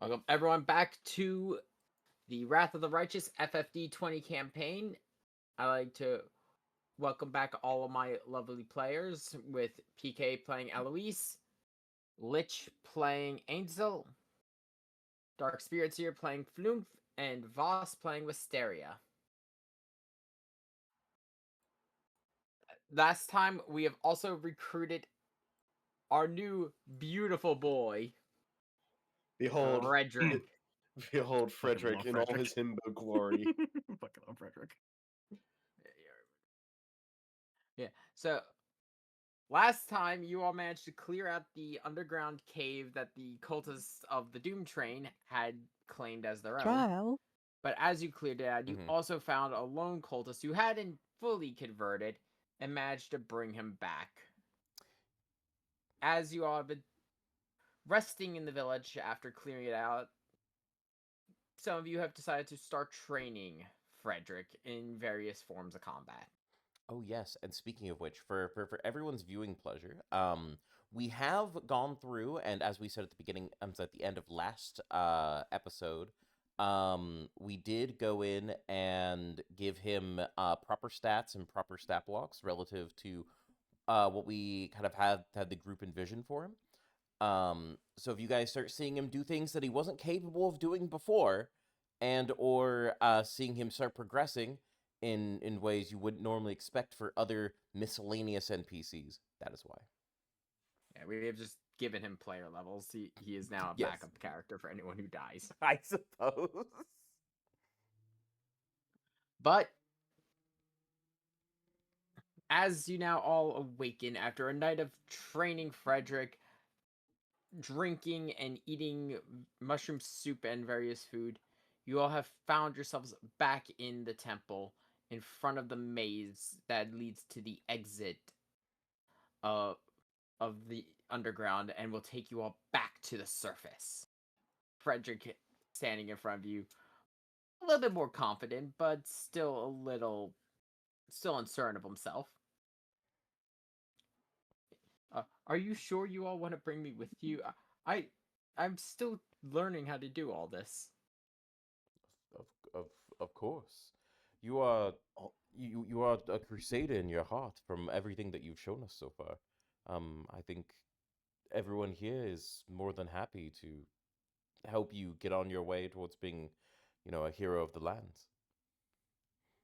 Welcome everyone back to the Wrath of the Righteous FFd20 campaign. I'd like to welcome back all of my lovely players, with PK playing Alois, Lich playing Ansel, Darkspiritseer playing Floompf, and Voss playing Wisteria. Last time we have also recruited our new beautiful boy, Behold, Frederick. behold Frederick in all his himbo glory. Fucking love Frederick. Yeah, so last time you all managed to clear out the underground cave that the cultists of the Doom Train had claimed as their own. Trial. But as you cleared it out, you also found a lone cultist who hadn't fully converted and managed to bring him back. As you all have been resting in the village after clearing it out, some of you have decided to start training Frederick in various forms of combat. Oh yes, and speaking of which, for everyone's viewing pleasure, we have gone through, and as we said at the beginning, at the end of last episode, we did go in and give him proper stats and proper stat blocks relative to what we kind of had the group envision for him. So if you guys start seeing him do things that he wasn't capable of doing before, and or seeing him start progressing in ways you wouldn't normally expect for other miscellaneous NPCs, that is why. Yeah, we have just given him player levels. He is now a backup character for anyone who dies. I suppose. But as you now all awaken after a night of training Frederick, drinking and eating mushroom soup and various food, you all have found yourselves back in the temple in front of the maze that leads to the exit of the underground and will take you all back to the surface. Frederick standing in front of you, a little bit more confident, but still uncertain of himself. Are you sure you all want to bring me with you? I'm still learning how to do all this. Of course, you are you are a crusader in your heart from everything that you've shown us so far. I think everyone here is more than happy to help you get on your way towards being, a hero of the lands.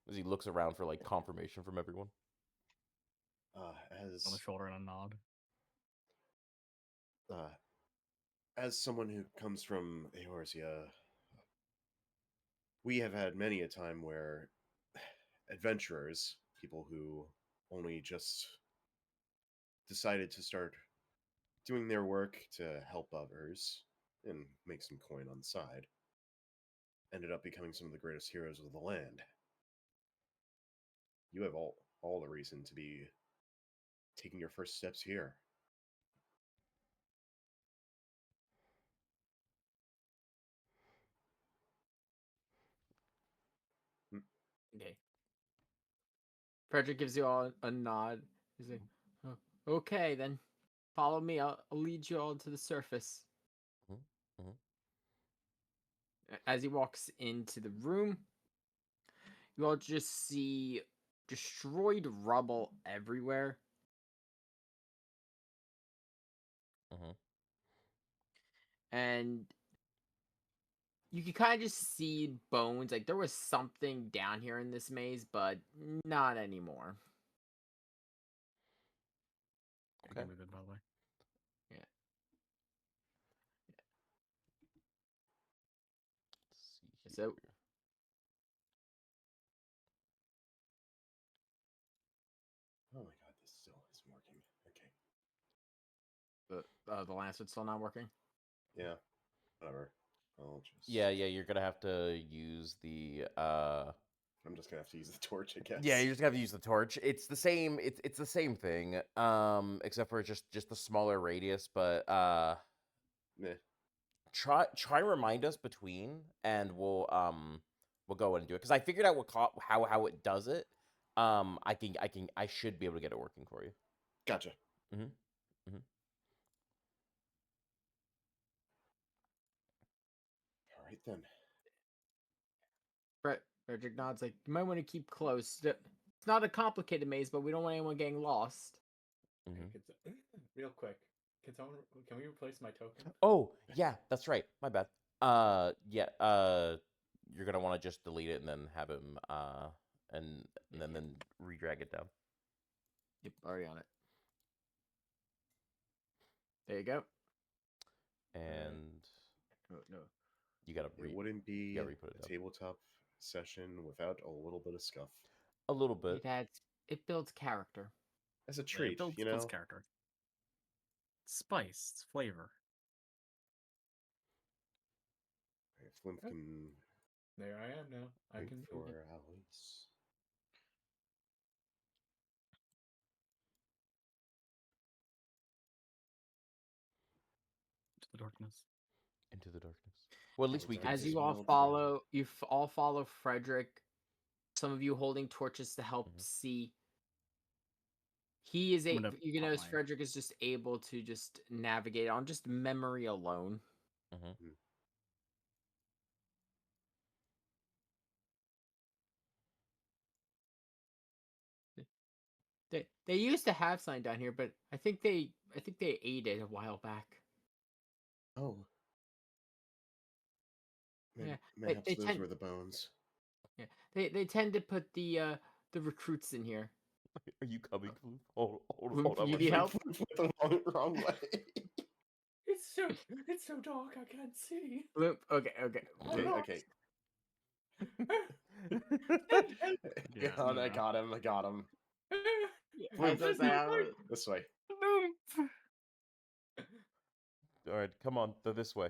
As he looks around for confirmation from everyone. On the shoulder and a nod. As someone who comes from Eorzea, we have had many a time where adventurers, people who only just decided to start doing their work to help others and make some coin on the side, ended up becoming some of the greatest heroes of the land. You have all the reason to be taking your first steps here. Okay. Frederick gives you all a nod. He's like, oh, okay, then follow me. I'll lead you all to the surface. Mm-hmm. As he walks into the room, you all just see destroyed rubble everywhere. Mm-hmm. And you can kind of just see bones. Like, there was something down here in this maze, but not anymore. Okay. Good, by the way. Yeah. Let's see here. So, Oh my god, this still isn't working. Okay. the Lancet's still not working? Yeah. Whatever. I'll just... Yeah, you're gonna have to use the I'm just gonna have to use the torch, I guess. Yeah, you just have to use the torch. It's the same. It's the same thing. Except for just the smaller radius. But Meh. try remind us between, and we'll go in and do it. Because I figured out how it does it. I should be able to get it working for you. Gotcha. Mm-hmm. then. Frederick nods like, you might want to keep close. It's not a complicated maze, but we don't want anyone getting lost. Mhm. Real quick, can we replace my token? Oh, yeah, that's right. My bad. Yeah. You're gonna want to just delete it and then have him and then redrag it down. Yep, already on it. There you go. And Oh, no. you gotta It wouldn't be re-put it a down. tabletop session without a little bit of scuff. A little bit. It builds character. As a Yeah, treat, builds, you know? builds character. Spice, it's flavor. Floomph can There I am now. I wait can for move. Alois. Into the darkness. Into the darkness. Well, at least we can As see. you all follow, all follow Frederick. Some of you holding torches to help see. He is I'm gonna you pop notice my- Frederick is just able to just navigate on just memory alone. They used to have sign down here, but I think they ate it a while back. Oh. Yeah, Perhaps they those tend- were the bones. Yeah, they tend to put the recruits in here. Are you coming, Floof? Hold Floomph, on. you one need second. help? Went the wrong way. It's so dark. I can't see. Floomph, okay. Okay. Yeah, I no. got him. I got him. As I say, This way. All right, come on. This way.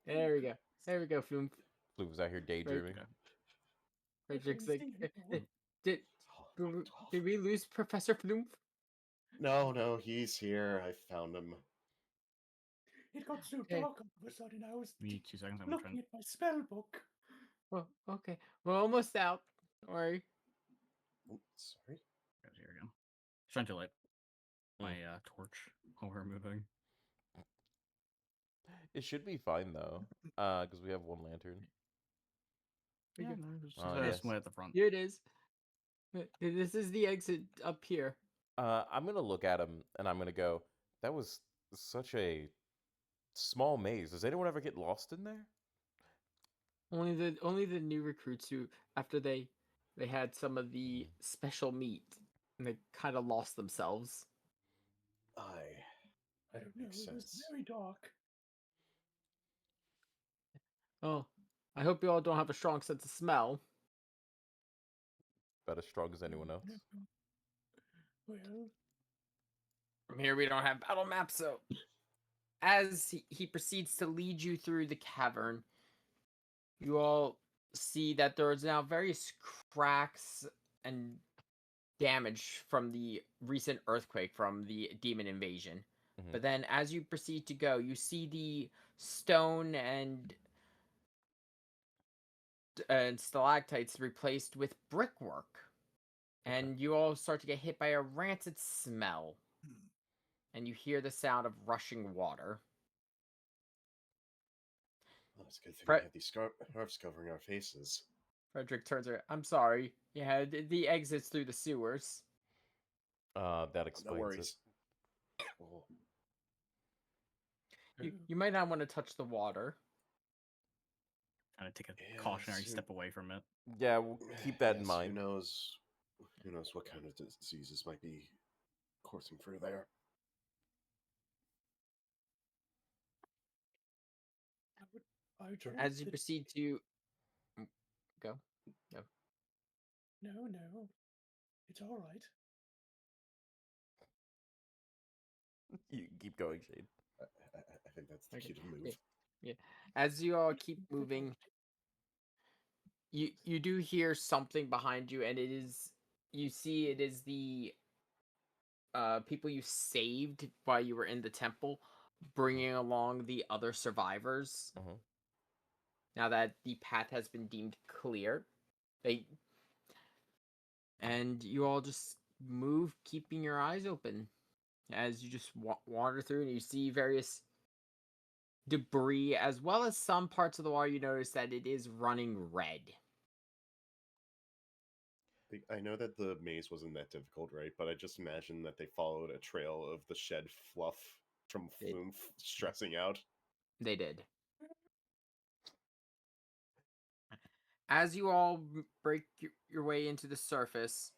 there we go, Floomph. Floof was out here daydreaming. Frederick's like, did we lose Professor Floomph? No, he's here. I found him. It got so Okay. dark all of a sudden. I was Give me 2 seconds. I'm gonna try looking and... at my spell book. Well, okay, we're almost out. Don't worry. Oh, sorry. Here we go. Trying to light my torch while we're moving. It should be fine though, because we have one lantern. There you Yeah, go. no, just Oh, yes. somewhere at the front. Here it is. This is the exit up here. I'm gonna look at him and I'm gonna go, that was such a small maze. Does anyone ever get lost in there? Only the new recruits who, after they had some of the special meat, and they kind of lost themselves. I don't know. Makes It was sense. very dark. Oh, I hope you all don't have a strong sense of smell. About as strong as anyone else. Well, From here, we don't have battle maps, so as he proceeds to lead you through the cavern, you all see that there is now various cracks and damage from the recent earthquake from the demon invasion. Mhm. But then as you proceed to go, you see the stone and stalactites replaced with brickwork. And you all start to get hit by a rancid smell. And you hear the sound of rushing water. Oh, it's a good thing we Fred- have these scarves covering our faces. Frederick turns around. I'm sorry. Yeah, the exit's through the sewers. That No explains it. worries. Oh, You might not want to touch the water. Kind of take a Yeah, cautionary soon. step away from it. Yeah, we'll keep that in yes, mind. Who knows what kind of diseases might be coursing through there. I would hope As you that- proceed to go. No. It's all right. You keep going, Shade. I think that's the Okay. key to move. Yeah. As you all keep moving, you do hear something behind you, and you see it is the people you saved while you were in the temple, bringing along the other survivors. Mhm. Now that the path has been deemed clear, and you all just move, keeping your eyes open as you just wander through, and you see various debris, as well as some parts of the water. You notice that it is running red. I know that the maze wasn't that difficult, right? But I just imagine that they followed a trail of the shed fluff from They- Floomph stressing out. They did. As you all break your way into the surface,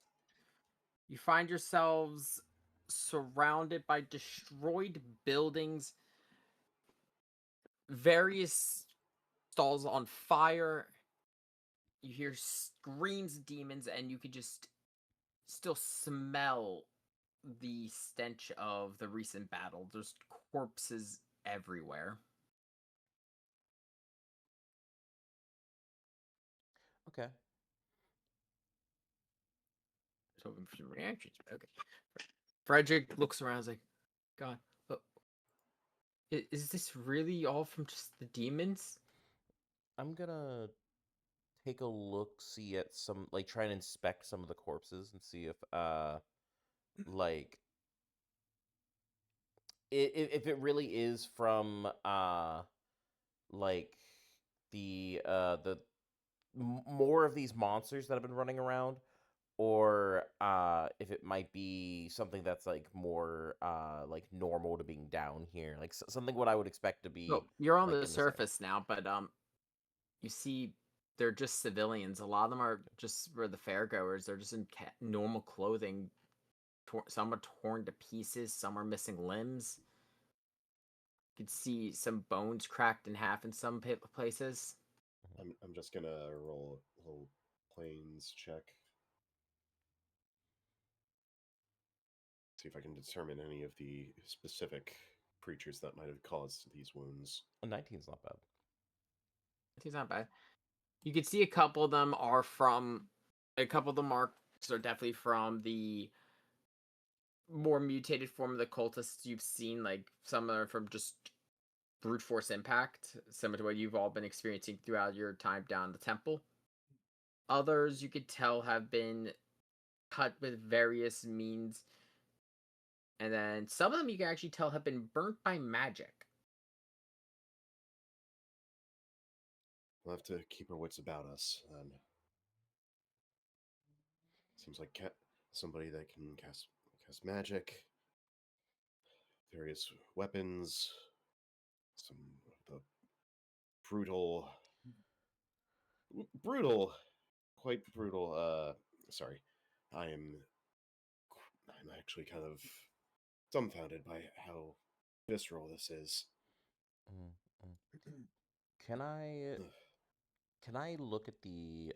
you find yourselves surrounded by destroyed buildings, various stalls on fire. You hear screams of demons, and you could just still smell the stench of the recent battle. There's corpses everywhere. Okay. So hoping for some reactions. Okay. Frederick looks around, is like, God, but is this really all from just the demons? I'm gonna take a look, see at some, like, try and inspect some of the corpses and see if, like, if it really is from, like, the more of these monsters that have been running around, or if it might be something that's like more like normal to being down here, like something what I would expect to be. Well, you're on like, the in this area. surface now, but you see they're just civilians. A lot of them are just for the fairgoers. They're just in normal clothing. Some are torn to pieces. Some are missing limbs. You could see some bones cracked in half in some places. I'm just gonna roll a little planes check. See if I can determine any of the specific creatures that might have caused these wounds. A 19's not bad. It's not bad. You can see a couple of them are from. A couple of the marks are definitely from the more mutated form of the cultists you've seen. Like some are from just brute force impact, similar to what you've all been experiencing throughout your time down the temple. Others you could tell have been cut with various means, and then some of them you can actually tell have been burnt by magic. We'll have to keep our wits about us. And seems like somebody that can cast magic, various weapons, some of the brutal, quite brutal. Sorry, I'm actually kind of dumbfounded by how visceral this is. Mm, mm. Can I look at the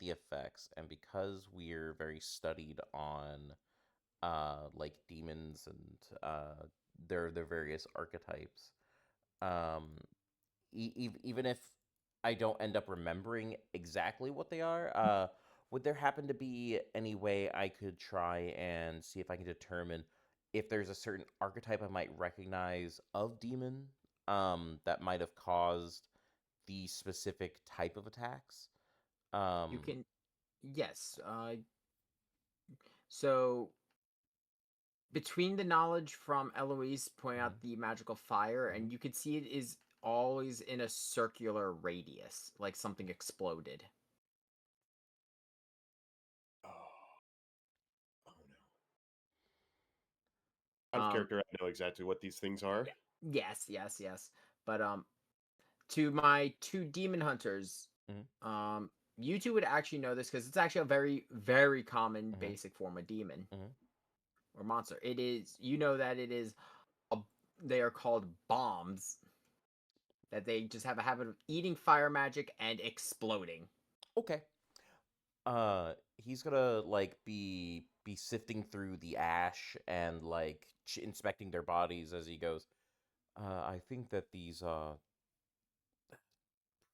effects, and because we're very studied on like demons and their various archetypes, um even if I don't end up remembering exactly what they are, would there happen to be any way I could try and see if I can determine if there's a certain archetype I might recognize of demon that might have caused the specific type of attacks? You can, yes. So between the knowledge from Eloise pointing out the magical fire, and you could see it is always in a circular radius, like something exploded. Oh, oh no. Out of Um, character, I know exactly what these things are. yes. But to my two demon hunters, Mhm. you two would actually know this because it's actually a very, very common Mhm. basic form of demon Mhm. or monster. It is, you know that it is, they are called bombs. That they just have a habit of eating fire magic and exploding. Okay. He's gonna like be sifting through the ash and like inspecting their bodies as he goes. I think that these are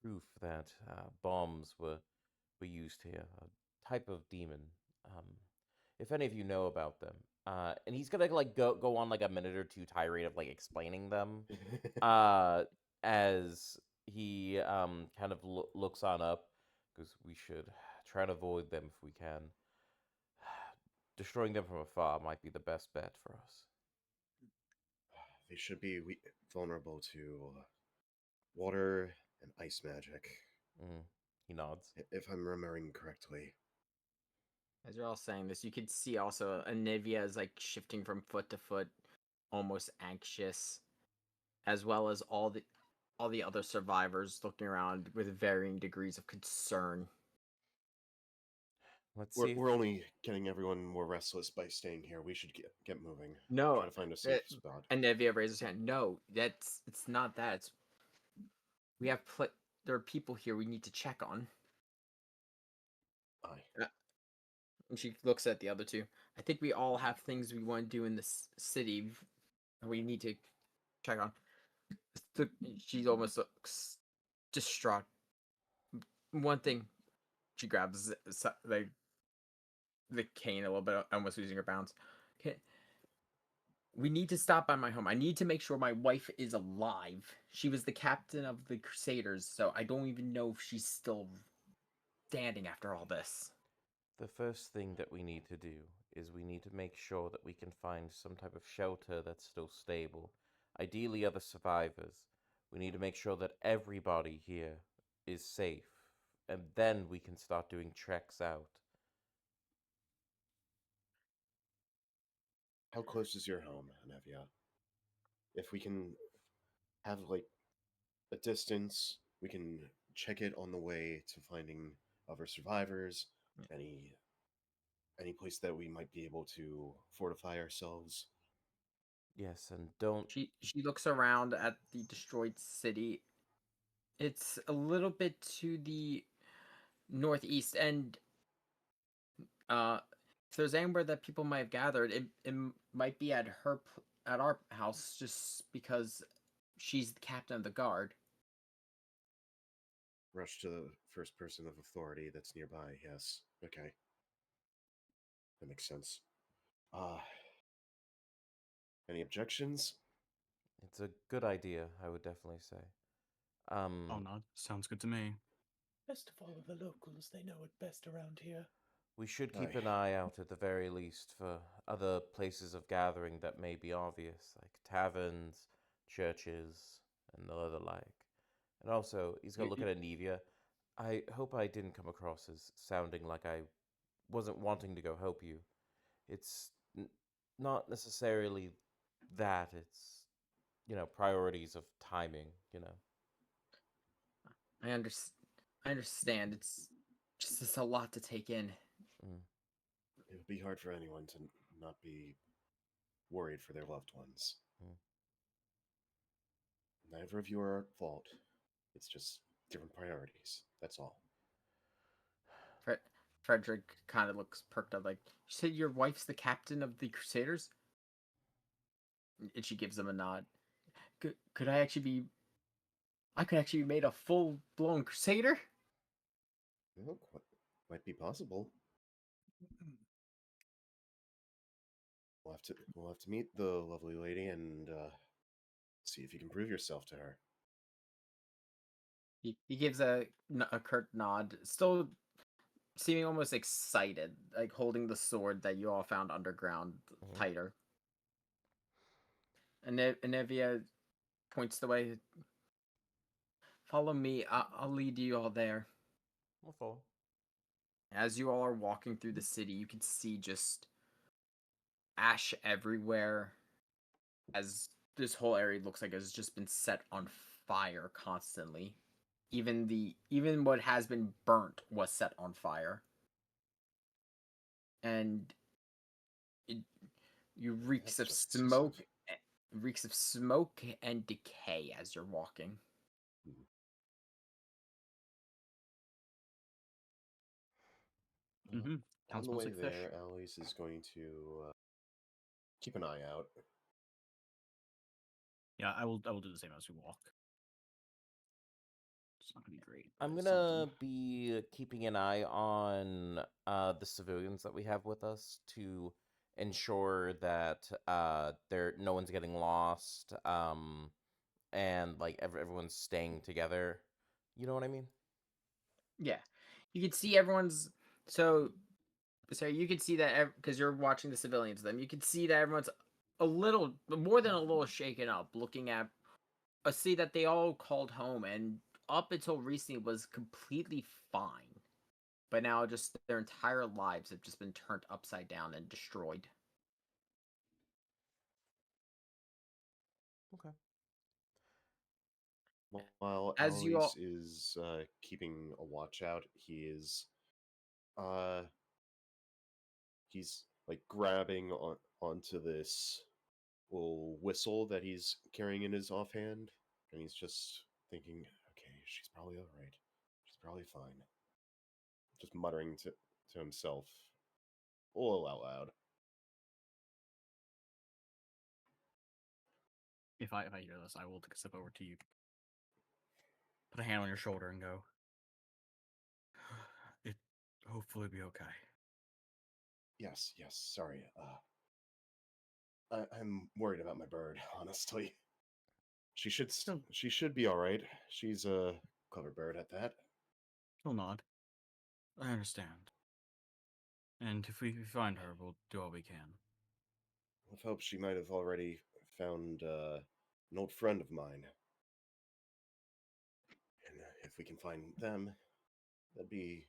proof that bombs were used here. A type of demon. Um, if any of you know about them, and he's gonna like go on like a minute or two tirade of like explaining them. As he kind of looks on up, because we should try and avoid them if we can. Destroying them from afar might be the best bet for us. they should be vulnerable to water and ice magic, He nods. if I'm remembering correctly. As you're all saying this, you can see also Anivia is like shifting from foot to foot, almost anxious, as well as all the other survivors looking around with varying degrees of concern. Let's see. We're only getting everyone more restless by staying here. We should get moving. No, Try to find a safe spot. Anivia raises her hand. No, it's not that. It's we have there are people here we need to check on. Aye. And she looks at the other two. I think we all have things we want to do in this city that we need to check on. She almost looks distraught. One thing, she grabs like the cane a little bit, almost losing her balance. Okay. We need to stop by my home. I need to make sure my wife is alive. She was the captain of the Crusaders, so I don't even know if she's still standing after all this. The first thing that we need to do is we need to make sure that we can find some type of shelter that's still stable. Ideally, other survivors. We need to make sure that everybody here is safe, and then we can start doing treks out. How close is your home, Anevia? If we can have like a distance, we can check it on the way to finding other survivors. Any place that we might be able to fortify ourselves. Yes, and don't... She looks around at the destroyed city. It's a little bit to the northeast, and if there's anywhere that people might have gathered, it might be at our house, just because she's the captain of the guard. Rush to the first person of authority that's nearby, yes. Okay. That makes sense. Any objections? It's a good idea, I would definitely say. Oh no, sounds good to me. Best to follow the locals. They know it best around here. We should keep Aye. an eye out at the very least for other places of gathering that may be obvious, like taverns, churches, and the other like. And also, he's going to look at Anivia. I hope I didn't come across as sounding like I wasn't wanting to go help you. It's not necessarily that, it's, priorities of timing, I understand. It's a lot to take in. It would be hard for anyone to not be worried for their loved ones. Neither of you are at fault. It's just different priorities. That's all. Frederick kind of looks perked up, like, you said your wife's the captain of the Crusaders? And she gives him a nod. Could I actually be... I could actually be made a full-blown Crusader? Well, might be possible. We'll have to meet the lovely lady and see if you can prove yourself to her. He gives a curt nod, still seeming almost excited, like holding the sword that you all found underground tighter. And Anevia points the way. Follow me. I'll lead you all there. We'll follow. As you all are walking through the city, you can see just ash everywhere, as this whole area looks like it's just been set on fire constantly. Even what has been burnt was set on fire. And you reeks of smoke, and decay as you're walking. Mm-hmm. On the way there, Alois is going to keep an eye out. Yeah, I will do the same as we walk. It's not gonna be great. but I'm it's gonna something. be keeping an eye on the civilians that we have with us to ensure that no one's getting lost, and like everyone's staying together. You know what I mean? Yeah, you can see everyone's. So you can see that because you're watching the civilians. You can see that everyone's a little, more than a little shaken up, looking at see that they all called home and up until recently was completely fine. But now just their entire lives have just been turned upside down and destroyed. Okay. While As you Alois all, is keeping a watch out, uh he's like grabbing onto this little whistle that he's carrying in his offhand, and he's just thinking, "Okay, she's probably all right. She's probably fine." Just muttering to himself, a little out loud. If I hear this, I will take a step over to you, put a hand on your shoulder, and go. It hopefully be okay. Yes, yes. Sorry. I'm worried about my bird. Honestly, She'll, she should be all right. She's a clever bird at that. she'll nod. I understand. And if we find her, we'll do all we can. With hope she might have already found an old friend of mine, and if we can find them, that'd be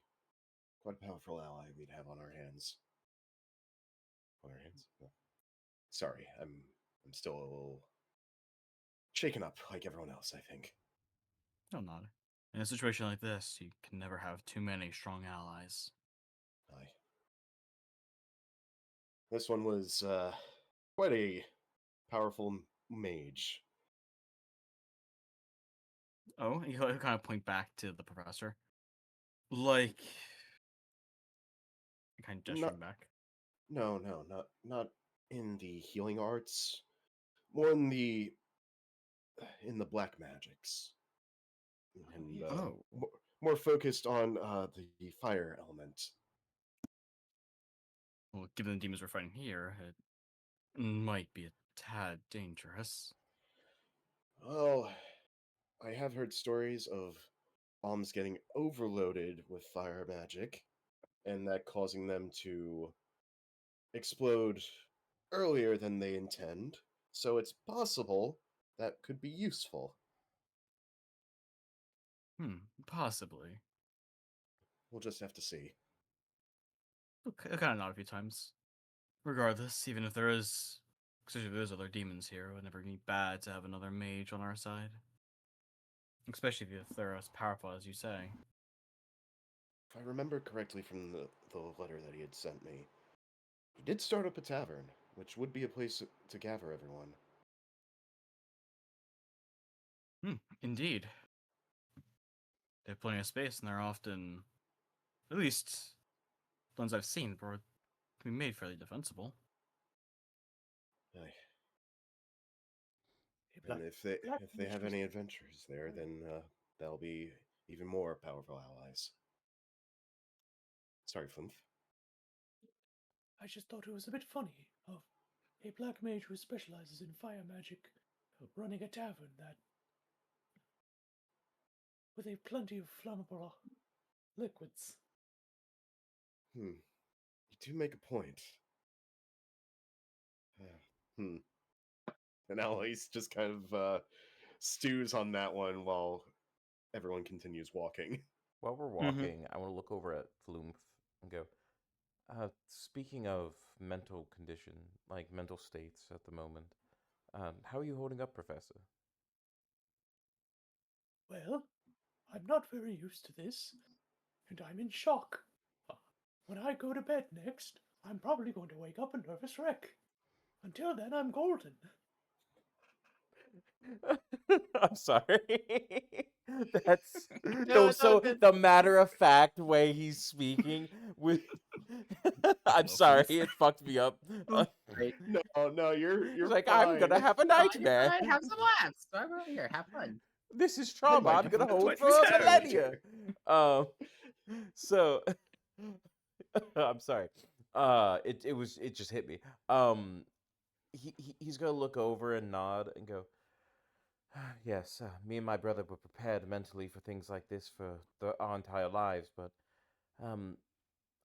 quite a powerful ally we'd have on our hands. On our hands? No. Sorry, I'm still a little shaken up, like everyone else, I think. She'll nod. In a situation like this, you can never have too many strong allies. Aye. This one was quite a powerful mage. Oh, you kind of point back to the professor. Like, kind of gesturing back. No, not in the healing arts. More in the black magics, and Oh. more focused on the fire element. Well, given the demons we're fighting here, it might be a tad dangerous. Well, I have heard stories of bombs getting overloaded with fire magic, and that causing them to explode earlier than they intend. So it's possible that could be useful. Possibly. We'll just have to see. Okay, I kind of nod a few times. Regardless, even if there is, especially if there's other demons here, it would never be bad to have another mage on our side. Especially if they're as powerful as you say. If I remember correctly from the letter that he had sent me, he did start up a tavern, which would be a place to gather everyone. Indeed. They have plenty of space, and they're often, at least the ones I've seen, can be made fairly defensible. Aye. Hey, And if they have any adventures there, then they'll be even more powerful allies. Sorry, Floomph. I just thought it was a bit funny of a black mage who specializes in fire magic running a tavern that with a plenty of flammable liquids. You do make a point. And Alois just kind of stews on that one while everyone continues walking. While we're walking, I want to look over at Floomph and go, speaking of mental condition, like mental states at the moment, how are you holding up, Professor? Well, I'm not very used to this, and I'm in shock. When I go to bed next, I'm probably going to wake up a nervous wreck. Until then, I'm golden. I'm sorry. That's No, it's all good. the matter of fact way he's speaking with. I'm sorry, it fucked me up. Great. No, you're He's like, fine. I'm gonna have a You're nightmare. fine, have some laughs. I'm over here. Have fun. This is trauma might I'm have gonna a hold twitch for a shadow millennia. later. So I'm sorry. It just hit me. He's gonna look over and nod and go, yes, me and my brother were prepared mentally for things like this for our entire lives, but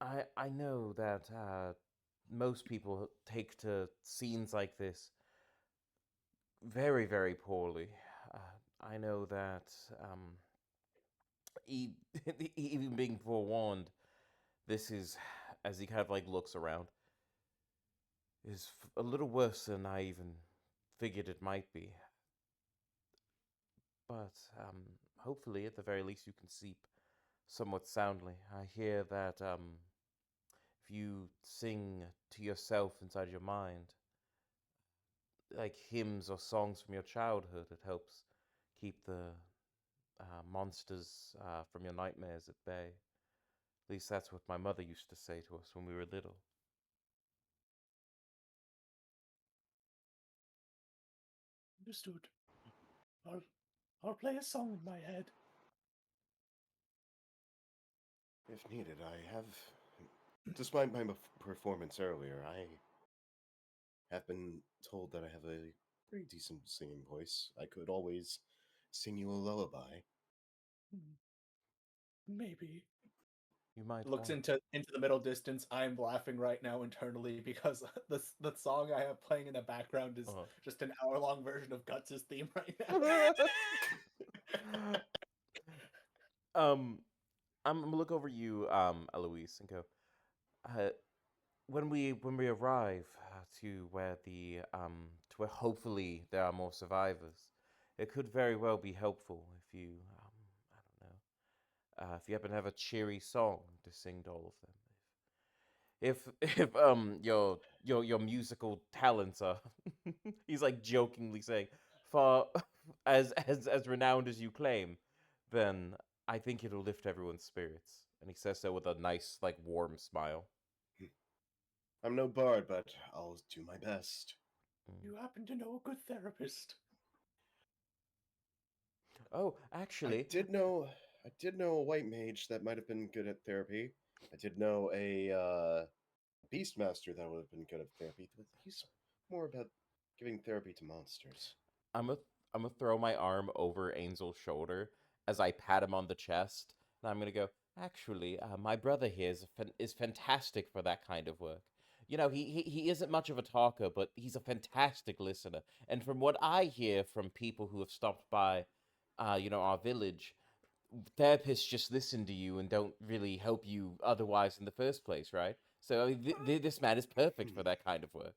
I know that most people take to scenes like this very, very poorly. I know that e- even being forewarned, this is, as he kind of like looks around, is a little worse than I even figured it might be. But hopefully, at the very least, you can sleep somewhat soundly. I hear that if you sing to yourself inside your mind, like hymns or songs from your childhood, it helps keep the monsters from your nightmares at bay. At least that's what my mother used to say to us when we were little. Understood. I'll play a song in my head. If needed, I have. Despite my performance earlier, I have been told that I have a pretty decent singing voice. I could always sing you a lullaby. Maybe. You might Looks want. into the middle distance. I am laughing right now internally because the song I have playing in the background is just an hour-long version of Guts' theme right now. I'm gonna look over you, Alois, and go. When we arrive to where to where hopefully there are more survivors, it could very well be helpful if you I don't know if you happen to have a cheery song to sing to all of them. If your musical talents are he's like jokingly saying far as renowned as you claim, then I think it'll lift everyone's spirits. And he says so with a nice like warm smile. I'm no bard, but I'll do my best. You happen to know a good therapist. Oh, actually, I did know a white mage that might have been good at therapy. I did know a beastmaster that would have been good at therapy, but he's more about giving therapy to monsters. I'm gonna I'm gonna throw my arm over Ansel's shoulder as I pat him on the chest, and I'm gonna go. Actually, my brother here is fantastic for that kind of work. You know, he isn't much of a talker, but he's a fantastic listener. And from what I hear from people who have stopped by, our village, therapists just listen to you and don't really help you otherwise in the first place, right? So I mean, this man is perfect for that kind of work.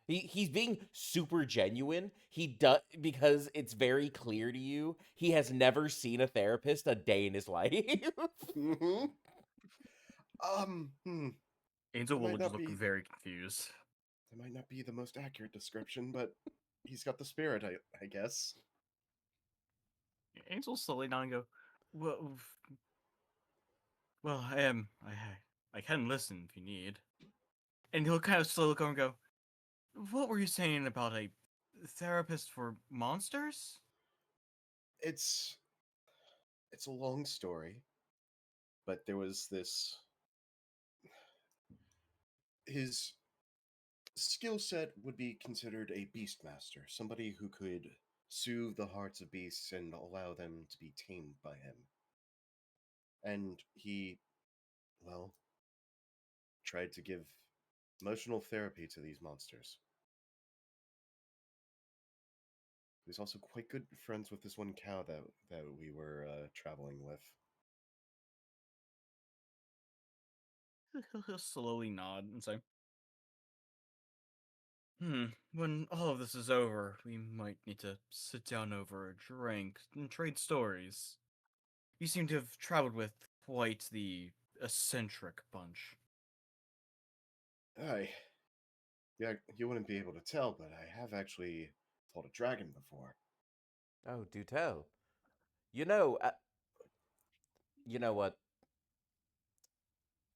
He's being super genuine. He does because it's very clear to you he has never seen a therapist a day in his life. Mm-hmm. Hmm. Angel That will might just not look be very confused. that might not be the most accurate description, but he's got the spirit, I guess. Angel slowly down and go, well, I can listen if you need. And he'll kind of slowly look over and go, what were you saying about a therapist for monsters? It's a long story, but there was this his skill set would be considered a beastmaster, somebody who could soothe the hearts of beasts and allow them to be tamed by him. And he, well, tried to give emotional therapy to these monsters. He was also quite good friends with this one cow that we were traveling with. He'll slowly nod and say, when all of this is over, we might need to sit down over a drink and trade stories. You seem to have traveled with quite the eccentric bunch. Yeah, you wouldn't be able to tell, but I have actually fought a dragon before. Oh, do tell. You know, you know what?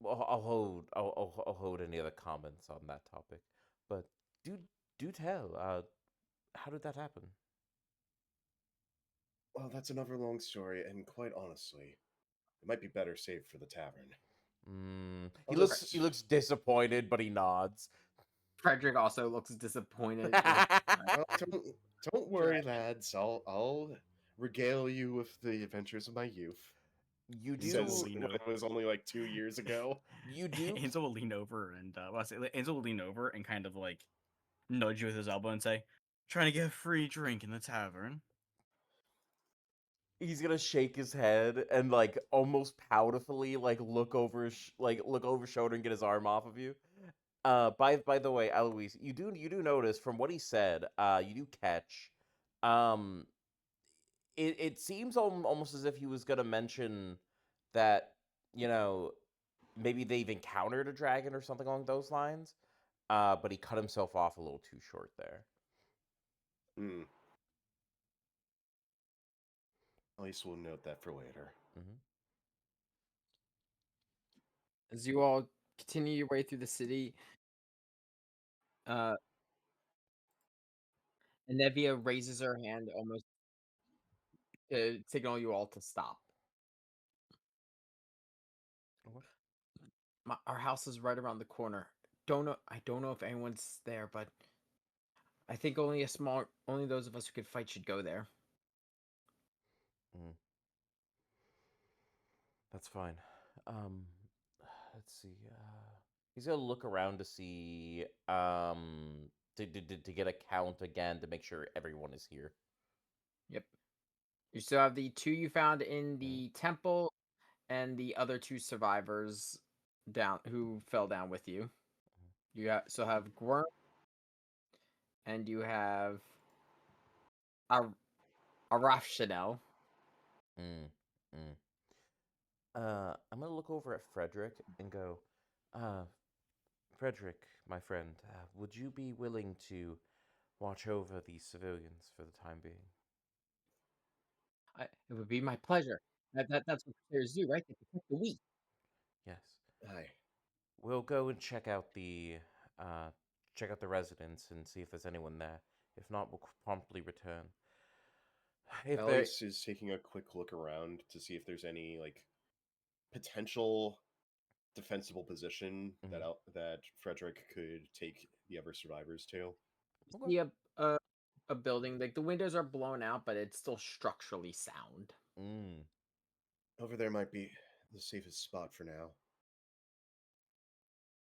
Well, I'll hold any other comments on that topic. But do do tell. How did that happen? Well, that's another long story, and quite honestly, it might be better saved for the tavern. He I'll looks just he looks disappointed, but he nods. Frederick also looks disappointed. With, Well, don't worry, Dragon. lads. I'll regale you with the adventures of my youth. You do. Ansel will Says lean when it was only like 2 years ago. You do. Ansel will lean over and Ansel will lean over and kind of like nudge you with his elbow and say, "Trying to get a free drink in the tavern." He's gonna shake his head and like almost powerfully like look over look over his shoulder and get his arm off of you. By the way, Alois, you do notice from what he said, you do catch, um, it seems almost as if he was gonna mention that, you know, maybe they've encountered a dragon or something along those lines, but he cut himself off a little too short there. Hmm. At least we'll note that for later. Mm-hmm. As you all continue your way through the city, Nevia raises her hand almost to signal you all to stop. Our house is right around the corner. I don't know if anyone's there, but I think only those of us who could fight should go there. That's fine. Let's see. He's gonna look around to see, to get a count again to make sure everyone is here. Yep. You still have the 2 you found in the temple, and the other 2 survivors who fell down with you. You still have Gwyrm, and you have Arafshanel. I'm gonna look over at Frederick and go, Frederick, my friend, would you be willing to watch over these civilians for the time being? It would be my pleasure. That's what players do, right? They protect the weak. Yes. Aye. We'll go and check out the residence and see if there's anyone there. If not, we'll promptly return. If there, Alois is taking a quick look around to see if there's any like potential defensible position that Frederick could take the other survivors to. See a building, like the windows are blown out, but it's still structurally sound. Over there might be the safest spot for now.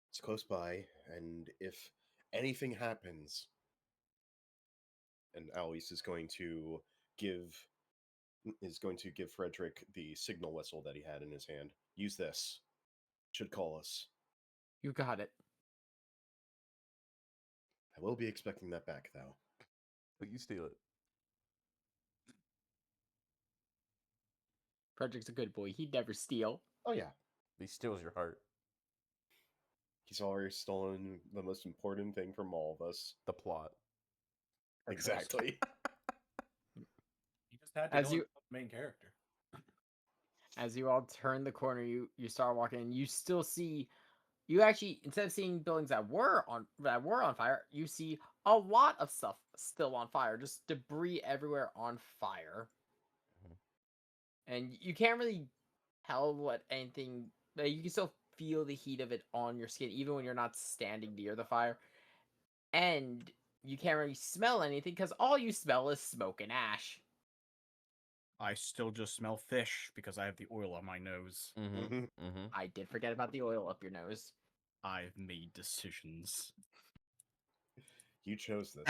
It's close by, and if anything happens, and Alois is going to give Frederick the signal whistle that he had in his hand. Use this. Should call us. You got it. I will be expecting that back, though. But you steal it. Frederick's a good boy. He'd never steal. Oh, yeah. He steals your heart. He's already stolen the most important thing from all of us. The plot. Exactly. You just had to As go you- on the main character. As you all turn the corner, you start walking, and you still see. You actually, instead of seeing buildings that were on fire, you see a lot of stuff still on fire, just debris everywhere on fire. And you can't really tell what anything. You can still feel the heat of it on your skin, even when you're not standing near the fire. And you can't really smell anything because all you smell is smoke and ash. I still just smell fish because I have the oil on my nose. I did forget about the oil up your nose. I've made decisions. You chose this.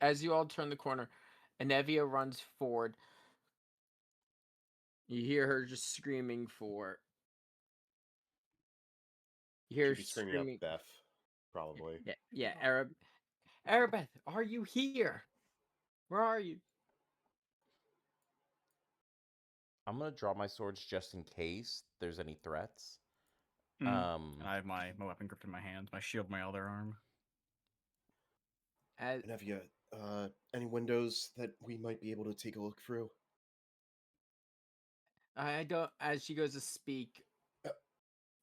As you all turn the corner, Anevia runs forward. You hear her just screaming for. You hear her She'd be screaming up Beth, probably. Yeah, Arabeth, are you here? Where are you? I'm gonna draw my swords just in case there's any threats. And I have my weapon gripped in my hand, my shield in my other arm. Nevia, any windows that we might be able to take a look through? I don't. As she goes to speak,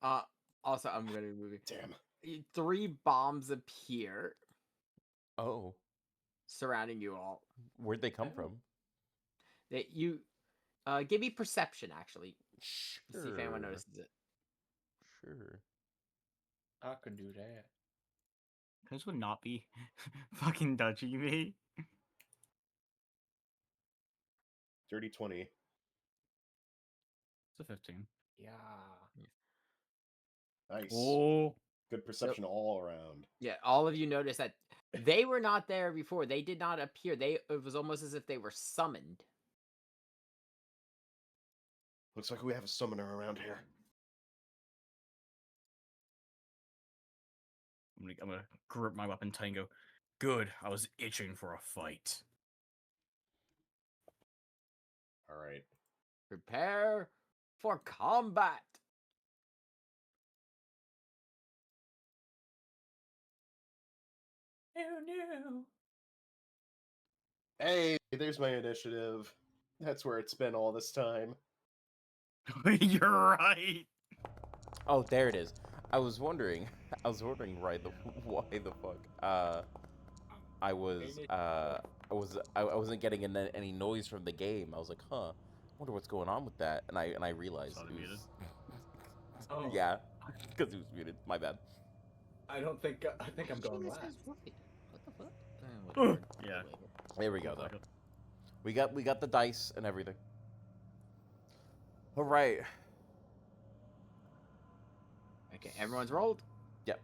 also I'm gonna move it. Damn. 3 bombs appear. Oh. Surrounding you all. Where'd they come from? Give me perception actually. Sure. See if anyone notices it. Sure. I can do that. This would not be fucking dodgy me. Dirty 20. It's a 15. Yeah. Nice. Oh. Good perception all around. Yeah, all of you notice that they were not there before. They did not appear. It was almost as if they were summoned. Looks like we have a summoner around here. I'm gonna grip my weapon tight and go, good, I was itching for a fight. All right. Prepare for combat. Oh no. Hey, there's my initiative. That's where it's been all this time. You're right. Oh, there it is. I was wondering why the fuck I wasn't getting any noise from the game. I was like, huh, I wonder what's going on with that. And I realized Saw it it muted. was Oh. yeah, because it was muted. My bad. I think I'm going last. What the fuck? Whatever. Yeah. There we go though. We got the dice and everything. All right. Okay, everyone's rolled. Yeah.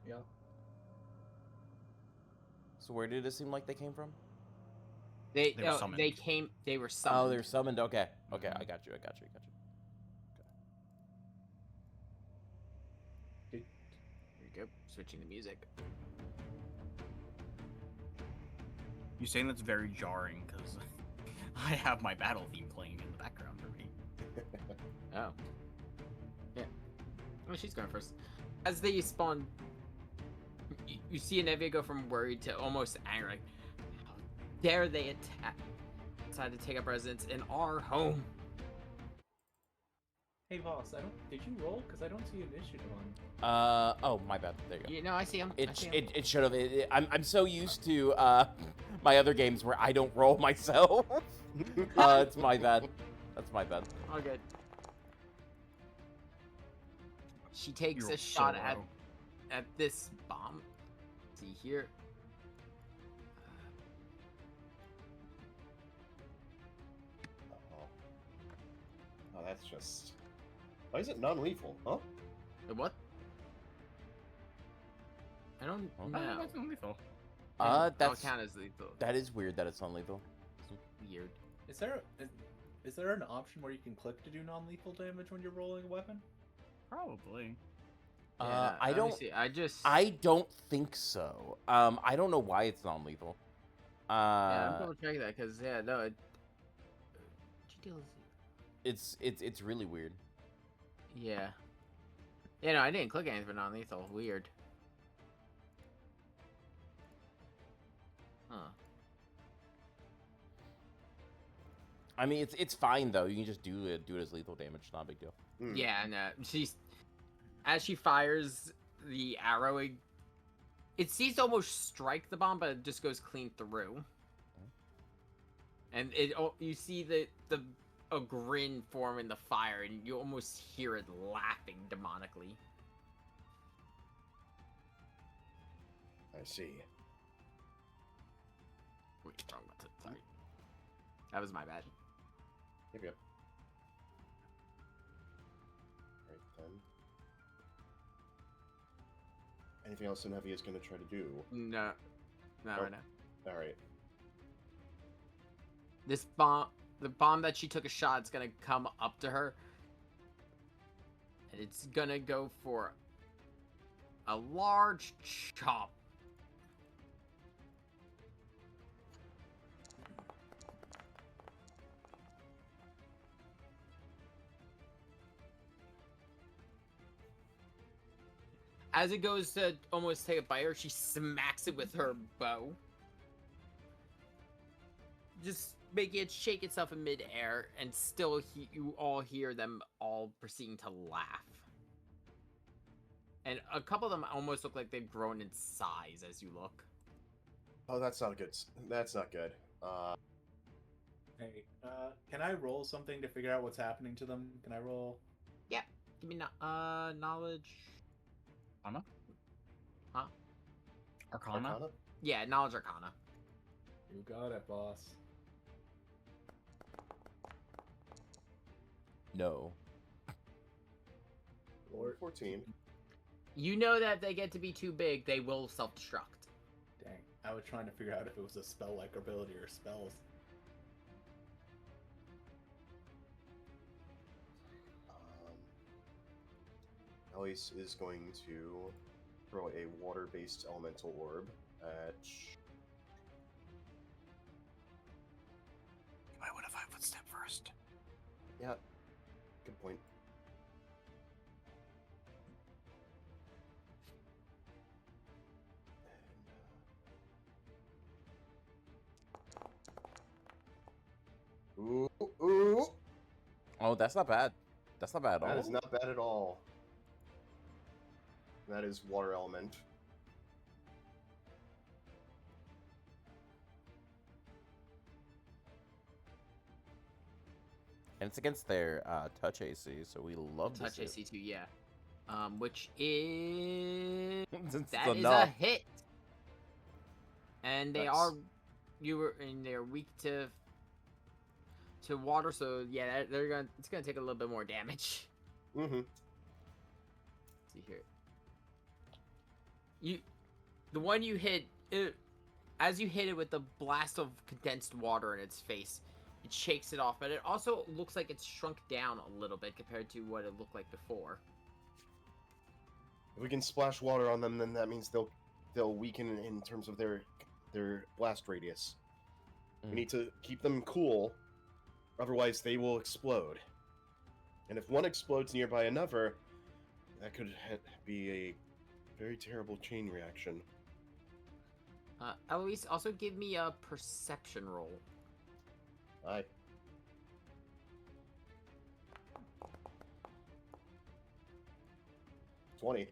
So where did it seem like they came from? They They were summoned. They were summoned. Oh, they're summoned. Okay. Okay, I got you. Here you go. Switching the music. You saying that's very jarring because I have my battle theme playing in the background for me. Oh. Yeah. Oh, she's going first. As they spawn, you see Anevia go from worried to almost angry. Like, how dare they decide to take up residence in our home? Hey Voss, did you roll? Because I don't see initiative on. Oh, my bad. There you go. You know, I see him. It should have. I'm so used to my other games where I don't roll myself. It's my bad. That's my bad. All good. She takes You're a shot so low. at this bomb. See here. Oh, that's just. Why is it non-lethal? Huh? The what? I don't Oh, know. That's not lethal. I'll That's count as lethal. that is weird that it's non-lethal. Weird. Is there an option where you can click to do non-lethal damage when you're rolling a weapon? Probably. Yeah, I let me don't. see. I don't think so. I don't know why it's non-lethal. Yeah, I'm double checking that because no. What you deal It's really weird. Yeah. Yeah, no, I didn't click anything for non-lethal. Weird. Huh. I mean, it's fine though. You can just do it as lethal damage. Not a big deal. Hmm. Yeah, and as she fires the arrow, it seems to almost strike the bomb, but it just goes clean through. And you see a grin form in the fire, and you almost hear it laughing demonically. I see. Wait, wrong button. Sorry. That was my bad. Yep. Right then. Anything else Anevia is going to try to do? No, Oh. right now. All right. This bomb, the bomb that she took a shot, it's gonna come up to her, and it's gonna go for a large chop. As it goes to almost take a bite her, she smacks it with her bow. Just making it shake itself in midair, and still you all hear them all proceeding to laugh. And a couple of them almost look like they've grown in size as you look. Oh, that's not good. That's not good. Hey, can I roll something to figure out what's happening to them? Can I roll? Yeah, give me knowledge. Arcana? Huh? Arcana? Arcana? Yeah, knowledge arcana. You got it, boss. No. 14. You know that if they get to be too big, they will self-destruct. Dang. I was trying to figure out if it was a spell-like ability or spells. Alois is going to throw a water-based elemental orb at... You might want to 5-foot step first. Yeah, good point. Ooh, ooh! Oh, that's not bad. That's not bad at all. That is not bad at all. That is water element. And it's against their touch AC, so we love Touch this. AC 2, yeah. Which is... Since that it's is enough. a hit. And they Nice. are... they're weak to water, so yeah, it's gonna take a little bit more damage. Mm-hmm. Let's see here. The one you hit, as you hit it with the blast of condensed water in its face, it shakes it off, but it also looks like it's shrunk down a little bit compared to what it looked like before. If we can splash water on them, then that means they'll weaken in terms of their blast radius. We need to keep them cool, otherwise they will explode. And if one explodes nearby another, that could be a very terrible chain reaction. Alois, also give me a perception roll. Aye. $20.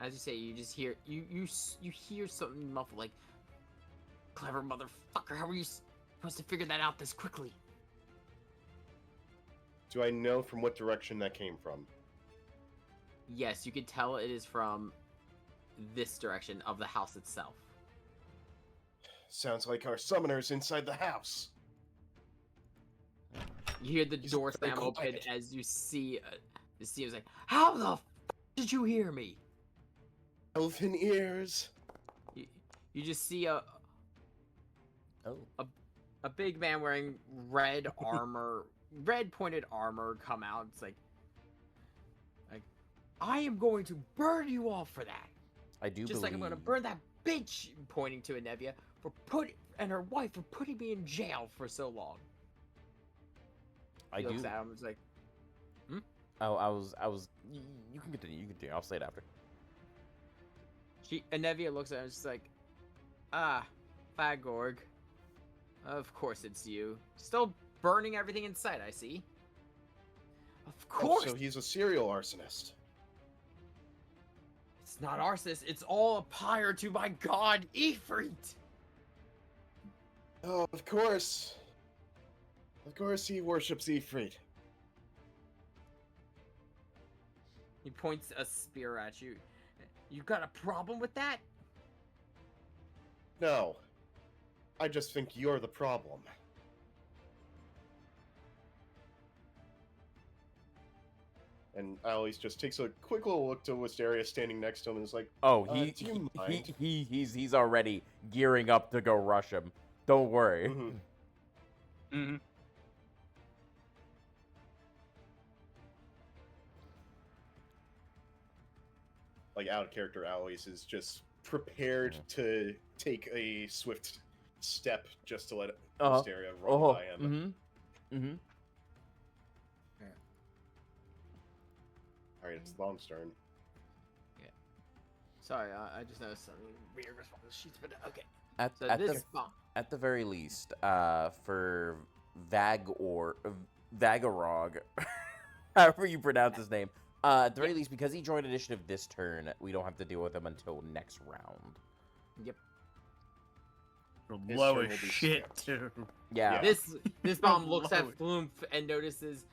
As you say, you just hear you hear something muffled like, "Clever motherfucker, how were you supposed to figure that out this quickly?" Do I know from what direction that came from? Yes, you can tell it is from this direction of the house itself. Sounds like our summoners inside the house. You hear the He's door very slam open quiet. as you see is like, "How the f did you hear me?" Elfin ears. You just see a Oh. big man wearing red armor, red pointed armor come out. It's like, "I am going to burn you all for that. I do Just believe... like I'm going to burn that bitch," pointing to Anevia, and her wife for putting me in jail for so long. I He looks do. at him and is like, Oh, I was. You can continue. You can continue. I'll say it after. Anevia looks at him and is like, "Ah, Fagorg. Of course it's you. Still burning everything in sight, I see." "Of course! Oh, so he's a serial arsonist. It's not arsonist, it's all a pyre to my god, Ifrit!" Oh, of course. Of course he worships Ifrit. He points a spear at you. "You got a problem with that?" No. I just think you're the problem. And Alois just takes a quick little look to Wisteria standing next to him and is like, Oh, do you mind? he's already gearing up to go rush him. Don't worry. Mhm. Mm-hmm. Like, out of character, Alois is just prepared to take a swift step just to let Wisteria run by him. Mm-hmm. Alright, it's the bomb's turn. Sorry, I just noticed something weird with one of the sheets, but okay. At, So at this the bomb. at the very least, for Vagarog, however you pronounce his name, at the very least, because he joined initiative this turn, we don't have to deal with him until next round. Yep. His Low turn as will be shit, skipped. too. Yeah. This bomb looks at Low. Floomph and notices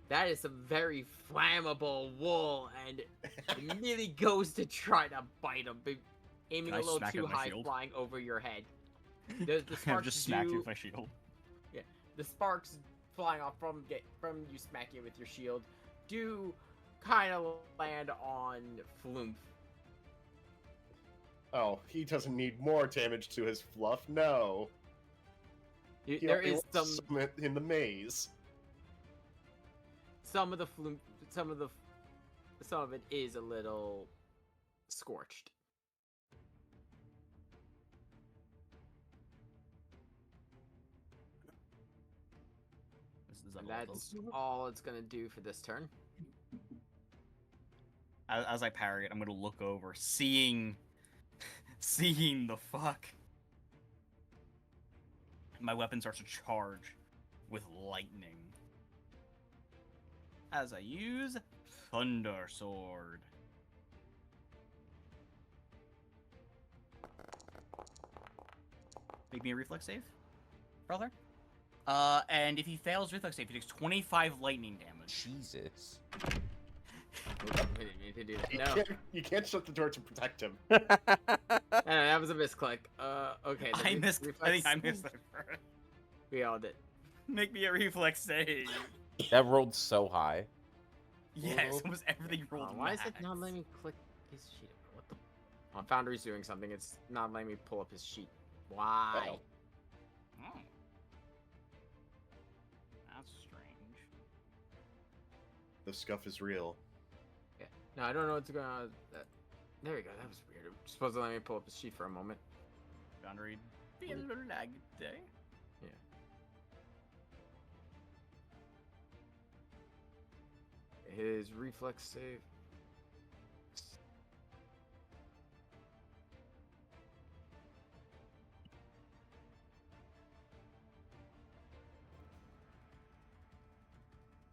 that is some very flammable wool, and immediately goes to try to bite him, aiming Can I a little smack it too with my high, shield? flying over your head. The I've sparks just smacked you do- with my shield. the sparks flying off from you smacking it with your shield do kind of land on Floomph. Oh, he doesn't need more damage to his fluff. No, he There only is wants some in the maze. some of the Floomph, some of it is a little scorched. This is And a lot that's of- all it's gonna do for this turn. As I parry it, I'm gonna look over, seeing the fuck. My weapon starts to charge with lightning. As I use Thunder Sword. Make me a reflex save, brother. And if he fails reflex save, he takes 25 lightning damage. Jesus. I didn't mean to do that. No, You can't shut the door to protect him. that was a misclick. Okay. the I missed. I reflex- think I missed it first. We all did. Make me a reflex save. That rolled so high. Yes, almost everything rolled. Why is it max. not letting me click his sheet? What the? Oh, Foundry's doing something. It's not letting me pull up his sheet. Why? Uh-oh. Oh. That's strange. The scuff is real. Yeah. No, I don't know what's going on. There we go. That was weird. It was supposed to let me pull up his sheet for a moment. Foundry, be a little lag day. His reflex save.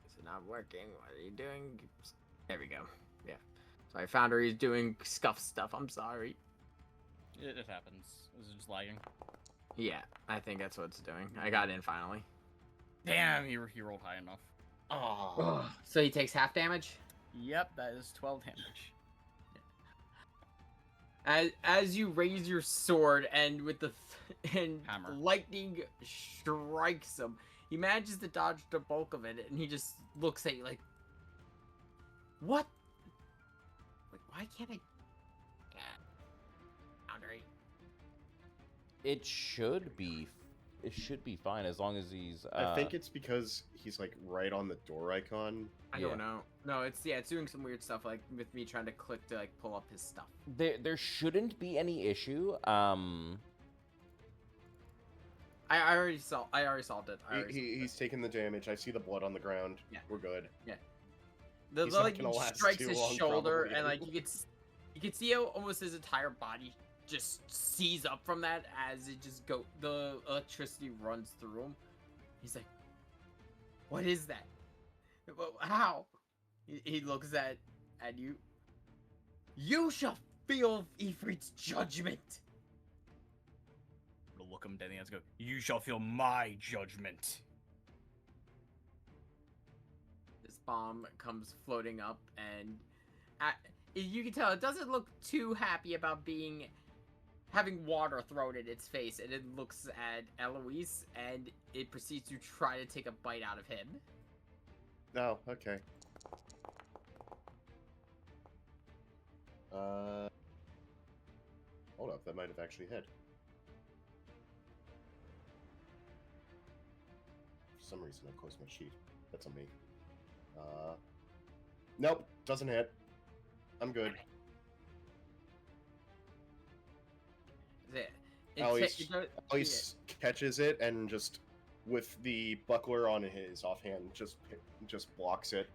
Is it not working? What are you doing? There we go. Yeah. So I found her. He's doing scuff stuff. I'm sorry. It happens. Is it just lagging? Yeah, I think that's what it's doing. I got in finally. Damn, he rolled high enough. Oh. So he takes half damage. Yep, that is 12 damage. As you raise your sword and with the Hammer. lightning strikes him, he manages to dodge the bulk of it, and he just looks at you like, "What? Like, why can't I?" Foundry. It should be fine as long as he's. I think it's because he's like right on the door icon. I don't know. No, it's doing some weird stuff like with me trying to click to like pull up his stuff. There shouldn't be any issue. I already solved it. He's taking the damage. I see the blood on the ground. Yeah. We're good. The He's not lightning gonna last strikes too his long, shoulder, probably. and like you could see how almost his entire body just seize up from that as it just the electricity runs through him. He's like, "What is that? How?" He looks at you. "You shall feel Ifrit's judgment." I'm gonna look him dead in the eyes and go, "You shall feel my judgment." This bomb comes floating up, and you can tell it doesn't look too happy about having water thrown in its face, and it looks at Alois, and it proceeds to try to take a bite out of him. No, okay. Hold up, that might have actually hit. For some reason, I closed my sheet. That's on me. Nope, doesn't hit. I'm good. Alois catches it and just, with the buckler on his offhand, just blocks it.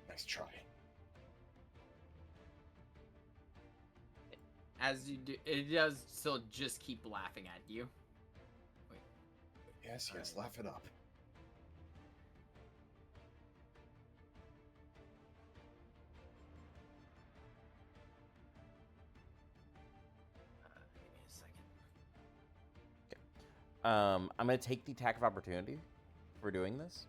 Nice try. As you do, it does still just keep laughing at you. Wait. Yes, laugh it up. Give me a second. I'm gonna take the attack of opportunity for doing this.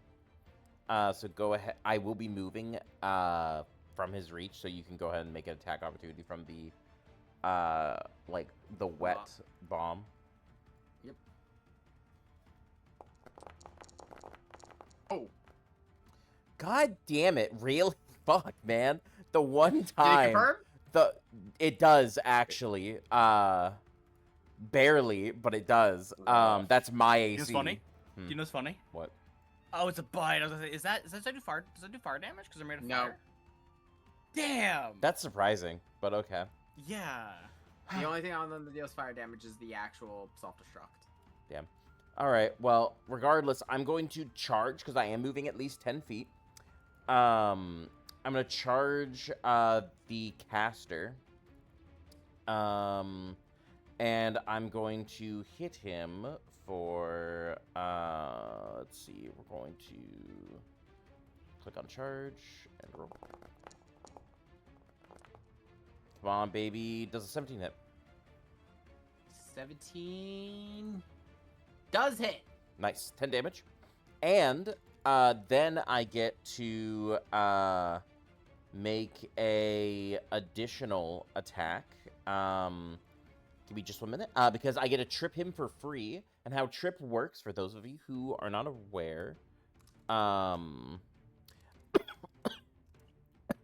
So go ahead. I will be moving from his reach, so you can go ahead and make an attack opportunity from the like the wet bomb. Yep. Oh. God damn it! Really? Fuck, man. The one Did it time confirm? it does actually. Barely, but it does. That's my AC. You know what's funny? Hmm. Do you know what's funny? What? Oh, it's a bite. I was gonna say, does that do fire? Does that do fire damage? Because they're made of No. fire. Damn. That's surprising, but okay. Yeah. The only thing on them that deals fire damage is the actual self-destruct. Damn. All right. Well, regardless, I'm going to charge because I am moving at least 10 feet. I'm gonna charge the caster. And I'm going to hit him for, let's see, we're going to click on charge and roll. Come on, baby. Does a 17 hit? 17 does hit. Nice. 10 damage. And then I get to make a additional attack. Give me just 1 minute, because I get to trip him for free. And how trip works, for those of you who are not aware,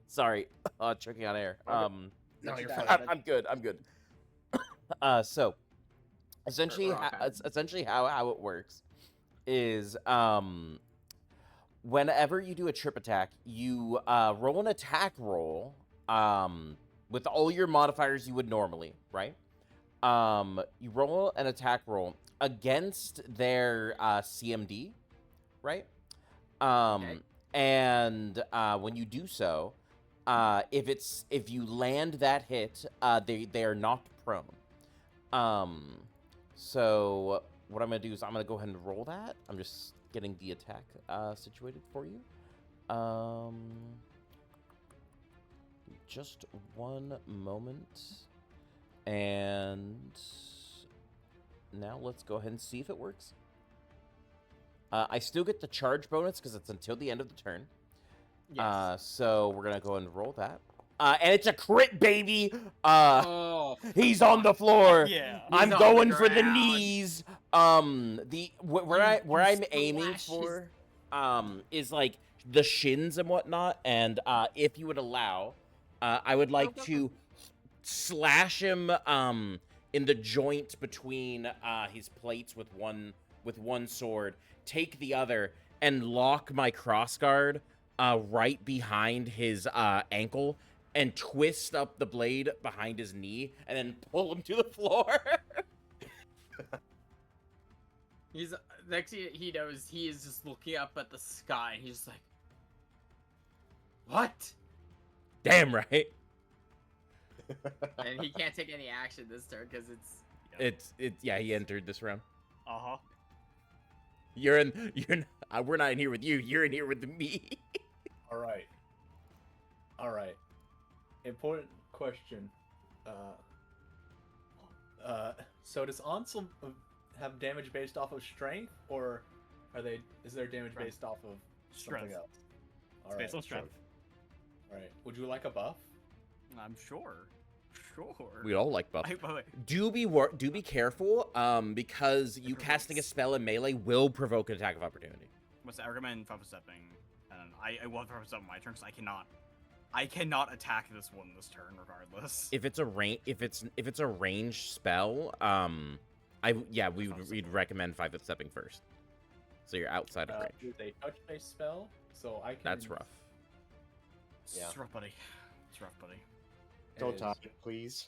sorry, choking on air. No, you're fine. I'm good. I'm good. So, essentially, how it works is, whenever you do a trip attack, you roll an attack roll, with all your modifiers you would normally, right? You roll an attack roll against their CMD, right? Okay. And when you do so, if you land that hit, they are knocked prone. So what I'm gonna do is I'm gonna go ahead and roll that. I'm just getting the attack situated for you. Just 1 moment. And now let's go ahead and see if it works. I still get the charge bonus because it's until the end of the turn. Yes. So we're gonna go ahead and roll that. And it's a crit, baby. Oh. He's on the floor. Yeah. I'm He's on going the for the ground. knees. Where I'm aiming slashes. for, is like the shins and whatnot. And if you would allow, I would like to slash him in the joint between his plates with one sword, take the other, and lock my crossguard right behind his ankle, and twist up the blade behind his knee, and then pull him to the floor. He's next thing he knows, he is just looking up at the sky, and he's just like, "What?" Damn right. And he can't take any action this turn because It's yeah. He entered this round. Uh-huh. We're not in here with you. You're in here with me. All right. Important question. So does Ansel have damage based off of strength, or is there damage Strength. based off of something Strength. else? All It's based on strength. All right. Would you like a buff? I'm sure. Sure. We all like buff. By the way, Do be careful, because you casting a spell in melee will provoke an attack of opportunity. I recommend 5 stepping, and I will 5 step my turn because I cannot attack this one this turn regardless. If it's a ranged spell, we'd recommend 5 foot stepping first, so you're outside of range. With a touch-based spell, so I can. That's rough. It's rough, buddy. It's rough, buddy. Don't is- talk, please.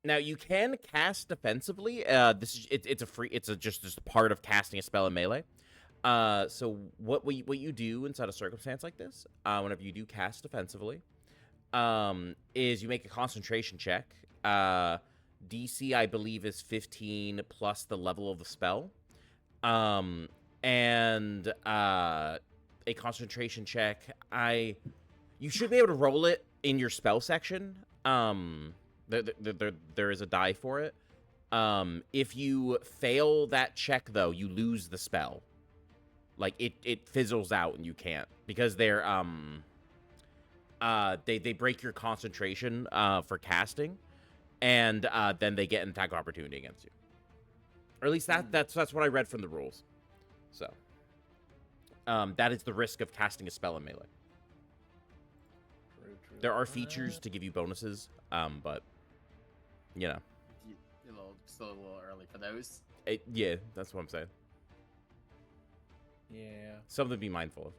Now you can cast defensively. It's just part of casting a spell in melee. So what you do inside a circumstance like this, whenever you do cast defensively, is you make a concentration check. DC I believe is 15 plus the level of the spell, and a concentration check. You should be able to roll it in your spell section. There is a die for it. If you fail that check, though, you lose the spell. Like it fizzles out and you can't, because they're they break your concentration for casting, and then they get an attack of opportunity against you. Or at least that's what I read from the rules. So that is the risk of casting a spell in melee. There are features to give you bonuses, but you know, Still a little early for those. yeah, that's what I'm saying. Yeah. Something to be mindful of.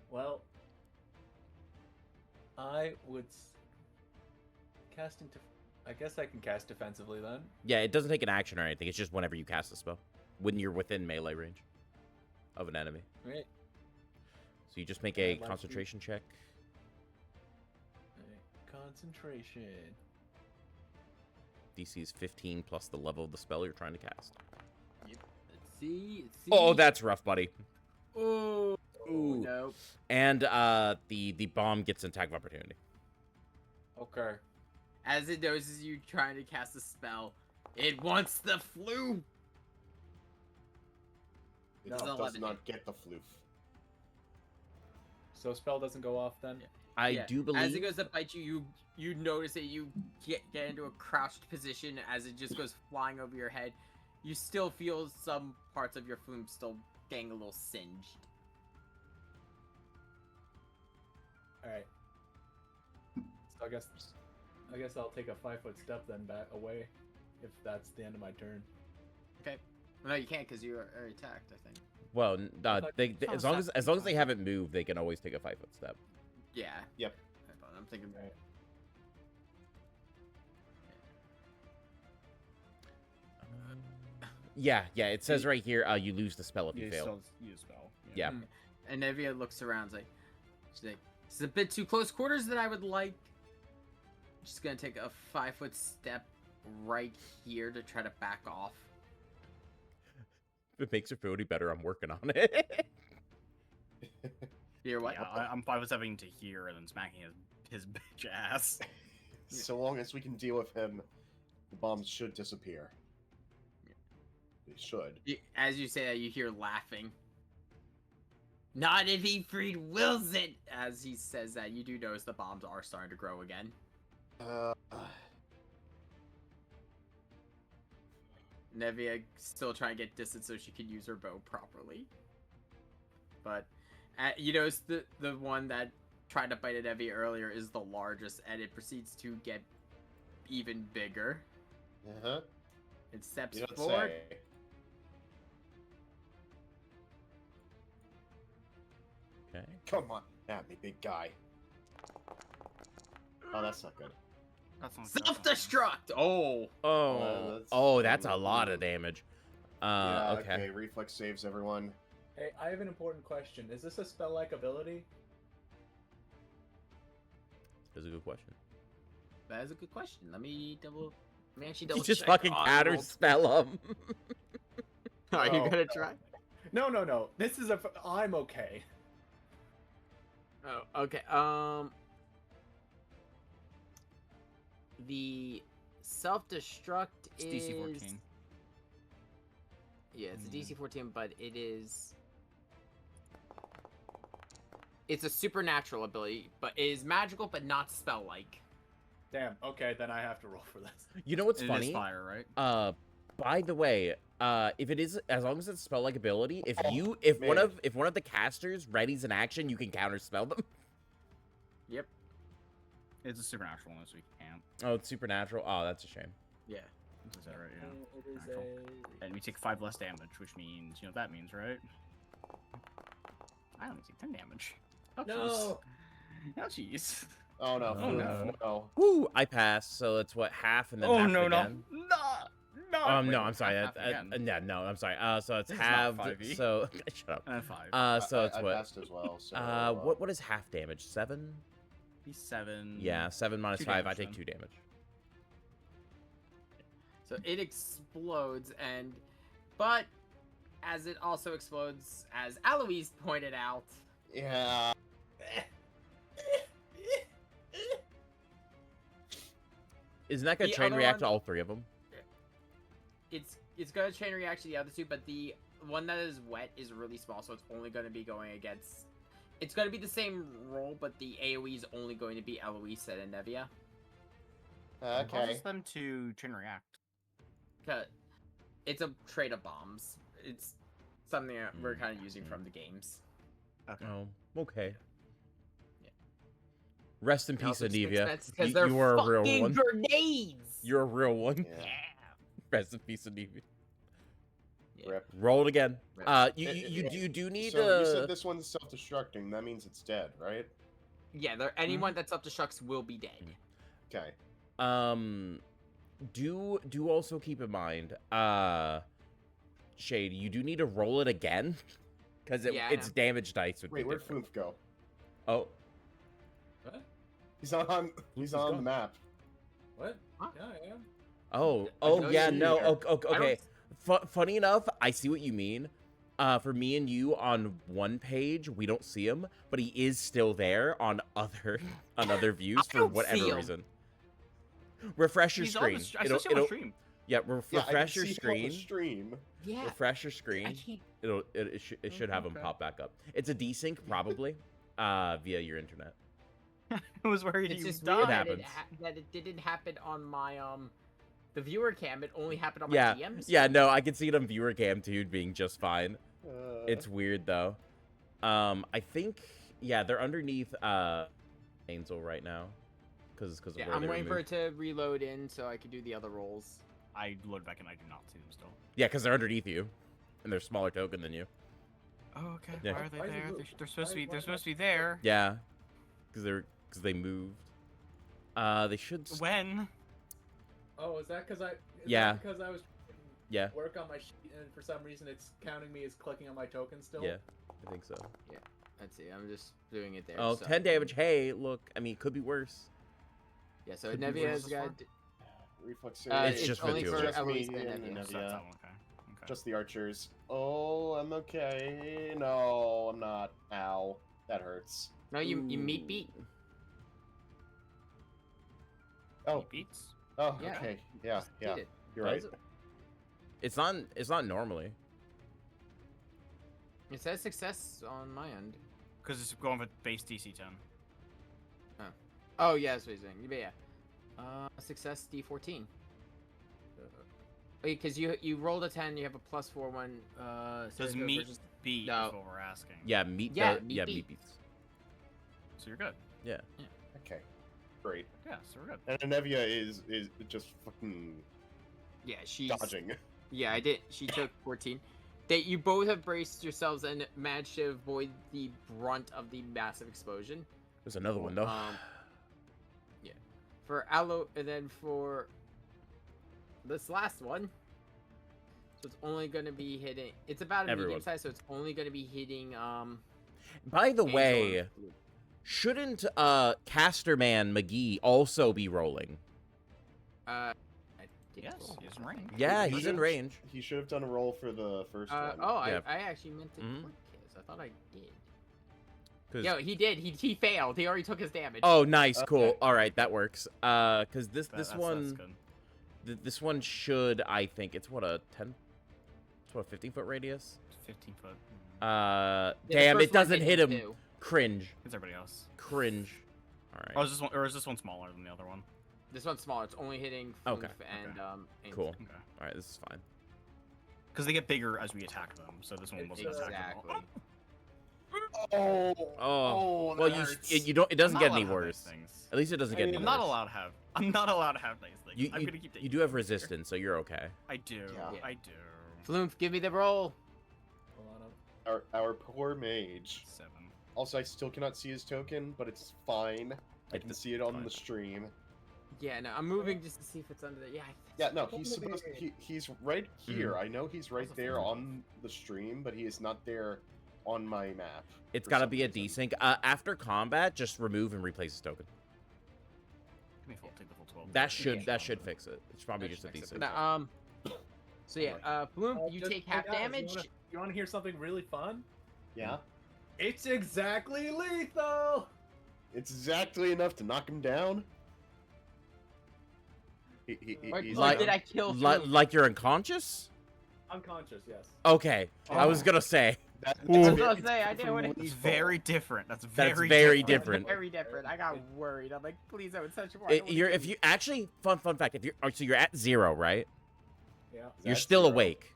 Well, I would cast into. I guess I can cast defensively then. Yeah, it doesn't take an action or anything. It's just whenever you cast a spell, when you're within melee range of an enemy. Right. So you just make Yeah, a I'd like to- concentration check. Concentration. DC is 15 plus the level of the spell you're trying to cast. Let's see. Oh, that's rough, buddy. Oh, Ooh. nope. And the bomb gets an attack of opportunity. Okay. As it notices you trying to cast a spell, it wants the Floomph. It Does does 11 not hit? get the floof. So spell doesn't go off then. Yeah. I Yeah, do believe. As it goes to bite you, you notice that you get into a crouched position as it just goes flying over your head. You still feel some parts of your Floomph still getting a little singed. All right. So I guess I'll take a 5-foot step then back away, if that's the end of my turn. Okay. Well, no, you can't because you are attacked, I think. Well, they, Oh, as long as they haven't moved, they can always take a 5-foot step. Yeah. Yep. I'm thinking. Right. Yeah, it says right here, you lose the spell if you fail. Use spell. Yeah. And Nevia looks around, she's like, this is a bit too close quarters than I would like. Just gonna take a 5-foot step right here to try to back off. If it makes her feel any better, I'm working on it. Here, what? Yeah, I'm 5-7 to here and then smacking his bitch ass. So long as we can deal with him, the bombs should disappear. They should. As you say that, you hear laughing. Not if he freed wills it! As he says that, you do notice the bombs are starting to grow again. Nevia still trying to get distance so she can use her bow properly. But, you notice the one that tried to bite at Nevia earlier is the largest, and it proceeds to get even bigger. Uh-huh. It steps You don't forward. say. Okay. Come on at me, big guy. Oh, that's not good. That's not Self-destruct! Oh! That's a lot of damage. Yeah, okay. Reflex saves, everyone. Hey, I have an important question. Is this a spell-like ability? That's a good question. That is a good question. Let me actually You double just check. fucking Oh, counter rolled- spell him. Are you Oh, gonna try? No. This is I'm okay. Oh, okay. The self-destruct It's is DC 14. Yeah, it's a DC 14, but it's a supernatural ability, but it is magical but not spell-like. Damn. Okay, then I have to roll for this. You know what's It is funny? fire, right? By the way, if it is, as long as it's spell-like ability, if man. one of the casters readies an action, you can counter spell them. Yep. It's a supernatural one, so we can't. Oh, it's supernatural. Oh, that's a shame. Yeah. Is that right? Yeah. It is Natural. And we take 5 less damage, which means, you know what that means, right? I only take 10 damage. Oh, No. jeez. Oh, jeez. Oh no! Oh, No! Woo! I passed, so it's what, half and then Oh, half no, again. no. No, I'm sorry. half again. Yeah, no, I'm sorry. So it's This is not halved. 5e. So shut up. And 5. So it's I what? passed as well. So What is half damage? 7? He's 7. Yeah, 7 minus 2 5. I damage take then. 2 damage. So it explodes, but as it also explodes, as Alois pointed out, Yeah. Isn't that gonna The chain other react to one- all 3 of them? it's gonna chain react to the other 2, but the one that is wet is really small, so it's only gonna be going against. It's gonna be the same roll, but the AOE is only going to be Alois and Nevia. It Okay. causes them to chain react. It's a trade of bombs. It's something that we're kind of using from the games. Okay. Oh, okay. Yeah. Rest in peace, Anivia. Because they're you are a real fucking one. grenades. You're a real one. Yeah. Rest in peace, Anivia. Yeah. Rip. Roll it again. Right. You do need So to. you said this one's self-destructing. That means it's dead, right? Yeah, anyone that's up to shucks will be dead. Okay. Do also keep in mind, Shade, you do need to roll it again, because Yeah, I its know. damage dice would Wait, be where'd different. Floomph go? Oh, What? He's on is the gone. map. What? Huh? Yeah, I am. oh, know yeah, you no, there. okay. Funny enough, I see what you mean. For me and you on one page, we don't see him, but he is still there on other views I for don't whatever see him. reason. Refresh your He's screen. on the, I still see him on stream. Yeah, Yeah, refresh I your can see him on the screen. stream. Yeah. Refresh your I screen. can't. It should have him Okay. pop back up. It's a desync probably, via your internet. I was worried It's you just died. weird happens. that it didn't happen on my the viewer cam. It only happened on my Yeah, DMs. yeah, no, I can see it on viewer cam too, being just fine. It's Uh, weird though. I think they're underneath Ansel right now, because of Yeah, where I'm they waiting for removed. it to reload in so I can do the other rolls. I load back and I do not see them still. Yeah, because they're underneath you, and they're smaller token than you. Oh, okay. Yeah. Why are they Why is it there? moved? They're supposed to be. Why- They're why supposed to be not? there. Yeah, because they moved. They should. When? Oh, is that because I? Yeah. Because I was Yeah, work on my sheet and for some reason it's counting me as clicking on my token still. yeah, I think so. Let's see. I'm just doing it there. Oh, so 10 damage. Hey, look. I mean, it could be worse. Yeah. So Could be Nevia's worse. got. Reflex It's save. just for only two for of us. Just Alois me and and Nevia. So that's Nevia. all, okay. Okay. Just the archers. Oh, I'm okay. No, I'm not. Ow. That hurts. No, you meat Ooh. beat. Oh, He beats. oh, Yeah. okay. Yeah, Just yeah. beat it. You're right. Does it? It's not normally. It says success on my end. Because it's going with base DC 10. Oh yeah, that's what he's saying. But yeah. Success D14. Because you rolled a 10, you have a +4 one. Does Sarah meat versus- beat? No. Is what we're asking. Yeah, meat. Yeah, does- meat yeah, beat. meat beats. So you're good. Yeah. Okay. Great. Yeah. So we're good. And Nevia is just fucking Yeah, she's dodging. Yeah, I did. She took 14. You both have braced yourselves and managed to avoid the brunt of the massive explosion. There's another one though. Yeah. For Aloe, and then for this last one, so it's only going to be hitting. It's about a Everyone. medium size, so it's only going to be hitting. By the Angel way, and Blue. shouldn't Casterman McGee also be rolling? I did Yes, roll. he's in range. Yeah, He he's in should've- range. He should have done a roll for the first one. Yeah. I actually meant to Mhm. click his. I thought I did. 'Cause- Yeah, he did. He failed. He already took his damage. Oh, nice, cool. Okay. All right, that works. Because this That's one good. this one should, I think it's what a 10, it's what a 15-foot radius. 15 foot. Yeah, the Damn, first it one doesn't hit hit him. too. Cringe, It's everybody else. cringe. All right. Oh, is this one, or is this one smaller than the other one? This one's smaller. It's only hitting Okay, Floomph and Angel. Cool. Okay. All right, this is fine. Because they get bigger as we attack them, so this one wasn't attacking Exactly. them. Oh, Oh, that well, hurts. you don't. It doesn't I'm get not any allowed to have worse. nice things. At least it doesn't get any I'm I'm worse. not allowed to have. I'm not allowed to have nice things. I'm You, gonna keep that. you do have resistance, so you're okay. I do. Yeah. I do. Floomph, give me the roll. Hold on. Our poor mage. 7. Also, I still cannot see his token, but it's fine. I can see it on fine. the stream. Yeah, no, I'm moving just to see if it's under there. Yeah. Yeah, no, he's supposed to, he's right here. Mhm. I know he's right a there fun on the stream, but he is not there on my map. It's for got to some be a reason. desync. After combat, just remove and replace his token. Give me full. Take the full 12. That should Yeah. that should fix it. It's probably That just a should fix it. desync. Now, so yeah, Floomph, you Just- take hey, half guys, damage. You want to hear something really fun? Yeah, It's exactly lethal. it's exactly enough to knock him down. Or, He's or Like- did I kill Like, Floomph? like you're unconscious? Unconscious, yes. Okay, I was gonna say That- Ooh. I was that's gonna very say, I different did from what it- It's lethal. very different. That's That's very very It's different. Very different. I got worried. I'm like, please, I would such a You're if you actually fun fact, if you're so you're at 0, right? Yeah. You're That's still zero. awake.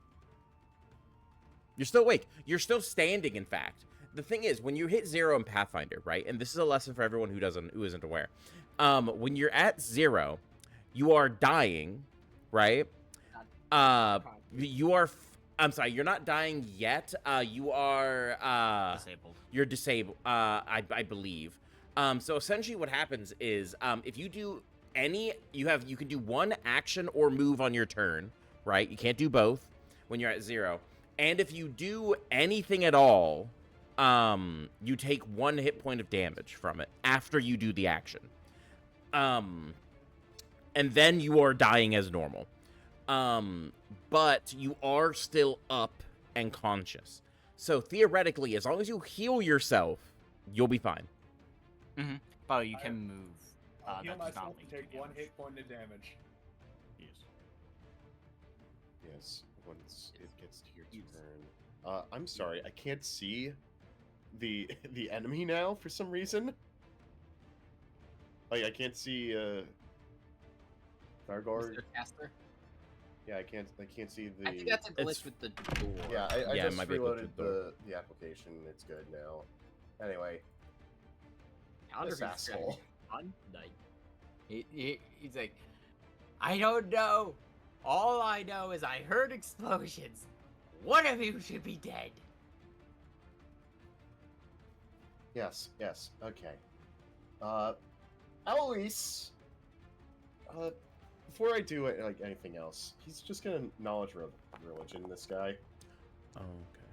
You're still awake. You're still standing, in fact. the thing is, when you hit 0 in Pathfinder, right? And this is a lesson for everyone who isn't aware. When you're at 0, you are dying, right? You are. I'm sorry, you're not dying yet. You are Disabled. You're disabled. I believe. So essentially, what happens is, if you do you can do one action or move on your turn, right? You can't do both when you're at 0. And if you do anything at all, you take 1 hit point of damage from it after you do the action. And then you are dying as normal. But you are still up and conscious. So theoretically, as long as you heal yourself, you'll be fine. Mm-hmm. But you can move. I'll heal that does not myself lead and to take 1 damage. hit point of damage. Yes. Yes, once it gets to your turn. I'm sorry, I can't see the enemy now for some reason. Like I can't see Thargor. Mr. Caster? Yeah, I can't see the. I think that's a glitch It's- with the door. Yeah, I Yeah, it just might be a glitch reloaded with the door. the application. It's good now. Anyway, I wonder this if he's trying to asshole. be fun. Like, he's like, I don't know. All I know is I heard explosions. One of you should be dead. Yes, okay. Alois, before I do it, like anything else, he's just gonna acknowledge religion, this guy. Oh, okay.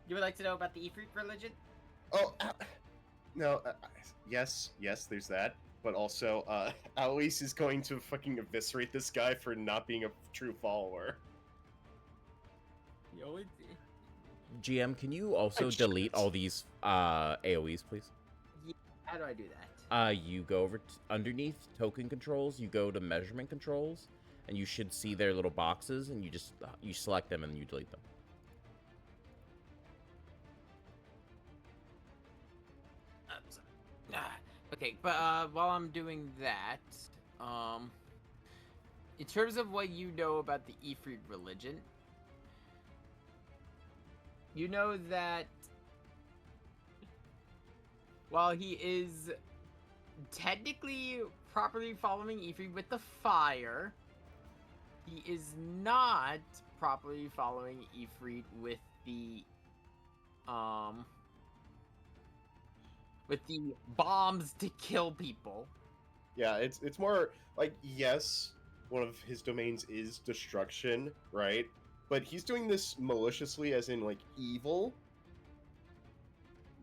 You would like to know about the Ifrit religion? Oh, no, yes, there's that. But also, Alois is going to fucking eviscerate this guy for not being a true follower. Yo, GM, can you also I delete shouldn't. all these AoEs, please? how do I do that? You go over underneath token controls, you go to measurement controls, and you should see their little boxes, and you select them and you delete them. Okay, but while I'm doing that, in terms of what you know about the Ifrit religion, you know that while he is technically properly following Ifrit with the fire, he is not properly following Ifrit with the bombs to kill people. Yeah, it's more like, yes, one of his domains is destruction, right? But he's doing this maliciously, as in, like, evil.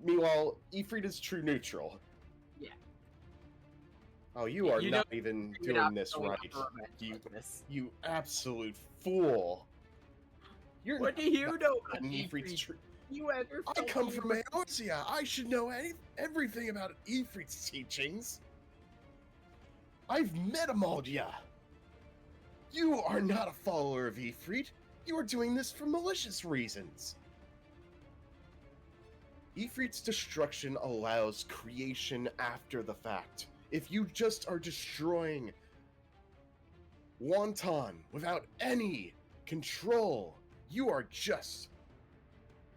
Meanwhile, Ifrit is true neutral. Yeah. Oh, you are You not even You're doing not this going right. for revenge You, like this. you absolute fool. You're What do you know about Ifrit's Ifrit? true. You ever I felt come Ifrit? from Eorzea. I should know everything about Ifrit's teachings. I've met Amaldia. You are not a follower of Ifrit. You are doing this for malicious reasons. Ifrit's destruction allows creation after the fact. If you just are destroying wanton without any control, you are just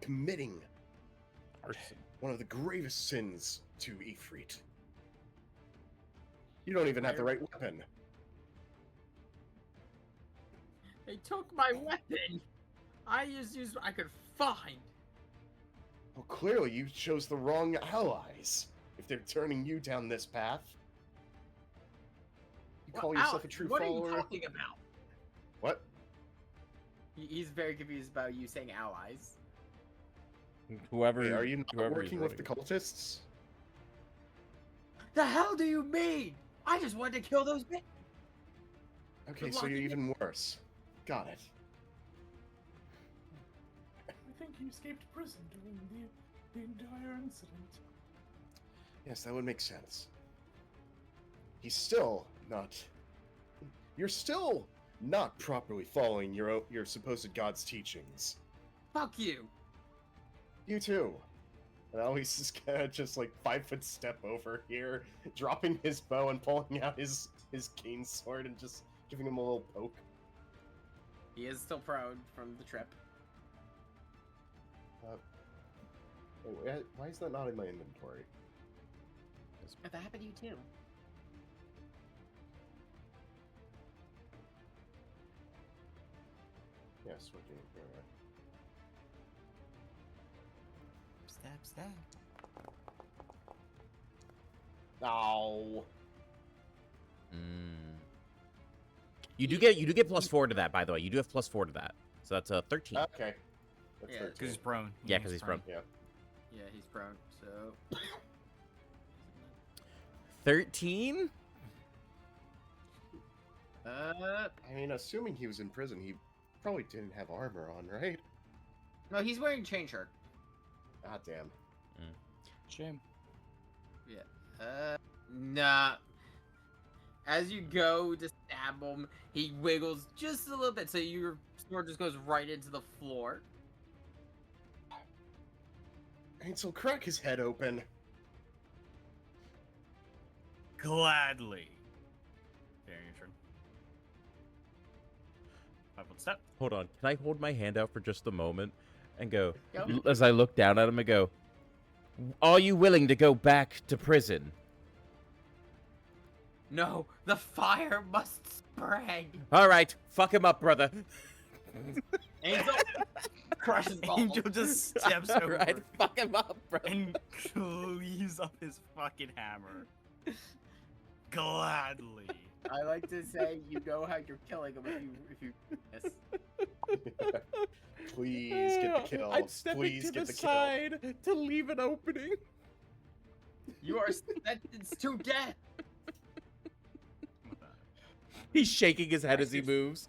committing Arson. one of the gravest sins to Ifrit. You don't even have the right weapon. They took my weapon. I just used what I could find. Well, clearly you chose the wrong allies if they're turning you down this path. You call yourself a true what follower? are you talking about? What? He's very confused about you saying allies. Whoever. Wait, are you not whoever working is with the running. cultists? The hell do you mean? I just wanted to kill those bitches. Okay, Good so luck you're in it. even worse. Got it. I think he escaped prison during the entire incident. Yes, that would make sense. He's still not. You're still not properly following your supposed god's teachings. Fuck you. You too. And Alois is gonna just like 5-foot step over here, dropping his bow and pulling out his cane sword and just giving him a little poke. He is still prone from the trip. Why is that not in my inventory? If that happened to you too. Yeah, switching. Stab. Oh. You do get +4 to that, by the way. You do have +4 to that, so that's a 13. Okay. That's Yeah, 13. Because he's prone. Yeah, because he's prone. Yeah. Yeah, he's prone. So 13. I mean, assuming he was in prison, he probably didn't have armor on, right? no, he's wearing chain shirt. God damn. Shame. Yeah. Nah. As you go to stab him, he wiggles just a little bit, so your sword just goes right into the floor. Ansel, crack his head open. Gladly. There, your turn. 5-foot step. Hold on. Can I hold my hand out for just a moment and go, Go. as I look down at him and go, are you willing to go back to prison? No, the fire must spread. All right, fuck him up, brother. Angel crushes the Angel just steps All over right, fuck him up, bro. and cleaves up his fucking hammer. Gladly. I like to say, you know how you're killing him if you miss. Please get the kill. I'm stepping Please to get the the kill. side to leave an opening. You are sentenced to death. He's shaking his head as he moves.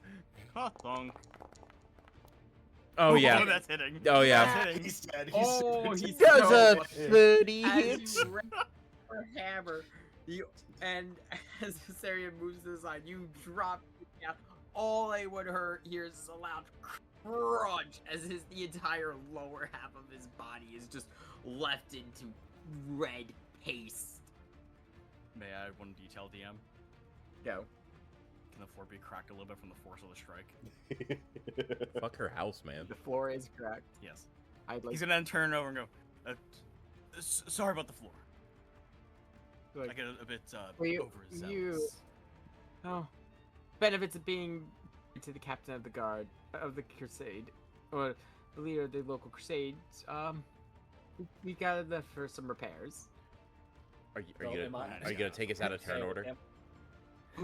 Thong. Oh yeah. That's hitting. Oh yeah. That's hitting. He's dead. Oh, dead. he's Does so a 30 as hit? you raise your hammer, and as Wisteria moves to the side, you drop it down. All I would hear is a loud crunch as the entire lower half of his body is just left into red paste. May I one detail, DM? Go. Can the floor be cracked a little bit from the force of the strike? Fuck her house, man. The floor is cracked. Yes. I'd like He's gonna then turn over and go, sorry about the floor. Like, I get a bit you- overzealous. Oh, benefits of being to the captain of the guard of the crusade, or the leader of the local crusades. We got them for some repairs. Are So you am I. gonna take us out of turn order? Yeah. Are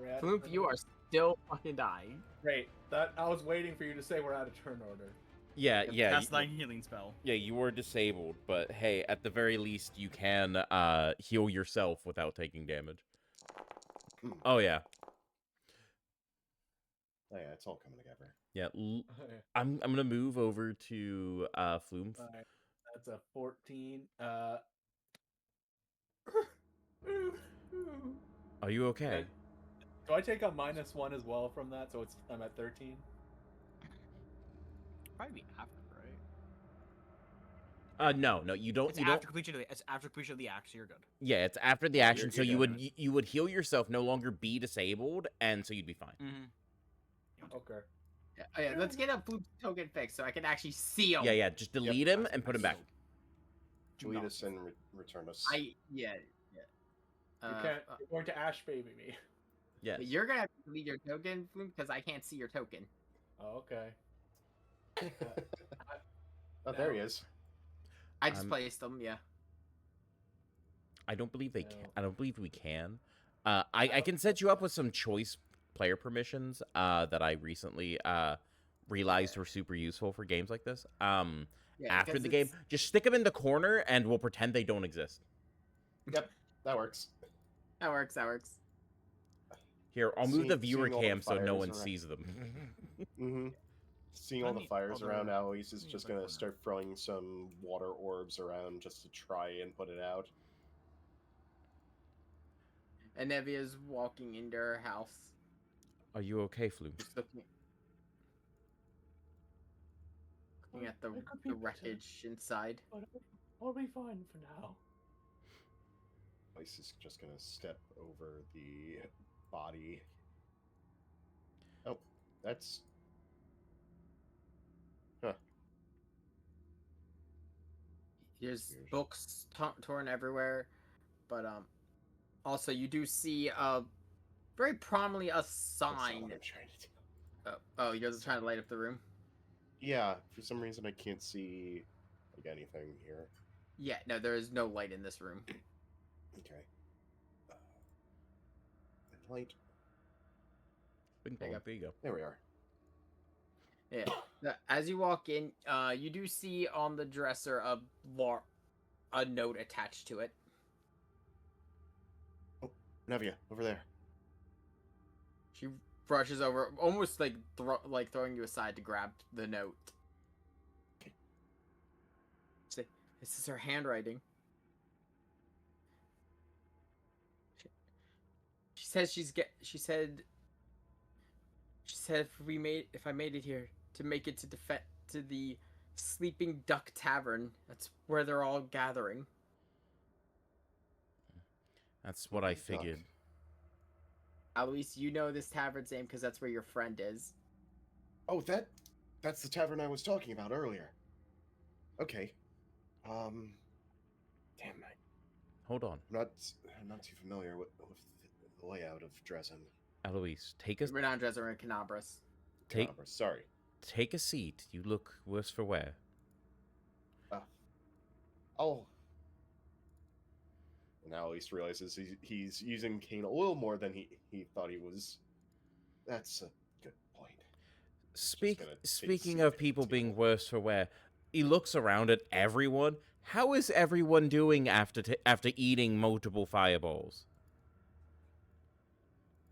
we out of Floomph, turn you order? are still fucking dying. Great. That I was waiting for you to say we're out of turn order. Yeah, yeah. Cast 9 healing spell. Yeah, you were disabled, but hey, at the very least, you can heal yourself without taking damage. Oh yeah, Oh yeah, it's all coming together. yeah. I'm gonna move over to Floomph. Alright, that's a 14. Are you okay? Do I take a -1 as well from that? So I'm at 13. Probably be after, right? No, you don't. It's You after don't. completion. It's after completion of the axe. So you're good. Yeah, it's after the action, you're so you good. would you would heal yourself, no longer be disabled, and so you'd be fine. Mm-hmm. Okay. Yeah, let's get a Floop token fixed so I can actually see him. Yeah, yeah. Just delete him and put him back. Delete us and return us. Yeah. You can't. You're going to Ash baby me. Yes. You're gonna have to delete your token, Floop, because I can't see your token. Oh, okay. Oh, there he is. I just placed them. Yeah. I don't believe they can. No. I don't believe we can. I can set you up with some choice player permissions that I recently realized were super useful for games like this. Yeah, After because the game, just stick them in the corner and we'll pretend they don't exist. Yep, that works. That works. Here, I'll move the viewer seeing all the cam so no fires one around. sees them. Mm-hmm. Seeing all the fires around, Alois is just gonna start throwing some water orbs around just to try and put it out. And Evia's walking into her house, Are you okay, Flume? just looking at the I could be better, wreckage inside. but I'll be fine for now. Alois is just gonna step over the body. Oh, that's... Huh. There's Weird. books torn everywhere, but also you do see very prominently a That's not sign. what I'm trying to do. Oh, you guys are trying to light up the room? Yeah, for some reason I can't see like anything here. Yeah, no, there is no light in this room. Okay. Light. Bing There you bong, go. there you go. There we are. Yeah. As you walk in, you do see on the dresser a note attached to it. Oh, Nevia, over there. She brushes over, almost like throwing you aside to grab the note. Okay. This is her handwriting. She says She said if I made it here to make it to the Sleeping Duck Tavern. That's where they're all gathering. That's what I Sleeping duck. figured. Alois, you know this tavern's name because that's where your friend is. Oh, that's the tavern I was talking about earlier. Okay. Damn, Hold on. I'm not too familiar with the layout of Dresden. Alois, take a Renowned Dresser and Canabras. Sorry. take a seat. You look worse for wear. Oh. Now at least realizes he's using cane a little more than he thought he was. That's a good point. Speaking of people being worse for wear, he looks around at everyone. How is everyone doing after eating multiple fireballs?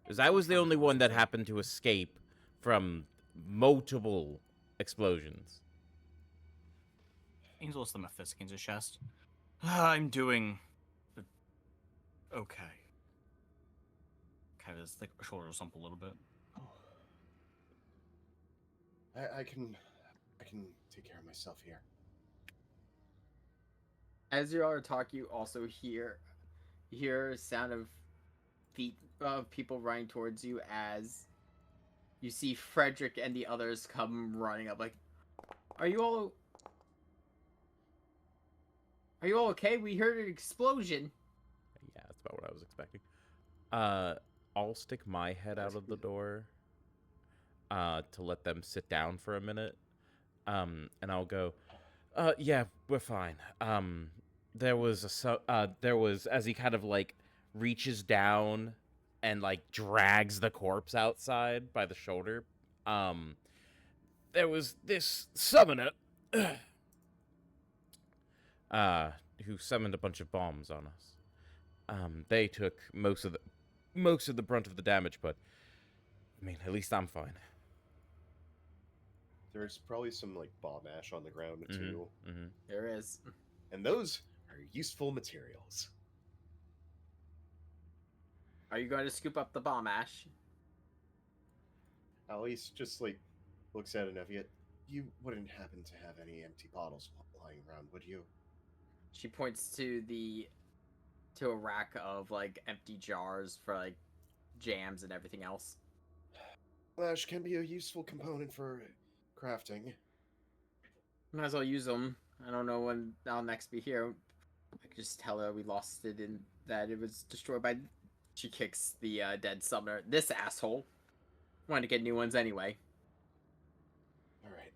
Because I was the only one that happened to escape from multiple explosions. Ansel lifts a fist against his chest. I'm doing okay. Kind of his shoulders slump a little bit. I can take care of myself here. As you all are talking, you also hear a sound of feet of people running towards you as you see Frederick and the others come running up. Like, are you all okay? We heard an explosion. Yeah, that's about what I was expecting. I'll stick my head out of the door to let them sit down for a minute. And I'll go, yeah, we're fine. There was as he kind of like reaches down and like drags the corpse outside by the shoulder. There was this summoner who summoned a bunch of bombs on us. They took most of the brunt of the damage, but I mean, at least I'm fine. There's probably some like bomb ash on the ground too. Mm-hmm. There is. And those are useful materials. Are you going to scoop up the bomb ash? Alois just like looks at Nevia. You wouldn't happen to have any empty bottles lying around, would you? She points to a rack of like empty jars for like jams and everything else. Ash can be a useful component for crafting. Might as well use them. I don't know when I'll next be here. I could just tell her we lost it and that it was destroyed by. She kicks the dead summoner. This asshole wanted to get new ones anyway. All right.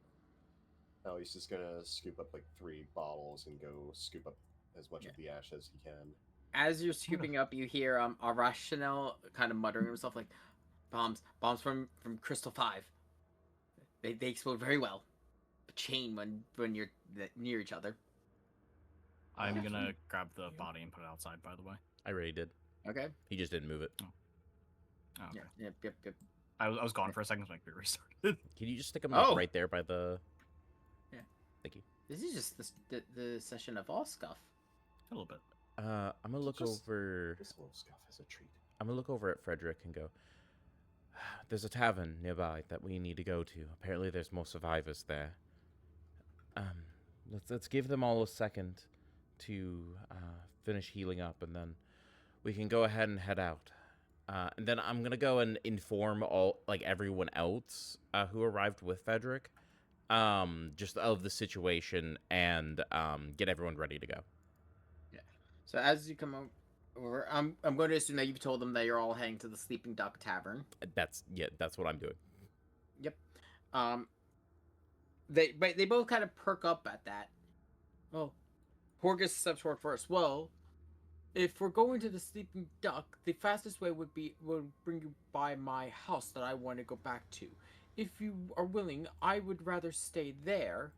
Alois is gonna scoop up like 3 bottles and go scoop up as much of the ash as he can. As you're scooping up, you hear Arachnel kind of muttering himself like, bombs from Crystal 5. They explode very well. A chain when you're near each other. I'm gonna grab the body and put it outside, by the way. I already did. Okay. He just didn't move it. Oh, okay. Yeah. Yep. I was gone for a second, so I could restart. Can you just stick him up right there by the... Yeah. Thank you. This is just the session of all scuff. A little bit. I'm gonna look over... This little scuff is a treat. I'm gonna look over at Frederick and go, there's a tavern nearby that we need to go to. Apparently there's more survivors there. Let's give them all a second to finish healing up, and then we can go ahead and head out. And then I'm gonna go and inform everyone else who arrived with Frederick just of the situation and get everyone ready to go. So as you come over, I'm going to assume that you've told them that you're all heading to the Sleeping Duck Tavern. That's what I'm doing. Yep. They both kind of perk up at that. Well, Horgus steps forward first. Well, if we're going to the Sleeping Duck, the fastest way would bring you by my house that I want to go back to. If you are willing, I would rather stay there,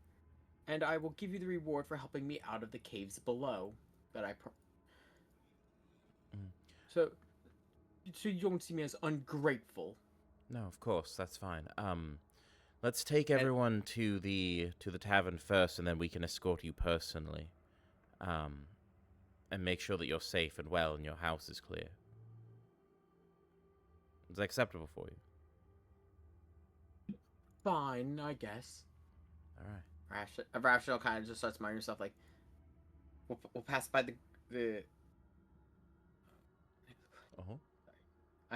and I will give you the reward for helping me out of the caves below. So you don't see me as ungrateful. No, of course, that's fine. Let's take everyone to the tavern first, and then we can escort you personally. And make sure that you're safe and well and your house is clear. Is that acceptable for you? Fine, I guess. All right. Raphael kind of just starts smiling himself like, we'll pass by the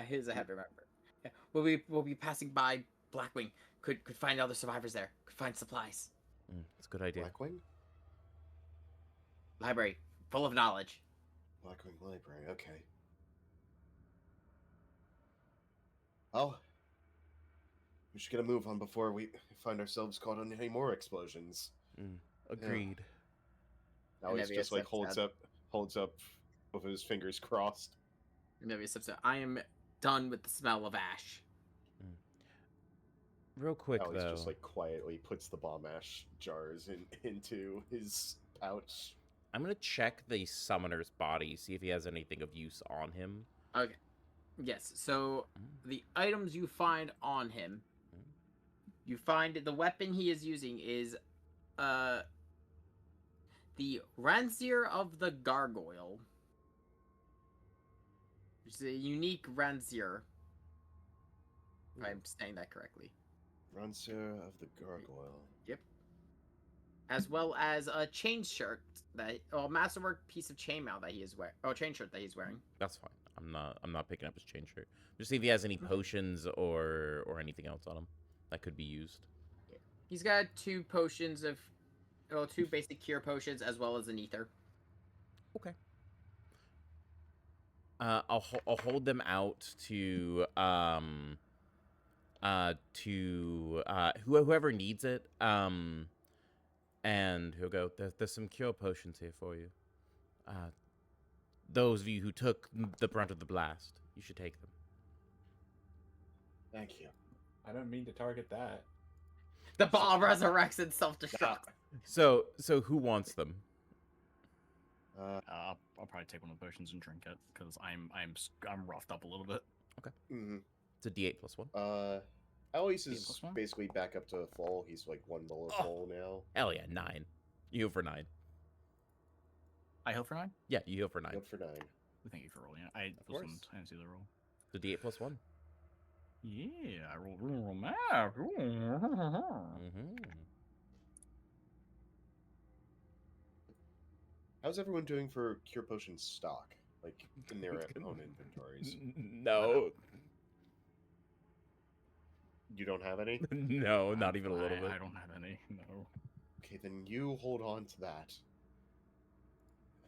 his I have to remember. Yeah, we'll be passing by Blackwing. Could find other survivors there. Could find supplies. That's a good idea. Blackwing? Library full of knowledge. Blackwing Library, okay. Well, we should get a move on before we find ourselves caught on any more explosions. Agreed. Now he's just like holds up with his fingers crossed. Maybe I am done with the smell of ash. Real quick, Alois though. just like quietly puts the bomb ash jars into his pouch. I'm gonna check the summoner's body, see if he has anything of use on him. Okay. Yes. So the items you find on him, you find the weapon he is using is the Rancier of the Gargoyle. It's a unique Rancier. If I'm saying that correctly. Rancier of the Gargoyle. Yep. As well as a chain shirt masterwork piece of chainmail that he is wearing. Oh, chain shirt that he's wearing. That's fine. I'm not picking up his chain shirt. Just see if he has any potions or anything else on him that could be used. He's got two basic cure potions as well as an ether. Okay. I'll hold them out to whoever needs it. And he'll go, there's some cure potions here for you. Those of you who took the brunt of the blast, you should take them. Thank you. I don't mean to target that. The ball resurrects and self-destructs. So who wants them? I'll probably take one of the potions and drink it because I'm roughed up a little bit. Okay. Mm-hmm. It's a D8 plus 1. Alois is basically back up to full. He's like one below full now. Hell yeah, 9. You heal for 9. I heal for 9? Yeah, you heal for 9. Heal for 9. Thank you for rolling it. I didn't see the roll. The D8 plus 1. Yeah, I roll map. How's everyone doing for cure potion stock? Like in their own inventories? No. You don't have any? No, not even a little bit. I don't have any. No. Okay, then you hold on to that.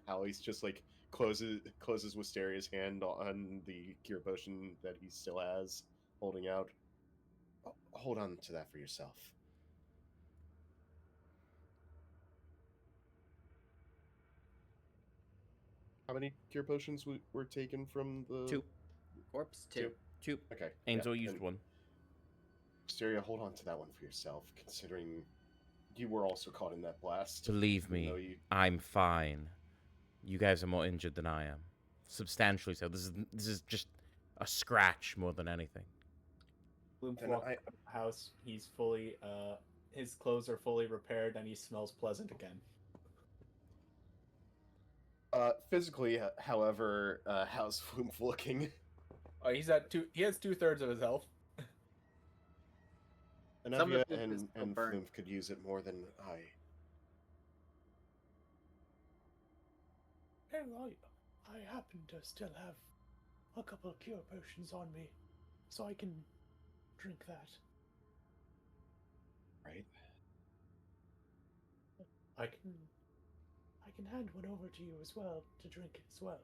Alois just like closes Wisteria's hand on the cure potion that he still has, holding out. Hold on to that for yourself. How many cure potions were taken from the 2. Corpse 2. 2. Okay. Ansel used 1. Wisteria, hold on to that one for yourself, considering you were also caught in that blast. Believe me, I'm fine. You guys are more injured than I am. Substantially so. This is just a scratch more than anything. Floomph walks out of the house. He's fully, his clothes are fully repaired, and he smells pleasant again. Physically, however, how's Floomph looking? He's at he has 2/3 of his health. Anavia and Floomph could use it more than I. Hey, I happen to still have a couple of cure potions on me, so I can drink that. Right. I can hand one over to you as well to drink as well.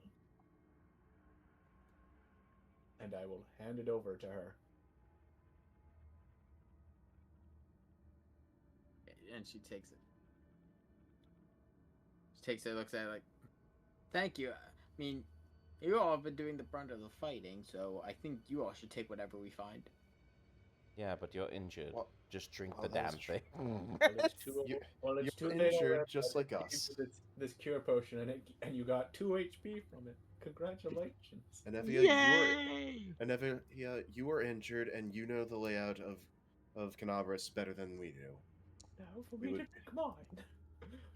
And I will hand it over to her. And she takes it. She takes it, looks at it like, thank you. I mean, you all have been doing the brunt of the fighting, so I think you all should take whatever we find. Yeah, but you're injured. Well, Just drink oh, the that was damn true. thing. Well, it's too, You- well, it's you're too late injured already. just I like gave us. you this cure potion, and you got 2 HP from it. Congratulations. And Yay! you were injured, and you know the layout of Canabras better than we do. Now for We me to would- drink mine.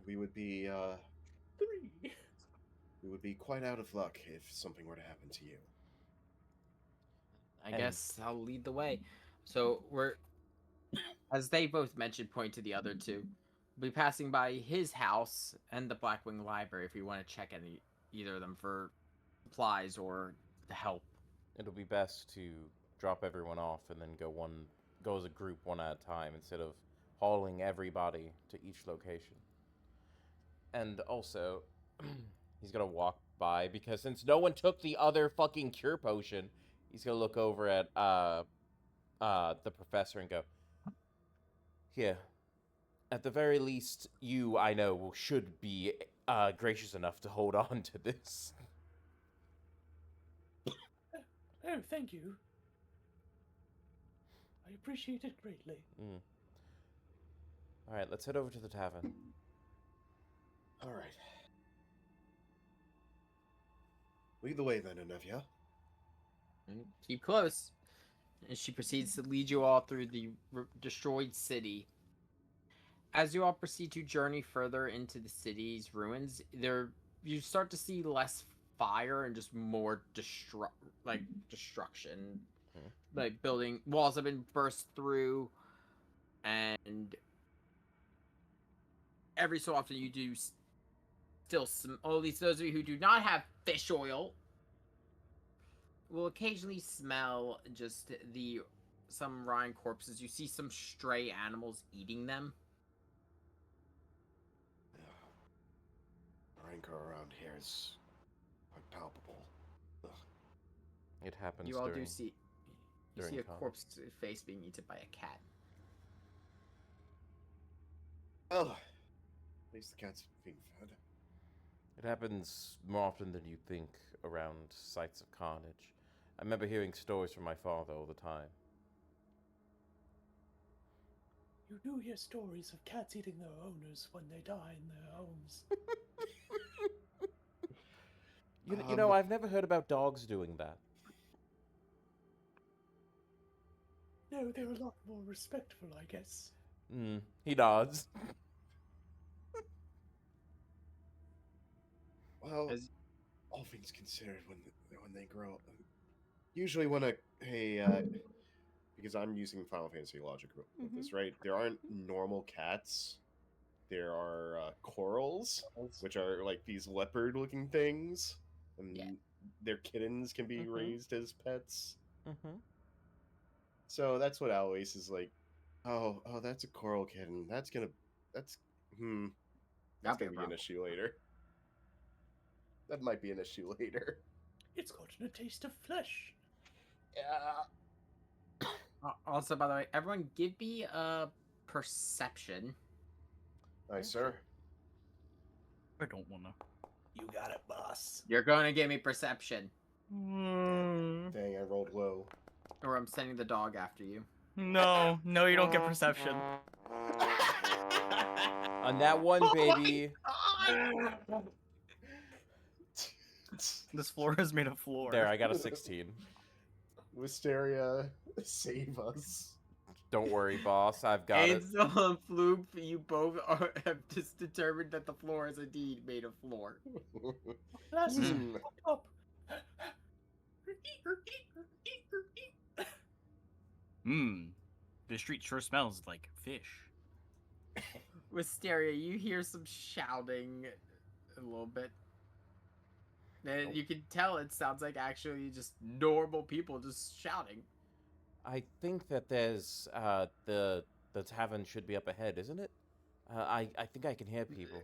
We would be 3. we would be quite out of luck if something were to happen to you. I And- guess I'll lead the way. So we're, as they both mentioned, point to the other two. We'll be passing by his house and the Blackwing Library if you want to check either of them for supplies or the help. It'll be best to drop everyone off and then go as a group one at a time instead of hauling everybody to each location. And also, he's gonna walk by because since no one took the other fucking cure potion, he's gonna look over at the professor and go, "Here, at the very least, you, I know, should be gracious enough to hold on to this." Oh, thank you. I appreciate it greatly. All right, let's head over to the tavern. All right. Lead the way then, Anevia. Keep close. And she proceeds to lead you all through the destroyed city. As you all proceed to journey further into the city's ruins, you start to see less fire and just more destruction. Like building walls have been burst through, and every so often you do still at least those of you who do not have fish oil will occasionally smell just some rotting corpses. You see some stray animals eating them. Rancor around here is quite palpable. Ugh. It happens. You all during, do see. You during see a con. corpse face being eaten by a cat. Well, at least the cat's being fed. It happens more often than you think around sites of carnage. I remember hearing stories from my father all the time. You do hear stories of cats eating their owners when they die in their homes. You know, I've never heard about dogs doing that. No, they're a lot more respectful, I guess. He nods. Well, all things considered, when they grow, usually when because I'm using Final Fantasy logic with this, right? There aren't normal cats. There are corals, which are like these leopard-looking things, and their kittens can be raised as pets. So that's what Alois is like. Oh, that's a coral kitten. That's gonna be an issue later. That might be an issue later. It's gotten a taste of flesh. Yeah. Also, by the way, everyone give me a perception. Aye, sir. I don't wanna. You got it, boss. You're going to give me perception, Dang, I rolled low. or I'm sending the dog after you. No, you don't get perception. On that one, baby. This floor is made of floor. There, I got a 16. Wisteria, save us. Don't worry, boss. I've got it. Ansel and Floomph, you both have just determined that the floor is indeed made of floor. That's up. The street sure smells like fish. Wisteria, you hear some shouting a little bit. And you can tell it sounds like actually just normal people just shouting. I think that there's the tavern should be up ahead, isn't it? I think I can hear people.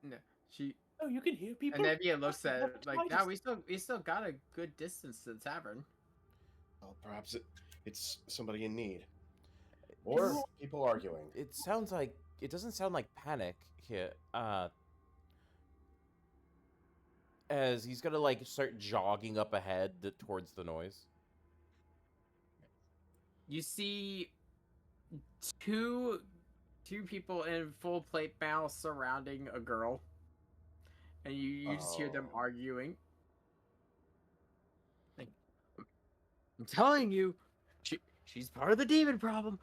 No, she. Oh, you can hear people. And Nevia looks at it That's like, why "Yeah, just- we still got a good distance to the tavern." Well, perhaps it's somebody in need. Or people arguing. It sounds like it doesn't sound like panic here. As he's gonna like start jogging up ahead towards the noise. You see two people in full plate mail surrounding a girl, and you just hear them Oh. arguing. Like, I'm telling you, she's part of the demon problem.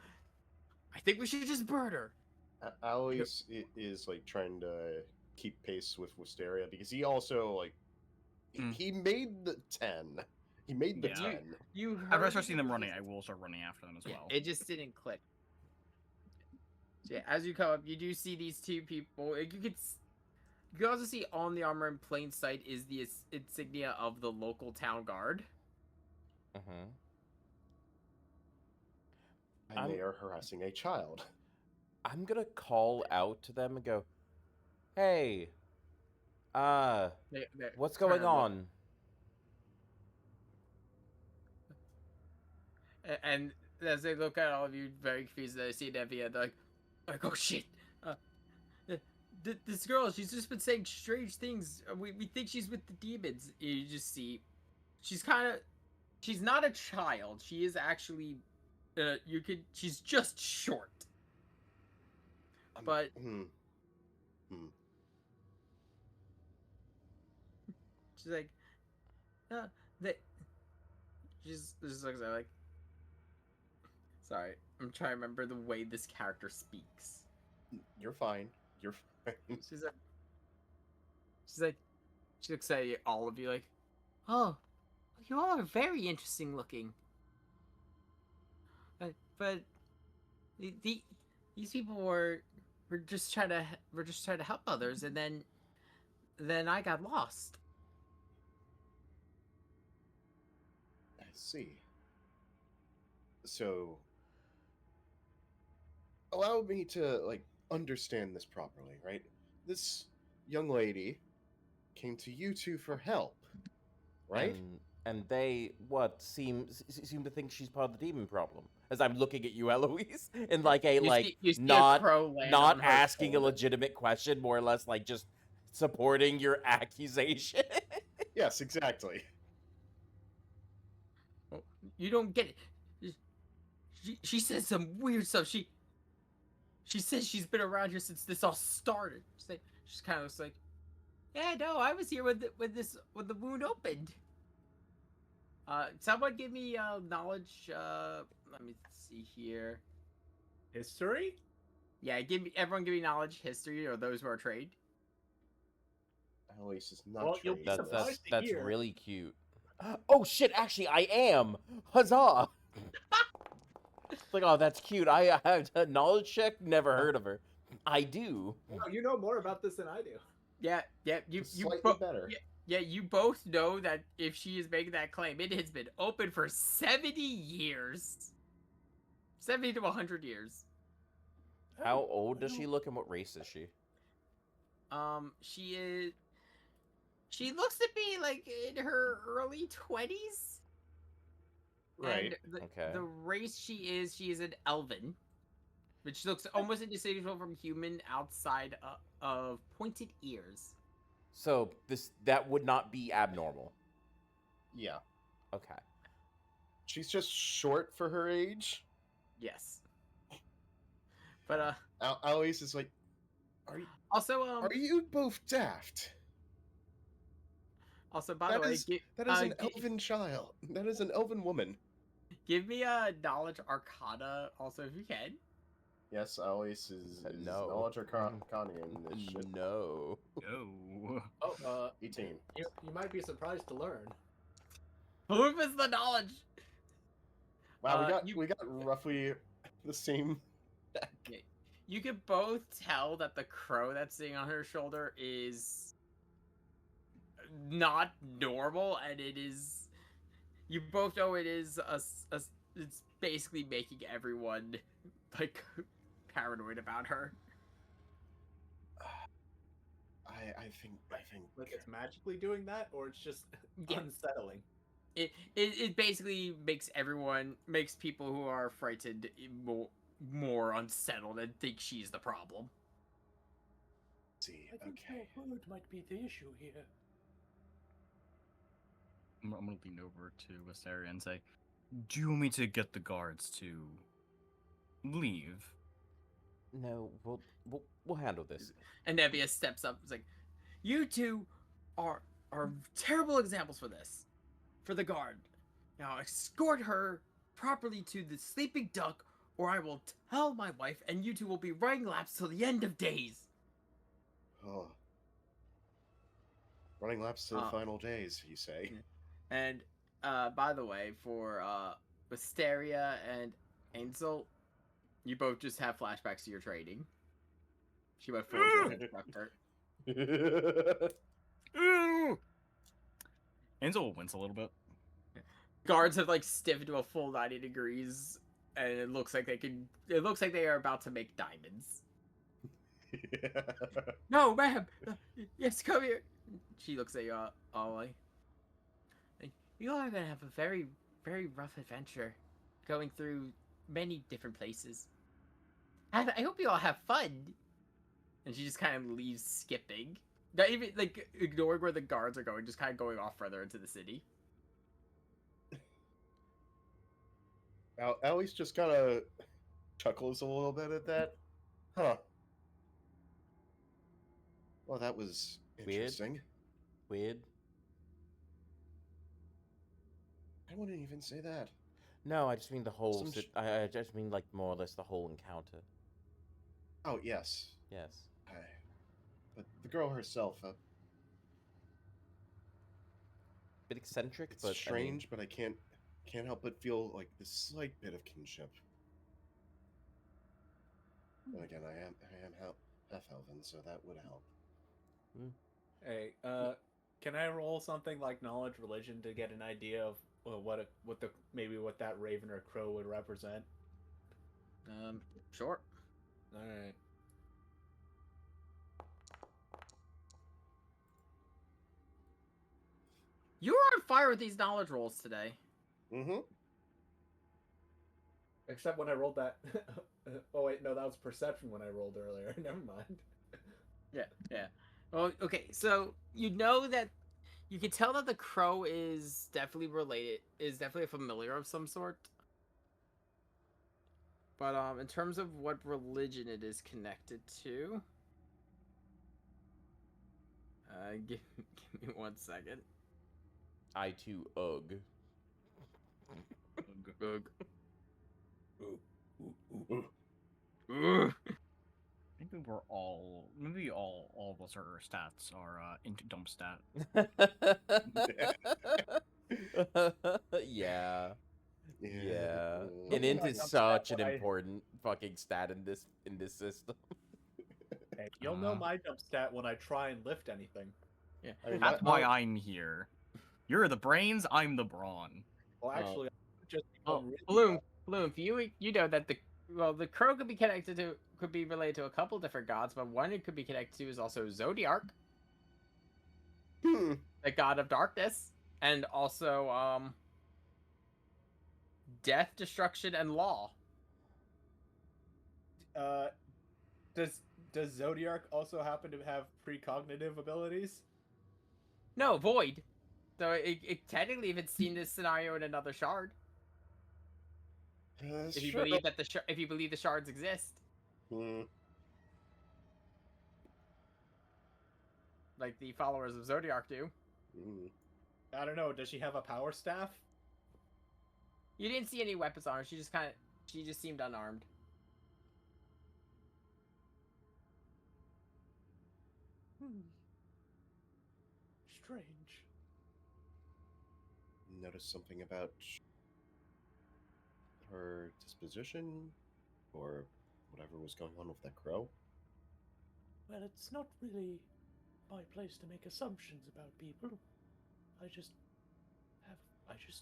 I think we should just burn her. Alois is like trying to keep pace with Wisteria because he also like he made the 10. He made the Yeah. 10. You heard After I start seeing them running, I will start running after them as well. It just didn't click. So yeah, as you come up, you do see these two people. You can also see on the armor in plain sight is the insignia of the local town guard. Mm-hmm. And they are harassing a child. I'm gonna call out to them and go, "Hey, They're what's trying going to look- on?" And as they look at all of you, very confused, they see Nevia. They're like, "Oh shit! This girl, she's just been saying strange things. We think she's with the demons." You just see, she's not a child. She is actually, she's just short. But she's like, she's just looks at her like, sorry, I'm trying to remember the way this character speaks. You're fine. You're fine. She looks at all of you like, "Oh, you all are very interesting looking. But these people were just trying to help others, and then I got lost." I see. So, allow me to like understand this properly, right? This young lady came to you two for help, right? And they seem to think she's part of the demon problem. As I'm looking at you, Eloise, in like a You see a not crow land not on her asking a shoulder. legitimate question, more or less like just supporting your accusation. Yes, exactly. You don't get it. She says some weird stuff. She says she's been around here since this all started. She's kind of looks like, "Yeah, no, I was here when the wound opened." Someone give me knowledge. Let me see here. History? Yeah, everyone give me knowledge, history, or those who are trained. Alois is not Well, you'll be trained in surprised this. to That's hear. really cute. Oh shit! Actually, I am. Huzzah! It's like, oh, that's cute. I have a knowledge check. Never heard of her. I do. No, you know more about this than I do. Yeah, you Slightly better. Yeah, you both know that if she is making that claim, it has been open for 70 years. 70 to 100 years. How old does she look, and what race is she? She looks to be like in her early 20s. Right. And Okay. the race she is an elven, which looks almost indistinguishable from human outside of pointed ears. So that would not be abnormal. Yeah. Okay. She's just short for her age. Yes. But Alois is like, also are you both daft? Also, by the way, That is an elven child. That is an elven woman. Give me a knowledge arcana, also, if you can. Yes, Alois is No. knowledge arcana in this shit. No. No. Oh, 18. you might be surprised to learn. Proof is the knowledge. Wow, we got roughly the same. You can both tell that the crow that's sitting on her shoulder is not normal, and it is. You both know it is it's basically making everyone like paranoid about her. I think Like it's magically doing that, or it's just Yeah. unsettling. It basically makes people who are frightened more unsettled and think she's the problem. see. I think Okay. your word might be the issue here. I'm gonna lean over to Wisteria and say, "Do you want me to get the guards to leave?" No, we'll handle this. And Nevia steps up and is like, "You two are terrible examples for this. For the guard. Now escort her properly to the sleeping duck, or I will tell my wife, and you two will be running laps till the end of days." Oh. Running laps to the final days, you say? And by the way, for Wisteria and Ansel, you both just have flashbacks to your training. She went full effort. Ansel will wince a little bit. Guards have like stiffened to a full 90 degrees, and it looks like they are about to make diamonds. No, ma'am. Yes, come here. She looks at you, Ollie. You all are gonna have a very, very rough adventure, going through many different places. I hope you all have fun. And she just kind of leaves skipping, not even like ignoring where the guards are going, just kind of going off further into the city. Alois just kind of chuckles a little bit at that. Huh. Well, that was interesting. Weird. I wouldn't even say that. No, I just mean the whole. Some I just mean like more or less the whole encounter. Oh, yes. Yes. But the girl herself, Bit eccentric, it's but strange, but I can't help but feel like this slight bit of kinship. But again, I am half elven, so that would help. Hey, can I roll something like knowledge religion to get an idea of what that raven or crow would represent? Sure. All right. You were on fire with these knowledge rolls today. Mm-hmm. Except when I rolled that. Oh wait, no, that was perception when I rolled earlier. Never mind. Yeah. Well, okay, so you know that you can tell that the crow is definitely a familiar of some sort. But in terms of what religion it is connected to, give me 1 second. I too ugh. Ugh. Maybe all of us our stats are into dump stat. Yeah. Yeah. And int I is dump such stat an when I- important fucking stat in this system. Hey, you'll know my dump stat when I try and lift anything. Yeah. I mean, That's why I'm here. You're the brains, I'm the brawn. Well, actually, just Oh, really Floomph, you know that the crow could be related to a couple different gods, but one it could be connected to is also Zodiark, the god of darkness, and also death, destruction, and law. Does Zodiark also happen to have precognitive abilities? No, void. So it technically, if it's seen this scenario in another shard, if you believe that if you believe the shards exist, like the followers of Zodiark do. I don't know. Does she have a power staff? You didn't see any weapons on her. She just seemed unarmed. Strange. Notice something about her disposition, or whatever was going on with that crow? Well, it's not really my place to make assumptions about people. I just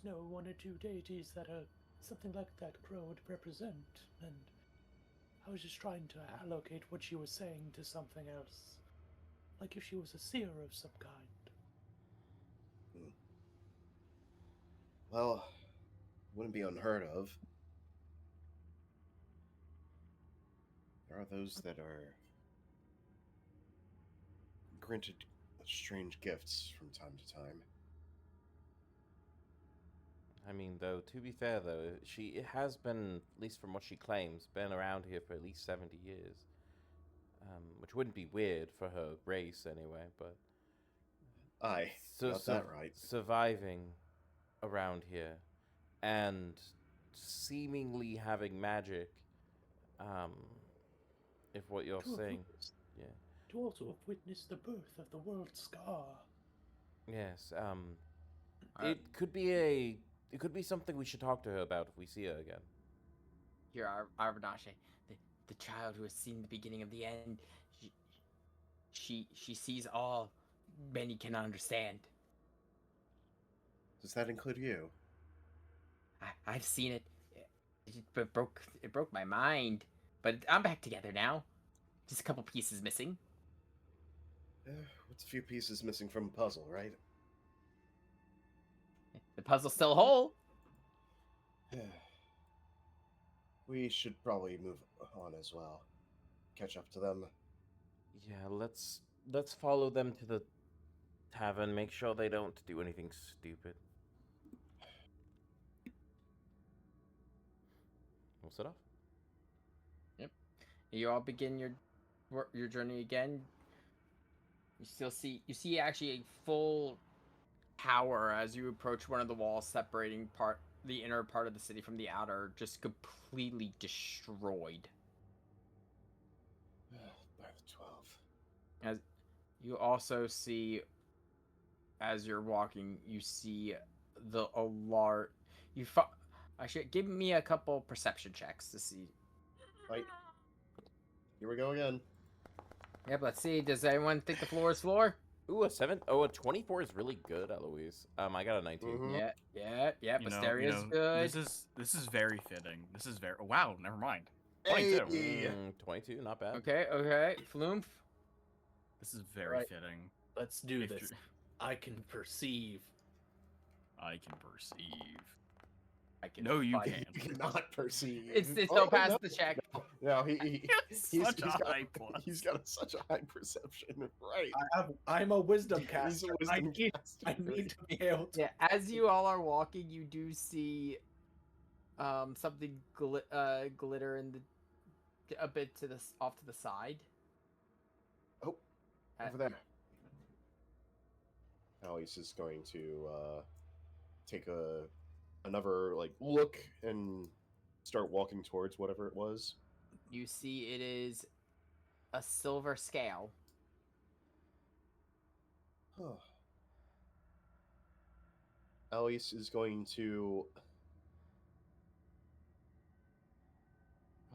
know one or two deities that something like that crow would represent, and I was just trying to allocate what she was saying to something else. like if she was a seer of some kind. Well, wouldn't be unheard of. There are those that are granted strange gifts from time to time. I mean, though, to be fair, though, she has been, at least from what she claims, been around here for at least 70 years. Which wouldn't be weird for her race, anyway, but... Aye, got that right. Surviving around here, and seemingly having magic, if what you're saying... Yeah. To also have witnessed the birth of the world scar. Yes, it could be something we should talk to her about if we see her again. Here, Arvanashe, the child who has seen the beginning of the end. She sees all many cannot understand. Does that include you? I've seen it. It broke my mind, but I'm back together now. Just a couple pieces missing. What's a few pieces missing from a puzzle, right? The puzzle's still whole. We should probably move on as well. Catch up to them. Yeah, let's follow them to the tavern. Make sure they don't do anything stupid. We'll set off. Yep. You all begin your journey again. You see actually a full tower as you approach one of the walls separating the inner part of the city from the outer, just completely destroyed. By the 12. As you also see, as you're walking, you see a large. Actually, give me a couple perception checks to see. Right. Here we go again. Yep, let's see. Does anyone think the floor is floor? Ooh, a 7. Oh, a 24 is really good, Alois. I got a 19. Mhm. Yeah. Wisteria's good. This is very fitting. This is very. Oh, wow, never mind. Hey! 22. 22, not bad. Okay. Floomph. This is very Right. fitting. Let's do If this. you're- I can perceive. I can perceive. I can. No, you fight. can't. You cannot perceive. It's Oh, still past no. the check. No, he's Such a got, high plus. He's got such a high perception. Right. I'm a wisdom He's a caster. wisdom caster. I need to be able to. Yeah, as you all are walking, you do see something glitter in a bit off to the side. Oh, Uh, over there. Alois is going to take another look and start walking towards whatever it was. You see it is a silver scale. Alois is going to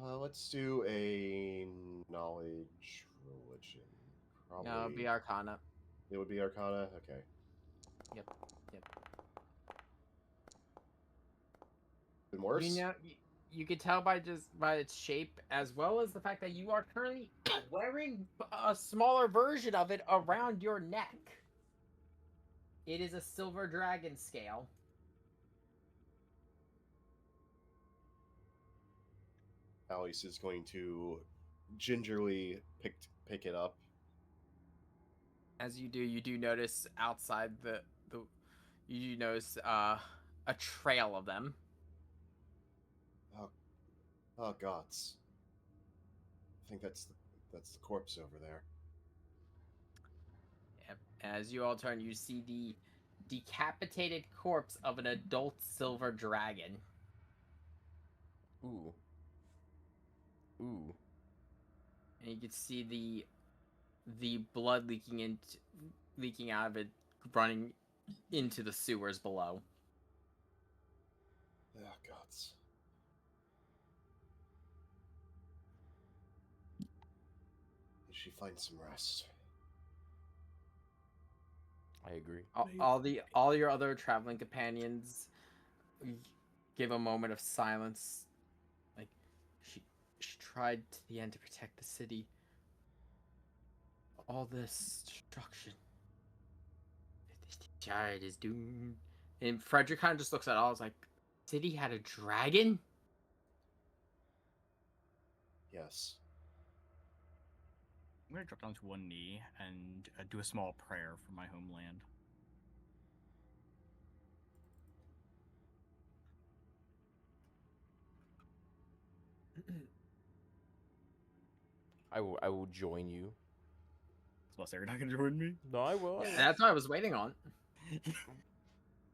let's do a knowledge religion. Probably. No, it'd be Arcana. It would be Arcana. Okay. Yep. Been worse. You can tell by its shape, as well as the fact that you are currently wearing a smaller version of it around your neck. It is a silver dragon scale. Alois is going to gingerly pick it up. As you do notice outside you notice a trail of them. Oh gods. I think that's the corpse over there. Yep. As you all turn, you see the decapitated corpse of an adult silver dragon. Ooh. And you can see the blood leaking out of it, running into the sewers below. Oh gods. Did she find some rest? I agree. All your other traveling companions give a moment of silence. Like, she tried to the end to protect the city. all this destruction. This giant is doomed. And Frederick kind of just looks at all. It's like, city had a dragon? Yes. I'm gonna drop down to one knee and do a small prayer for my homeland. I will join you. So you're not gonna join me? No, I will. Yeah, that's what I was waiting on.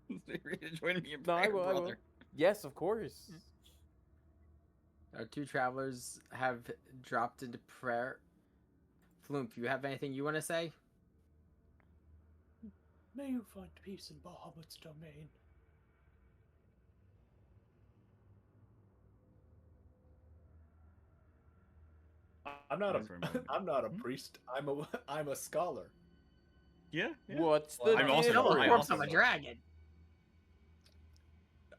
You're gonna join me in No, I prayer, will, I will. brother. Yes, of course. Our two travelers have dropped into prayer. Floomph, you have anything you want to say? May you find peace in Bahamut's domain. I'm not Wait for a moment. I'm not a Hmm? priest. I'm a scholar. Yeah. What's Well, the I'm also- Still difference? a I corpse also of a will. dragon.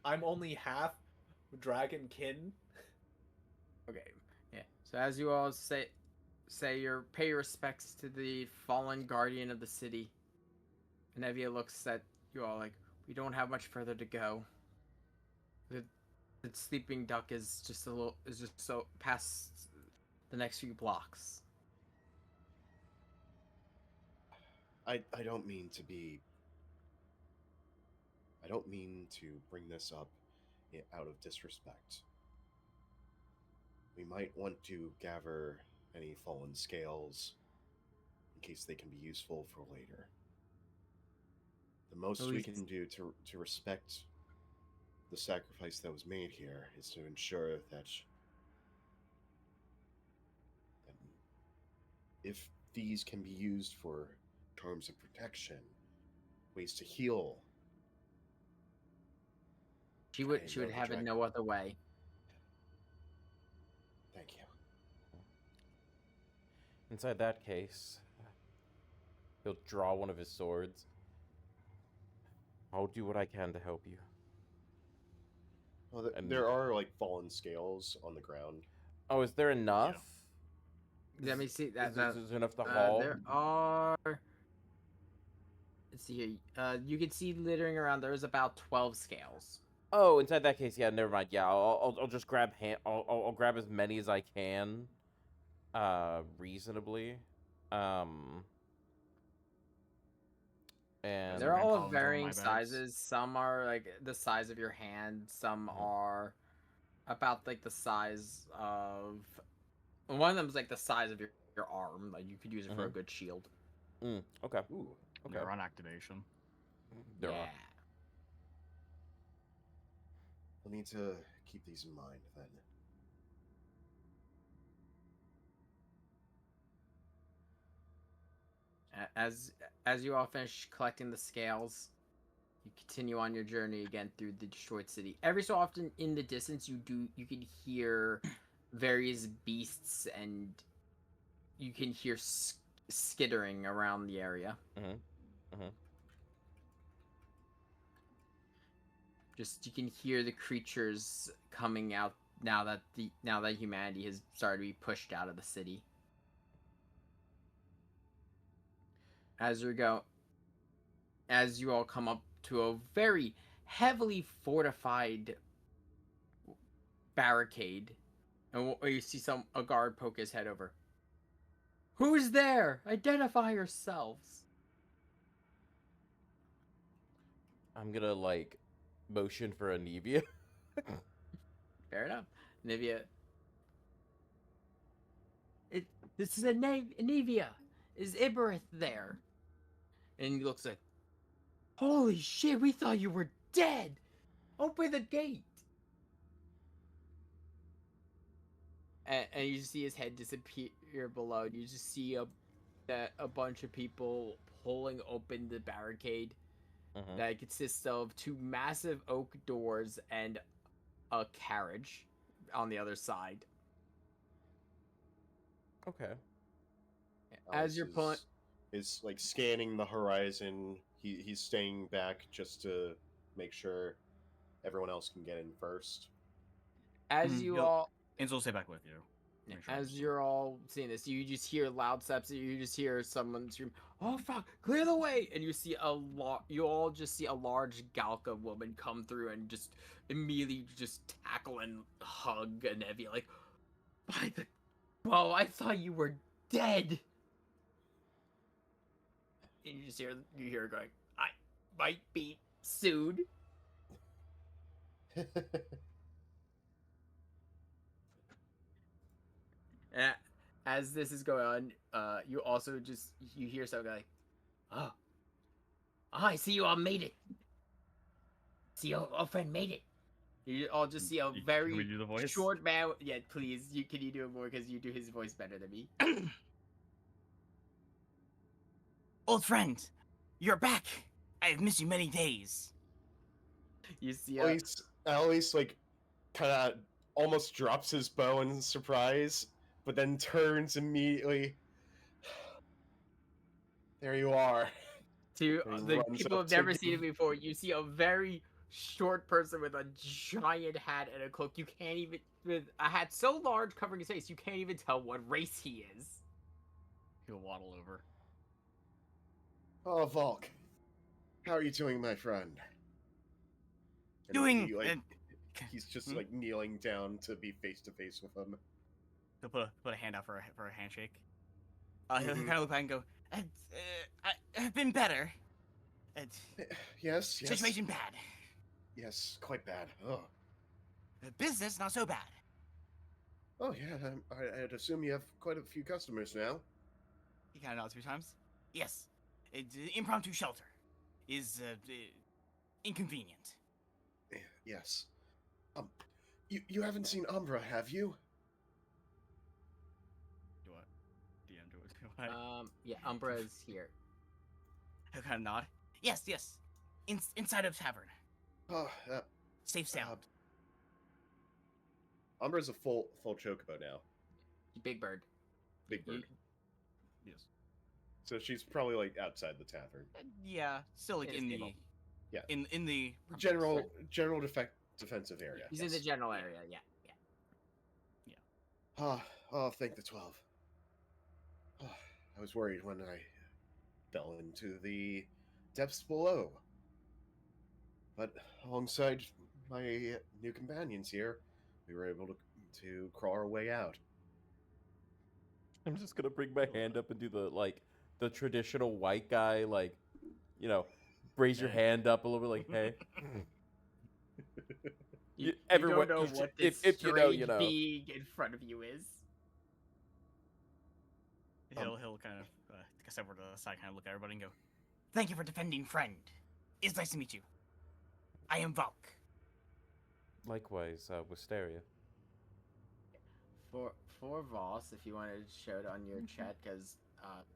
I'm only half dragon kin. Okay, yeah. So as you all say your pay your respects to the fallen guardian of the city. And Evia looks at you all like, we don't have much further to go. The sleeping duck is just so past the next few blocks. I don't mean to be. I don't mean to bring this up out of disrespect. We might want to gather any fallen scales in case they can be useful for later. The most we can do to respect the sacrifice that was made here is to ensure that if these can be used for terms of protection, ways to heal. She would I know the have it dragon. no other way. Thank you. Inside that case, he'll draw one of his swords. I'll do what I can to help you. Well, And- there are like fallen scales on the ground. Oh, is there enough? Let me see that. Is there enough to haul? There are. Let's see here. You can see littering around. There's about 12 scales. Oh, inside that case, yeah, never mind. Yeah, I'll just grab I'll grab as many as I can, reasonably, and They're Grab all all of into one of varying my bags. sizes. Some are like the size of your hand. Some are about like the size of. One of them is like the size of your arm. Like you could use it for a good shield. okay, Ooh. okay. They're on activation. There yeah. are. We'll need to keep these in mind then. As you all finish collecting the scales, you continue on your journey again through the destroyed city. Every so often in the distance you can hear various beasts, and you can hear skittering around the area. Just you can hear the creatures coming out now that humanity has started to be pushed out of the city. As you all come up to a very heavily fortified barricade, and you see a guard poke his head over. Who's there? Identify yourselves. I'm gonna like motion for Anivia. Fair enough. Anivia. This is Anivia. Is Iberith there? And he looks like, holy shit, we thought you were dead. Open the gate. And you just see his head disappear below. You just see a bunch of people pulling open the barricade that consists of two massive oak doors and a carriage on the other side. Okay. As you're pulling, is like scanning the horizon. He's staying back just to make sure everyone else can get in first. as you Yep. all, Ansel will stay back with you. Make sure I As understand. you're all seeing this, you just hear loud steps. You just hear someone scream, "Oh fuck! Clear the way!" And you see You all just see a large Galka woman come through and just immediately just tackle and hug Nevia, like, "By the, whoa! I thought you were dead." And you just hear her going, "I might be sued." And as this is going on, you also you hear something like, "Oh, I see you all made it. See your friend made it." You all just see a Can we very do the voice? short man. Yeah, please. Can you do it more because you do his voice better than me? Old friend, you're back. I have missed you many days. You see Alois like kind of almost drops his bow in surprise, but then turns immediately. There you are. to And the runs people up who've to never seen give- it before. You see a very short person with a giant hat and a cloak. You can't even with a hat so large covering his face. You can't even tell what race he is. He'll waddle over. Oh, Volk. How are you doing, my friend? And Doing. he's just like kneeling down to be face to face with him. He'll put a hand out for a handshake. He'll Mhm. kind of look back and go, I've been better. Yes. Situation bad. Yes, quite bad. Oh. Business not so bad. Oh yeah, I'd assume you have quite a few customers now. He kind of nods a few times. Yes. Impromptu shelter is inconvenient. Yes. You haven't seen Umbra, have you? Do what? DM do it. Yeah, Umbra is here. He'll kind of nod. Yes. Inside of tavern. Oh, Safe sound. Umbra's a full chocobo now. Big Bird. Big bird. Yes. So she's probably like outside the tavern. Yeah, still like In in his the stable. yeah in the General defensive area. He's in the general area. Yeah. Oh, thank the 12. Oh, I was worried when I fell into the depths below. But alongside my new companions here, we were able to crawl our way out. I'm just gonna bring my hand up and do the traditional white guy, raise your hand up a little bit, like, hey. You Everyone, don't know what if this you know, strange you know. being in front of you is. He'll kind of take a step over to the side, kind of look at everybody and go, Thank you for defending friend. It's nice to meet you. I am Valk. Likewise, Wisteria. For Voss, if you want to show it on your chat, because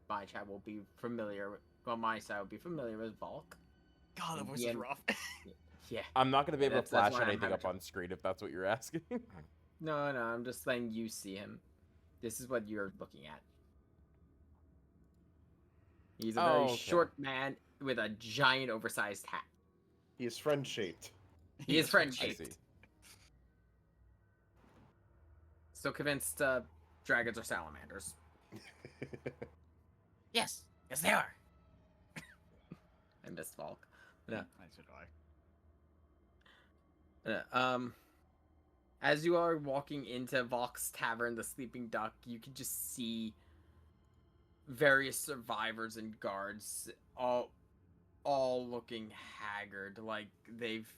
my chat will be familiar with, well, my side will be familiar with Volk. God, that voice Yeah. is rough. Yeah. I'm not gonna be able to That's flash why I'm anything having up on screen if that's what you're asking. No, I'm just letting you see him. This is what you're looking at. He's a very okay. short man with a giant oversized hat. He is friend-shaped. He is friend I shaped. see. Still convinced dragons are salamanders. Yes, they are. I missed Volk. Yeah. I said, I. As you are walking into Volk's Tavern, the Sleeping Duck, you can just see various survivors and guards all looking haggard, like they've,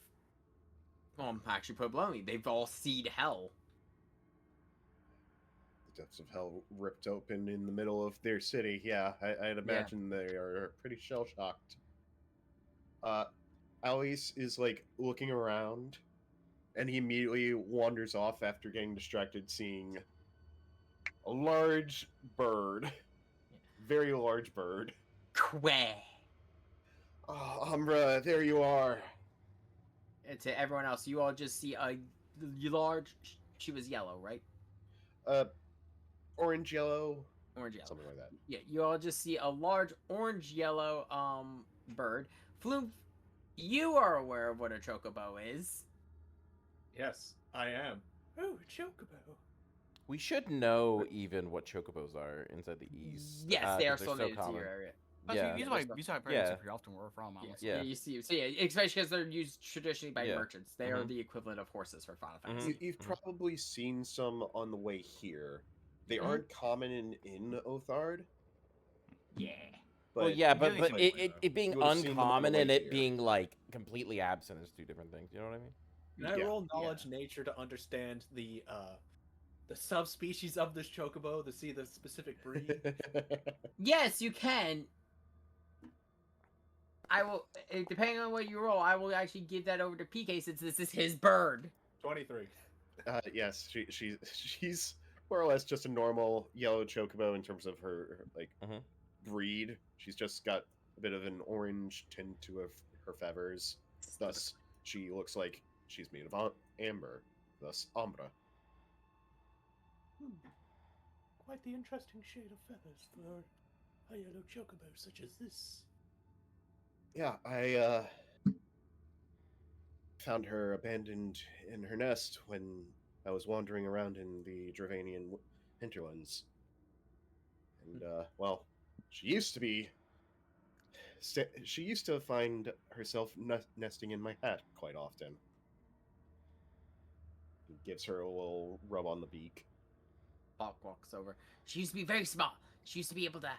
well, actually put bluntly, they've all seen hell. The depths of hell ripped open in the middle of their city. Yeah, I'd imagine they are pretty shell-shocked. Alois is like looking around, and he immediately wanders off after getting distracted, seeing a large bird. Very large bird. Quay. Oh, Umbra, there you are. And to everyone else, you all just see a large, she was yellow, right? Orange yellow, Orange yellow. something like that. Yeah, you all just see a large orange yellow bird. Floomph, you are aware of what a chocobo is. Yes, I am. Oh, chocobo. We should know even what chocobos are inside the east. Yes, they are 'cause still they're so native to common. your area. Yeah. These Yeah, are my they're these are my Yeah. parents pretty often where we're from. Yeah, Honestly. Yeah. you see, so yeah, especially because they're used traditionally by Yeah. merchants. They are Mhm. the equivalent of horses for Final Mhm. Fantasy. You've probably seen some on the way here. They Mhm. aren't common in Othard, Yeah. but Well, yeah, you but do these things it, though. it being You would've seen them on the uncommon way and it here. being like completely absent is two different things. You know what I mean? Can I Yeah. roll knowledge nature to understand the subspecies of this chocobo to see the specific breed? Yes, you can. I will, depending on what you roll, I will actually give that over to PK since this is his bird. 23. Yes, she's more or less just a normal yellow chocobo in terms of her like Mhm. breed. She's just got a bit of an orange tint to her feathers. Thus, she looks like she's made of amber. Thus, Ambra. Quite the interesting shade of feathers for a yellow chocobo such as this. Yeah, I found her abandoned in her nest when I was wandering around in the Dravanian hinterlands. And well, she used to be. She used to find herself nesting in my hat quite often. He gives her a little rub on the beak. Hawk walks over. She used to be very small. She used to be able to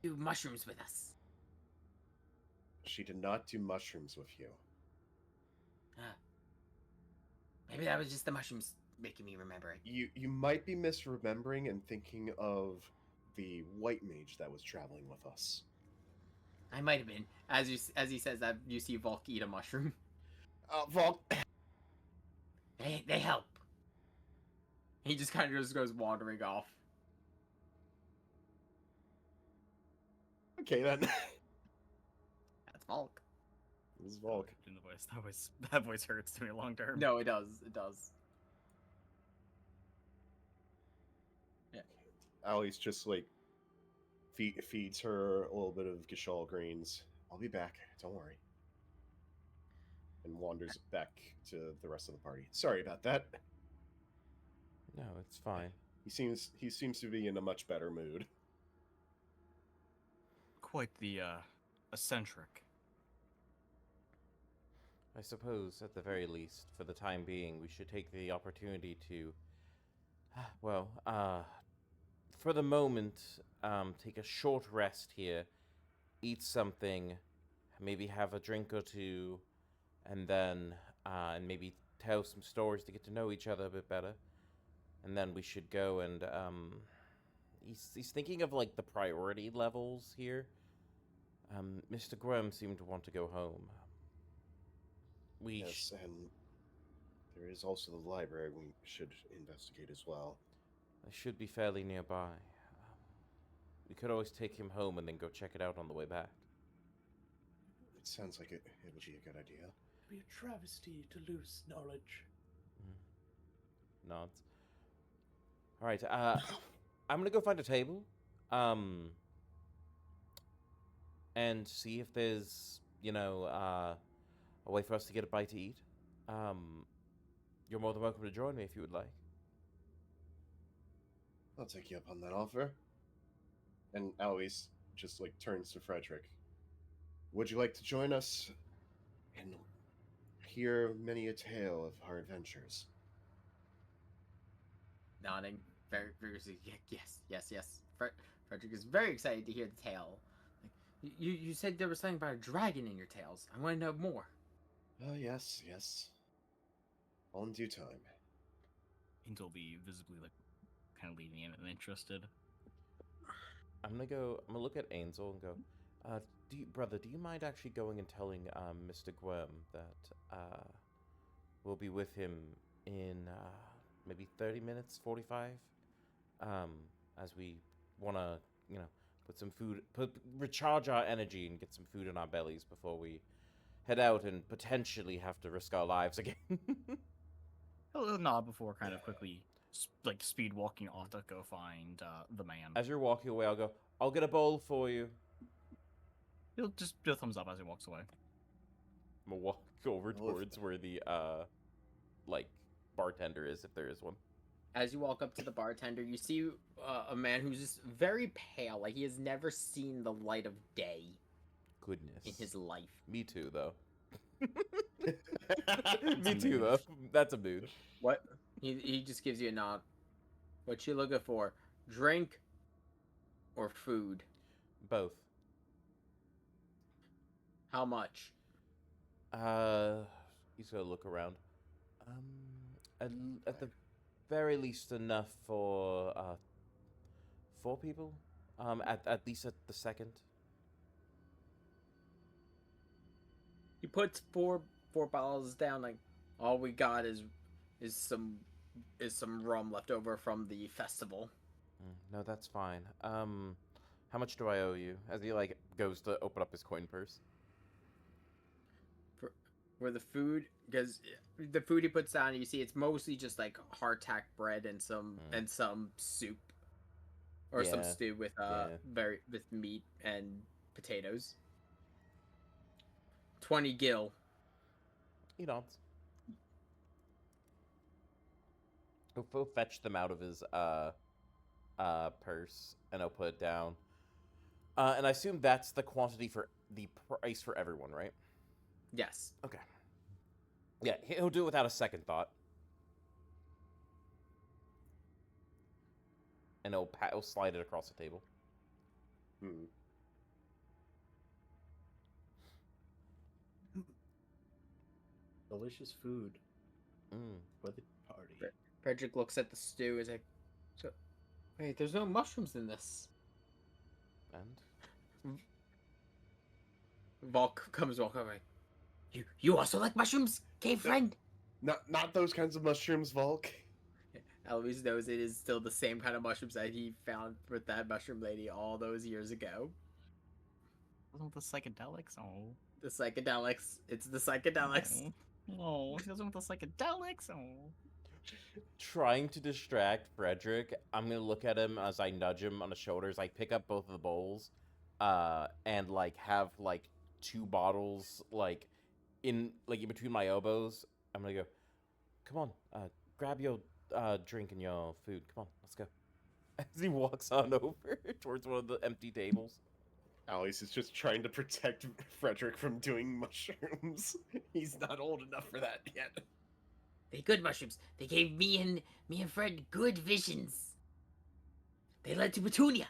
do mushrooms with us. She did not do mushrooms with you. Maybe that was just the mushrooms making me remember it. You might be misremembering and thinking of the white mage that was traveling with us. I might have been. As he says that, you see Volk eat a mushroom. Volk. They help. He just kind of just goes wandering off. Okay then. That's Volk. This is Volk. In the voice, that voice hurts to me long term. No, it does. It does. Alois just like feeds her a little bit of Gishal greens. I'll be back. Don't worry. And wanders back to the rest of the party. Sorry about that. No, it's fine. He seems to be in a much better mood. Quite the eccentric. I suppose, at the very least, for the time being, we should take the opportunity to, well, for the moment, take a short rest here, eat something, maybe have a drink or two, and then, and maybe tell some stories to get to know each other a bit better. And then we should go and, he's thinking of, like, the priority levels here. Mr. Graham seemed to want to go home. Yes, and there is also the library we should investigate as well. I should be fairly nearby. We could always take him home and then go check it out on the way back. It sounds like it would be a good idea. It'd be a travesty to lose knowledge. Nods. All right. I'm gonna go find a table. And see if there's, a way for us to get a bite to eat. You're more than welcome to join me if you would like. I'll take you up on that offer. And Alois just like turns to Frederick. Would you like to join us and hear many a tale of our adventures? Nodding very vigorously. Yes. Frederick is very excited to hear the tale. Like, you said there was something about a dragon in your tales. I want to know more. Oh, yes. All in due time. Angel will be visibly like kind of leaning in and interested. I'm gonna look at Ansel and go, do you mind actually going and telling Mr. Gwem that we'll be with him in maybe 30 minutes, 45, as we want to, put some food, recharge our energy and get some food in our bellies before we head out and potentially have to risk our lives again. He'll nod before kind of quickly speed walking off to go find the man. As you're walking away, I'll go, I'll get a bowl for you. He'll just do a thumbs up as he walks away. I'm gonna walk over towards where the bartender is, if there is one. As you walk up to the bartender, you see a man who's just very pale. Like he has never seen the light of day Goodness. in his life. Me too, though. Me too, though. That's a mood. What? He just gives you a nod. What you looking for? Drink or food? Both. How much? He's gonna look around. At the very least enough for 4 people. At least at the second. He puts four bottles down. Like all we got is some rum left over from the festival. No, that's fine. How much do I owe you? As he like goes to open up his coin purse. For the food, because the food he puts down, you see it's mostly just like hardtack bread and some soup or some Yeah, stew with with meat and potatoes. 20 gil. He nods. He'll fetch them out of his purse, and I'll put it down. And I assume that's the quantity for the price for everyone, right? Yes. Okay. Yeah, he'll do it without a second thought. And he'll slide it across the table. Delicious food for the party. Frederick looks at the stew. Is like, so, wait, there's no mushrooms in this. And Volk comes walking away. You also like mushrooms, cave friend? Not those kinds of mushrooms, Volk. Alois knows it is still the same kind of mushrooms that he found with that mushroom lady all those years ago. Wasn't the psychedelics? Oh. The psychedelics. It's the psychedelics. Oh, he doesn't want the psychedelics. Oh. trying to distract Frederick, I'm gonna look at him as I nudge him on the shoulders. I pick up both of the bowls, and like have like 2 bottles in between my elbows. I'm gonna go, come on, grab your drink and your food. Come on, let's go. As he walks on over towards one of the empty tables. Alois is just trying to protect Frederick from doing mushrooms. He's not old enough for that yet. They good mushrooms. They gave me and Fred good visions. They led to Petunia.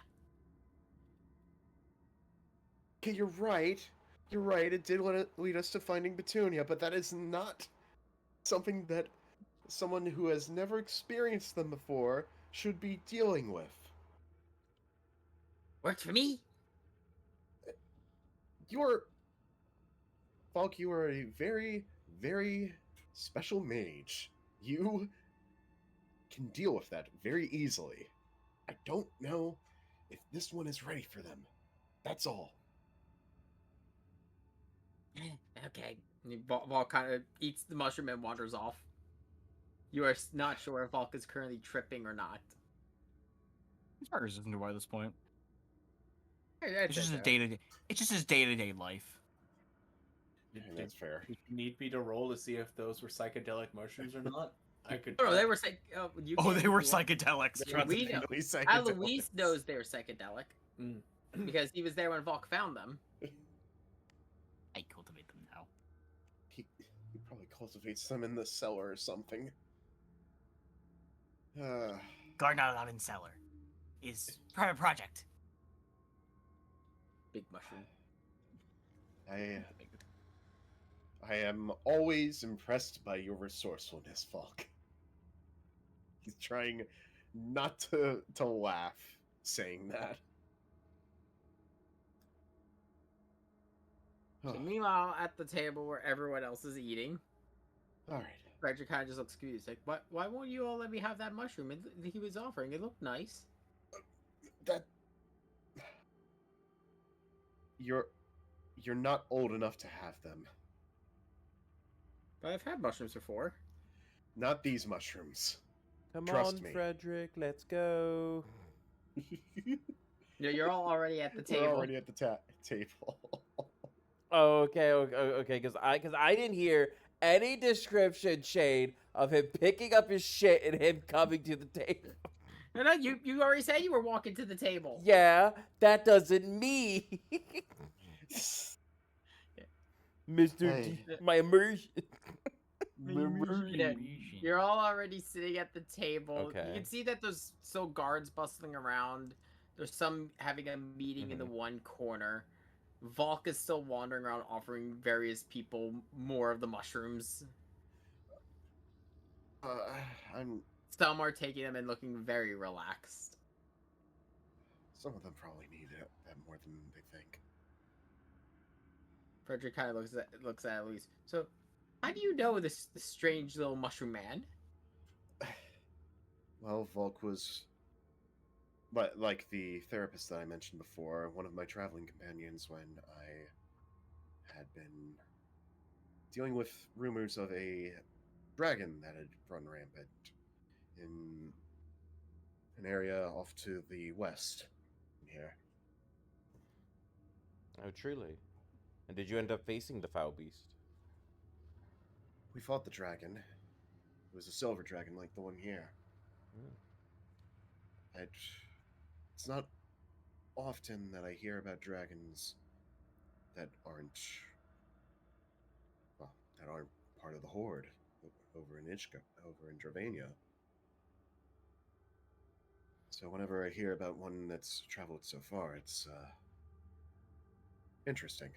Okay, you're right. You're right. It did lead us to finding Petunia, but that is not something that someone who has never experienced them before should be dealing with. Worked for me. Falk, you are a very, very special mage. You can deal with that very easily. I don't know if this one is ready for them. That's all. Okay. Volk kind of eats the mushroom and wanders off. You are not sure if Volk is currently tripping or not. He's probably resistant by this point. It's It's just his day-to-day life. That's fair. Did you need me to roll to see if those were psychedelic mushrooms or not? I could. Oh, they were They were psychedelics. Yeah, we know. Definitely psychedelics. Alois knows they're psychedelic because he was there when Volk found them. I cultivate them now. He probably cultivates them in the cellar or something. Garden out in cellar is private project. Big mushroom. I am always impressed by your resourcefulness, Falk. He's trying not to laugh saying that. So meanwhile, at the table where everyone else is eating, All right. Frederick kind of just looks confused. Like, why won't you all let me have that mushroom he was offering? It looked nice. That you're not old enough to have them. But I've had mushrooms before. Not these mushrooms. Come Trust on, me. Frederick, let's go. No, you're all already at the table. We're already at the table. Oh, okay, because I didn't hear any description, Shade, of him picking up his shit and him coming to the table. No, you already said you were walking to the table. Yeah, that doesn't mean. Mr. Hey. My immersion. Yeah, you're all already sitting at the table. You Okay. can see that there's still guards bustling around. There's some having a meeting in the one corner. Volk is still wandering around offering various people more of the mushrooms. I'm. Some are taking them and looking very relaxed. Some of them probably need that more than they think. Frederick kind of looks at Alois. So, how do you know this strange little mushroom man? Well, Volk was, but like the therapist that I mentioned before, one of my traveling companions when I had been dealing with rumors of a dragon that had run rampant in an area off to the west here. Oh, truly. And did you end up facing the foul beast? We fought the dragon. It was a silver dragon like the one here. It's not often that I hear about dragons that aren't, well, that aren't part of the horde over in Dravania. So whenever I hear about one that's traveled so far, it's interesting.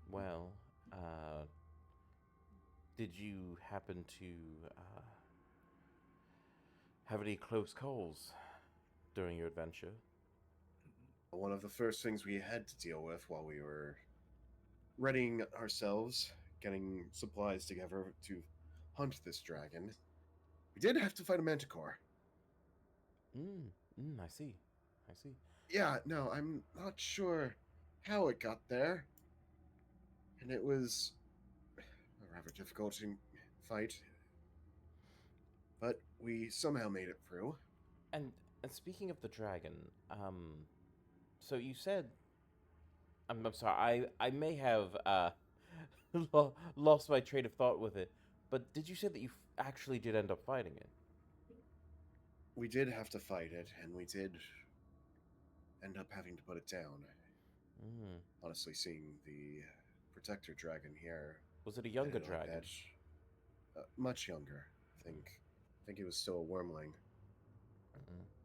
Well, did you happen to have any close calls during your adventure? One of the first things we had to deal with while we were readying ourselves, getting supplies together to hunt this dragon, we did have to fight a manticore. I see. Yeah, no, I'm not sure how it got there. And it was a rather difficult fight. But we somehow made it through. And speaking of the dragon, so you said, I'm sorry, I may have lost my train of thought with it, but did you say that you actually did end up fighting it? We did have to fight it, and we did end up having to put it down. Honestly, seeing the protector dragon here. Was it a younger like dragon? Much younger, I think he was still a wormling.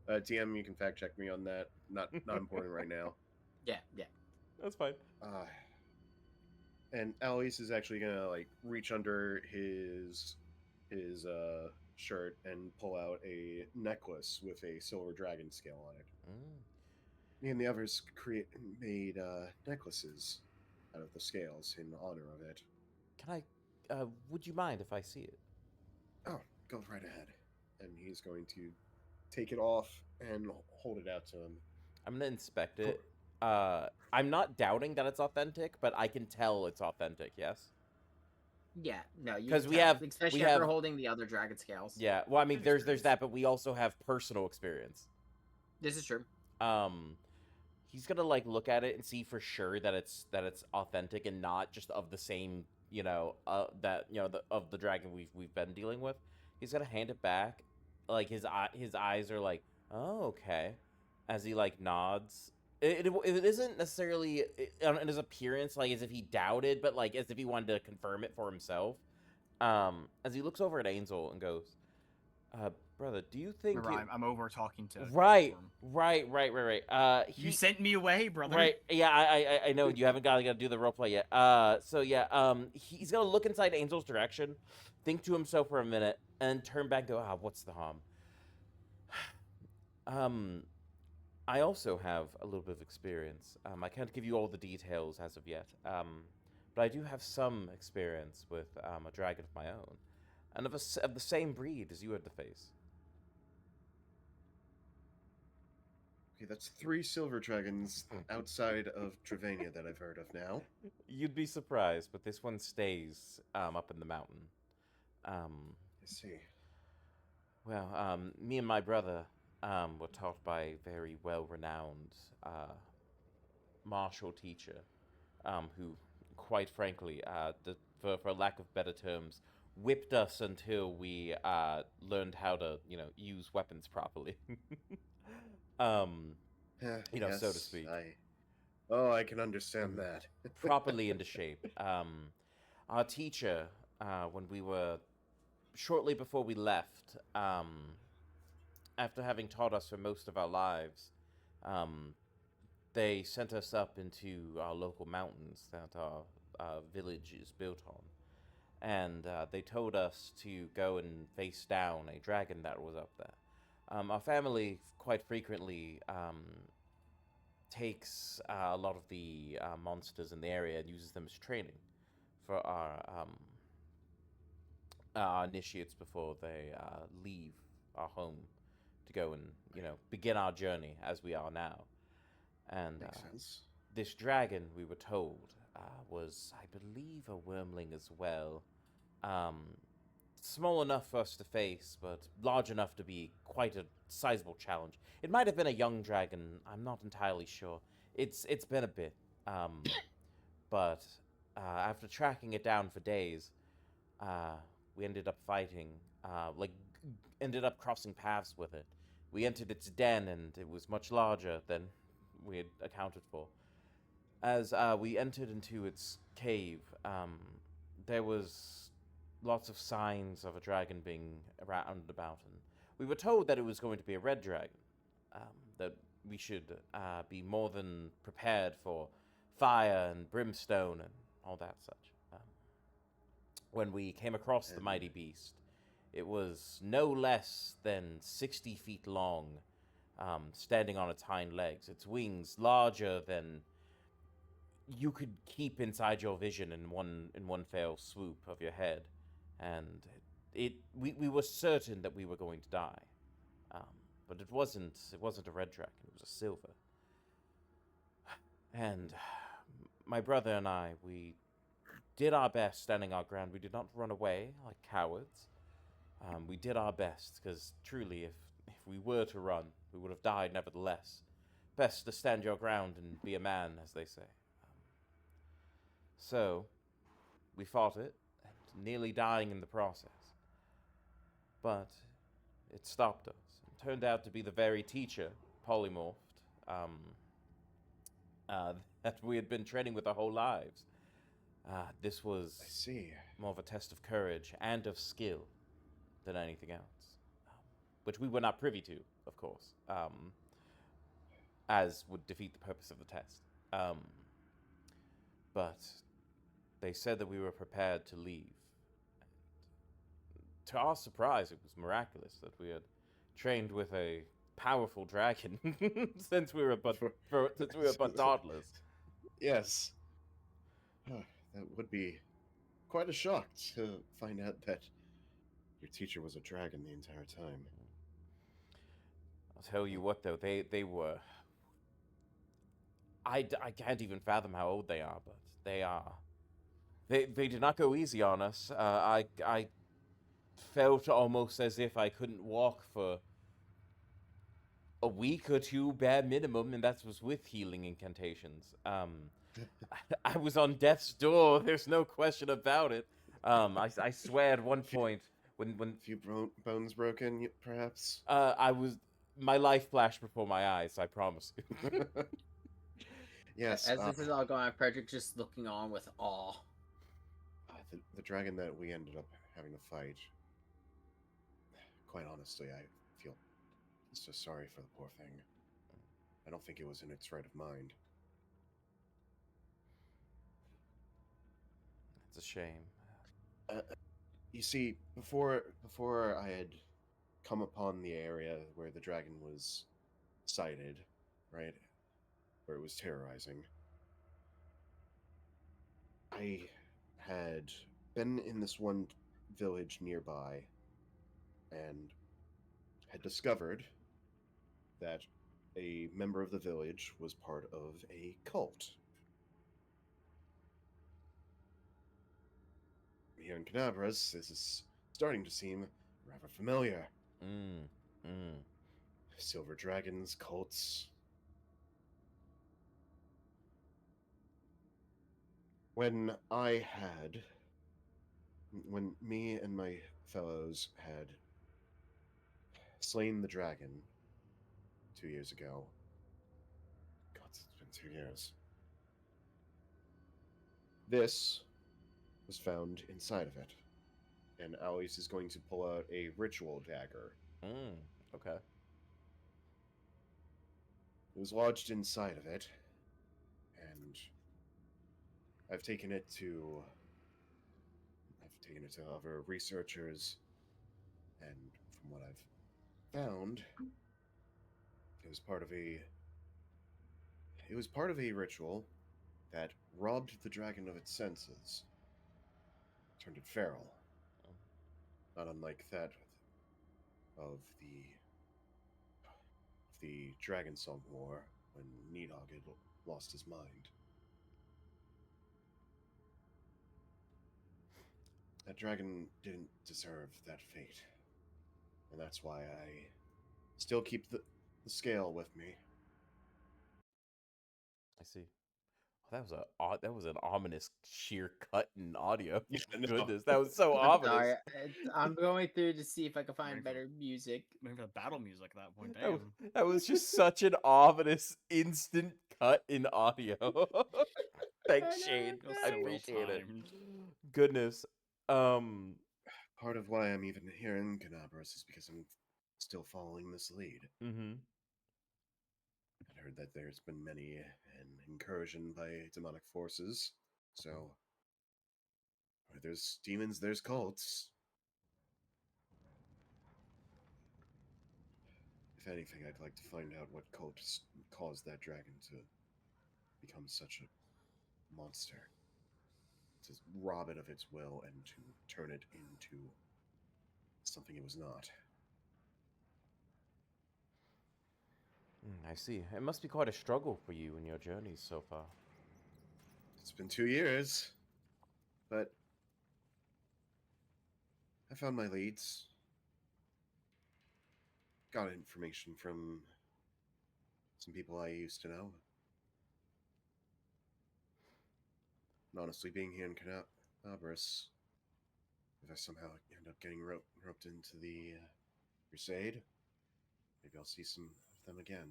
TM, you can fact check me on that. Not important right now. Yeah. That's fine. And Alois is actually gonna like reach under his shirt and pull out a necklace with a silver dragon scale on it. Me and the others made necklaces out of the scales in honor of it. Can I? Would you mind if I see it? Oh, go right ahead. And he's going to take it off and hold it out to him. I'm gonna inspect it. I'm not doubting that it's authentic, but I can tell it's authentic. Yes. Yeah, no, you 'Cause can we tell, have- especially we after have- holding the other dragon scales. Yeah. Well, I mean, there's Experience. that, but we also have personal experience. This is true. He's gonna like look at it and see for sure that it's authentic and not just of the same, of the dragon we've been dealing with. He's gonna hand it back, like his eyes are like, oh, okay, as he like nods. It isn't necessarily in his appearance like as if he doubted, but like as if he wanted to confirm it for himself. As he looks over at Ansel and goes, brother, do you think Remember, I'm over talking to Right. Storm. You sent me away, brother. Right. Yeah, I know you haven't got to do the roleplay yet. So yeah, he's gonna look inside Angel's direction, think to himself for a minute, and turn back and go, what's the harm? I also have a little bit of experience. I can't give you all the details as of yet. But I do have some experience with a dragon of my own, and of the same breed as you had to face. Okay, that's 3 silver dragons outside of Dravania that I've heard of now. You'd be surprised, but this one stays up in the mountain. I see. Well, me and my brother were taught by a very well-renowned martial teacher, who, quite frankly, for lack of better terms, whipped us until we learned how to, use weapons properly. um, so to Yes, speak. I can understand that. Properly into shape. Our teacher, when we were shortly before we left, after having taught us for most of our lives, they sent us up into our local mountains that our village is built on. And they told us to go and face down a dragon that was up there. Our family quite frequently takes a lot of the monsters in the area and uses them as training for our initiates before they leave our home to go and begin our journey as we are now. And Makes sense. this dragon, we were told, was, I believe, a wormling as well. Small enough for us to face, but large enough to be quite a sizable challenge. It might have been a young dragon. I'm not entirely sure. It's been a bit. But after tracking it down for days, we ended up fighting, ended up crossing paths with it. We entered its den, and it was much larger than we had accounted for. As we entered into its cave, there was lots of signs of a dragon being around and about, and we were told that it was going to be a red dragon, that we should be more than prepared for fire and brimstone and all that such. When we came across the mighty beast, it was no less than 60 feet long, standing on its hind legs. Its wings larger than you could keep inside your vision in one fell swoop of your head, and we were certain that we were going to die, but it wasn't a red dragon. It was a silver. And my brother and I, we did our best standing our ground. We did not run away like cowards. We did our best, because truly, if we were to run, we would have died nevertheless. Best to stand your ground and be a man, as they say. So, we fought it, and nearly dying in the process. But it stopped us. It turned out to be the very teacher, Polymorphed, that we had been training with our whole lives. This was I see. more of a test of courage and of skill than anything else, which we were not privy to, of course, as would defeat the purpose of the test. But they said that we were prepared to leave. To our surprise, it was miraculous that we had trained with a powerful dragon since we were but toddlers. Yes. That would be quite a shock to find out that your teacher was a dragon the entire time. I'll tell you what, though, they were... I can't even fathom how old they are, but they are... They did not go easy on us. I felt almost as if I couldn't walk for a week or two, bare minimum, and that was with healing incantations. I was on death's door. There's no question about it. I swear at one point when A few bones broken, perhaps? my life flashed before my eyes. I promise you. Yes. As this is all going on, Frederick just looking on with awe. The dragon that we ended up having to fight, quite honestly, I feel so sorry for the poor thing. I don't think it was in its right of mind. It's a shame. You see, before I had come upon the area where the dragon was sighted, right, where it was terrorizing, I had been in this one village nearby and had discovered that a member of the village was part of a cult. Here in Canabras, this is starting to seem rather familiar. Silver dragons, cults. When I had when me and my fellows had slain the dragon 2 years ago. God, it's been 2 years. This was found inside of it. And Alois is going to pull out a ritual dagger. Okay. It was lodged inside of it, and I've taken it to other researchers, and from what I've found, it was part of a ritual that robbed the dragon of its senses, turned it feral. Not unlike that of the Dragon Song War when Nidhogg had lost his mind. That dragon didn't deserve that fate, and that's why I still keep the scale with me. I see. Oh, that was an ominous sheer cut in audio. Yeah, no. Goodness, that was so I'm ominous. sorry. I'm going through to see if I can find Waiting for- better music. Maybe the battle music at that point. That, Damn. that was just such an ominous instant cut in audio. Thanks, Shane. It was I so well appreciate it. timed. Goodness. Part of why I'm even here in Canabras is because I'm still following this lead. Mm-hmm. I heard that there's been many an incursion by demonic forces, so where there's demons, there's cults. If anything, I'd like to find out what cult caused that dragon to become such a monster. To rob it of its will and to turn it into something it was not. I see. It must be quite a struggle for you in your journeys so far. It's been 2 years, but I found my leads. Got information from some people I used to know. And honestly, being here in Canabras, if I somehow end up getting roped into the crusade, maybe I'll see some of them again.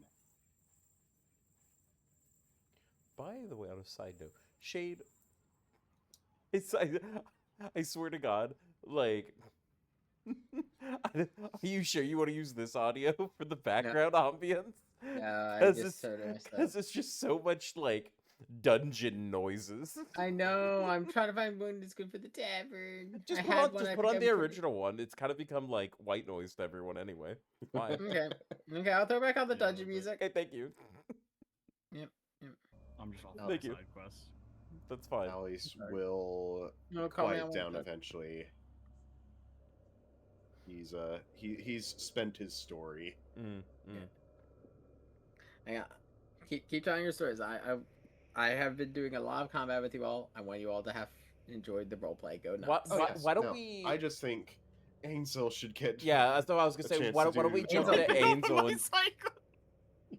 By the way, on a side note, Shade, I swear to God, like, are you sure you want to use this audio for the background ambience? I Because just it's, totally messed up. 'cause it's just so much, like, dungeon noises. I know. I'm trying to find one that's good for the tavern. Just I put had on, one, just I put think on I'm the pretty- original one. It's kind of become, like, white noise to everyone anyway. It's fine. Okay. Okay, I'll throw back on the Yeah, dungeon but- music. Okay, thank you. I'm just off Oh, the okay. side quest. That's fine. Alois Sorry. will No, call me quiet on down one. eventually. He's spent his story. Hang on. Keep telling your stories. I have been doing a lot of combat with you all. I want you all to have enjoyed the roleplay. Go nuts. Why don't no, we? I just think Ansel should get. Yeah, that's what I was a gonna say. chance Why to don't we do jump Ansel. into Ansel and